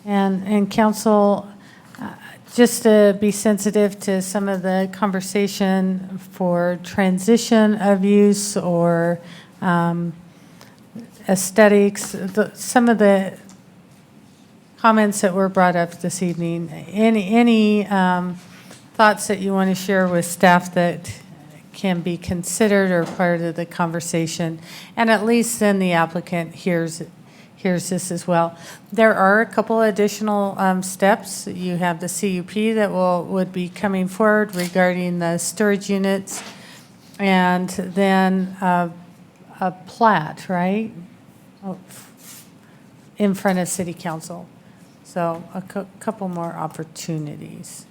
And council, just to be sensitive to some of the conversation for transition of use or aesthetics, some of the comments that were brought up this evening, any thoughts that you want to share with staff that can be considered or part of the conversation, and at least then the applicant hears this as well. There are a couple additional steps. You have the CUP that would be coming forward regarding the storage units, and then a plat, right, in front of City Council. So a couple more opportunities.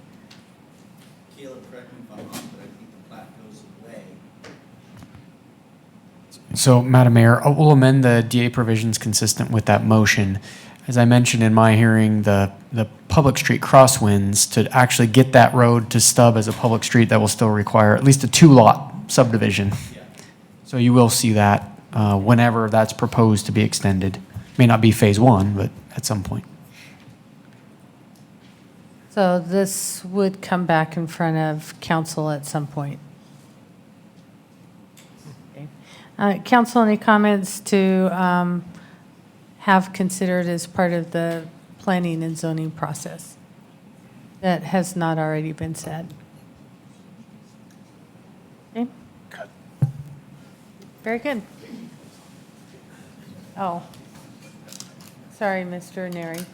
Caleb, correct me if I'm wrong, but I think the plat goes away. So, Madam Mayor, we'll amend the DA provisions consistent with that motion. As I mentioned in my hearing, the public street crosswinds, to actually get that road to stub as a public street, that will still require at least a 2-lot subdivision. Yeah. So you will see that whenever that's proposed to be extended. May not be phase 1, but at some point. So this would come back in front of council at some point. Okay. Council, any comments to have considered as part of the planning and zoning process that has not already been said? Okay. Very good. Oh, sorry, Mr. Neri.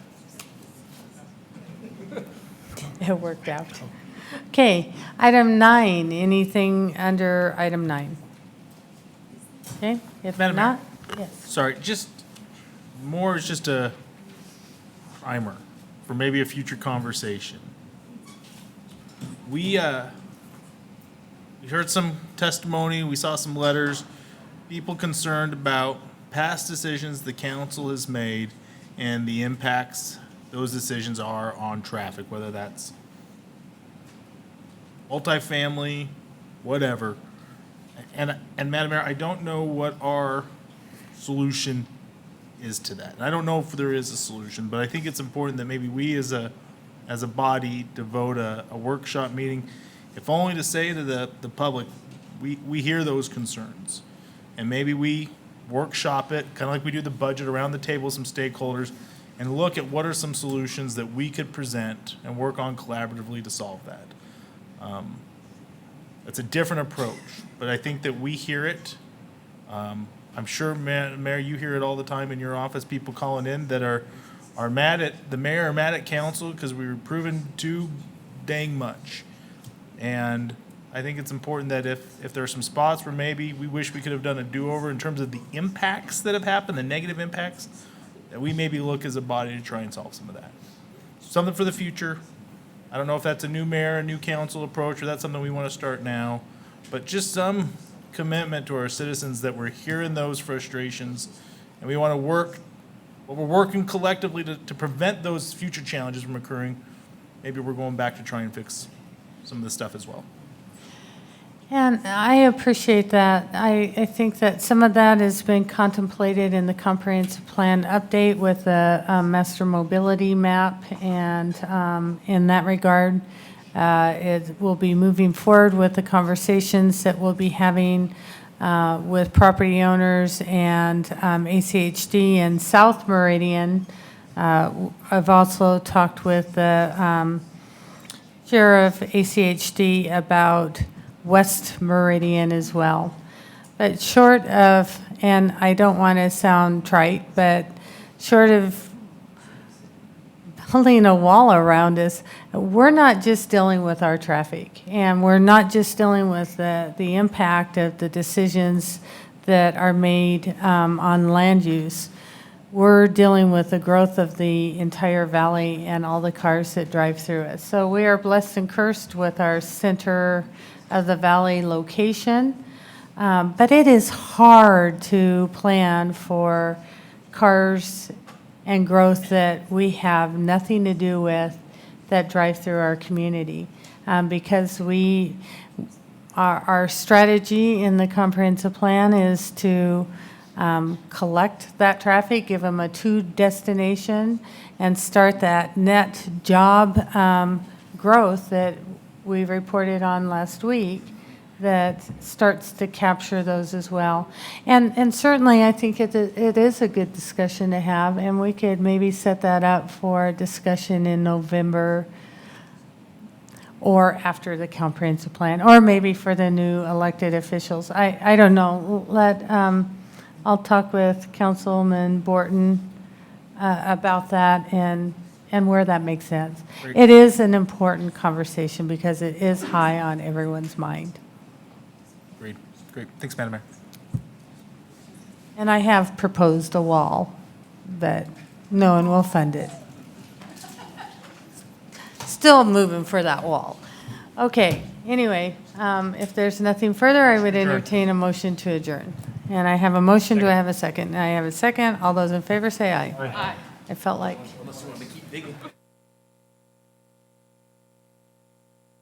It worked out. Okay, item 9, anything under item 9? Okay, if Madam Mayor? not, yes. Sorry, just more is just a primer for maybe a future conversation. We heard some testimony, we saw some letters, people concerned about past decisions the council has made and the impacts those decisions are on traffic, whether that's multifamily, whatever. And Madam Mayor, I don't know what our solution is to that. And I don't know if there is a solution, but I think it's important that maybe we as a body devote a workshop meeting, if only to say to the public, we hear those concerns. And maybe we workshop it, kind of like we do the budget, around the table with some stakeholders, and look at what are some solutions that we could present and work on collaboratively to solve that. It's a different approach, but I think that we hear it. I'm sure, Mayor, you hear it all the time in your office, people calling in that are mad at the mayor, or mad at council because we were proven too dang much. And I think it's important that if there are some spots where maybe we wish we could have done a do-over in terms of the impacts that have happened, the negative impacts, that we maybe look as a body to try and solve some of that. Something for the future. I don't know if that's a new mayor, a new council approach, or that's something we want to start now, but just some commitment to our citizens that we're hearing those frustrations, and we want to work, well, we're working collectively to prevent those future challenges from occurring. Maybe we're going back to try and fix some of this stuff as well. And I appreciate that. I think that some of that has been contemplated in the comprehensive plan update with the master mobility map. And in that regard, it will be moving forward with the conversations that we'll be having with property owners and ACHD and South Meridian. I've also talked with the chair of ACHD about West Meridian as well. But short of, and I don't want to sound trite, but short of building a wall around us, we're not just dealing with our traffic, and we're not just dealing with the impact of the decisions that are made on land use. We're dealing with the growth of the entire valley and all the cars that drive through it. So we are blessed and cursed with our center of the valley location, but it is hard to plan for cars and growth that we have nothing to do with that drive through our community, because our strategy in the comprehensive plan is to collect that traffic, give them a to destination, and start that net job growth that we reported on last week that starts to capture those as well. And certainly I think it is a good discussion to have, and we could maybe set that up for discussion in November or after the comprehensive plan, or maybe for the new elected officials. I don't know. I'll talk with Councilman Borton about that and where that makes sense. Great. It is an important conversation because it is high on everyone's mind. Great. Thanks, Madam Mayor. And I have proposed a wall, but no one will fund it. Still moving for that wall. Okay, anyway, if there's nothing further, I would entertain a motion to adjourn. And I have a motion, do I have a second? I have a second. All those in favor say aye. Aye. I felt like. Unless you want to keep digging.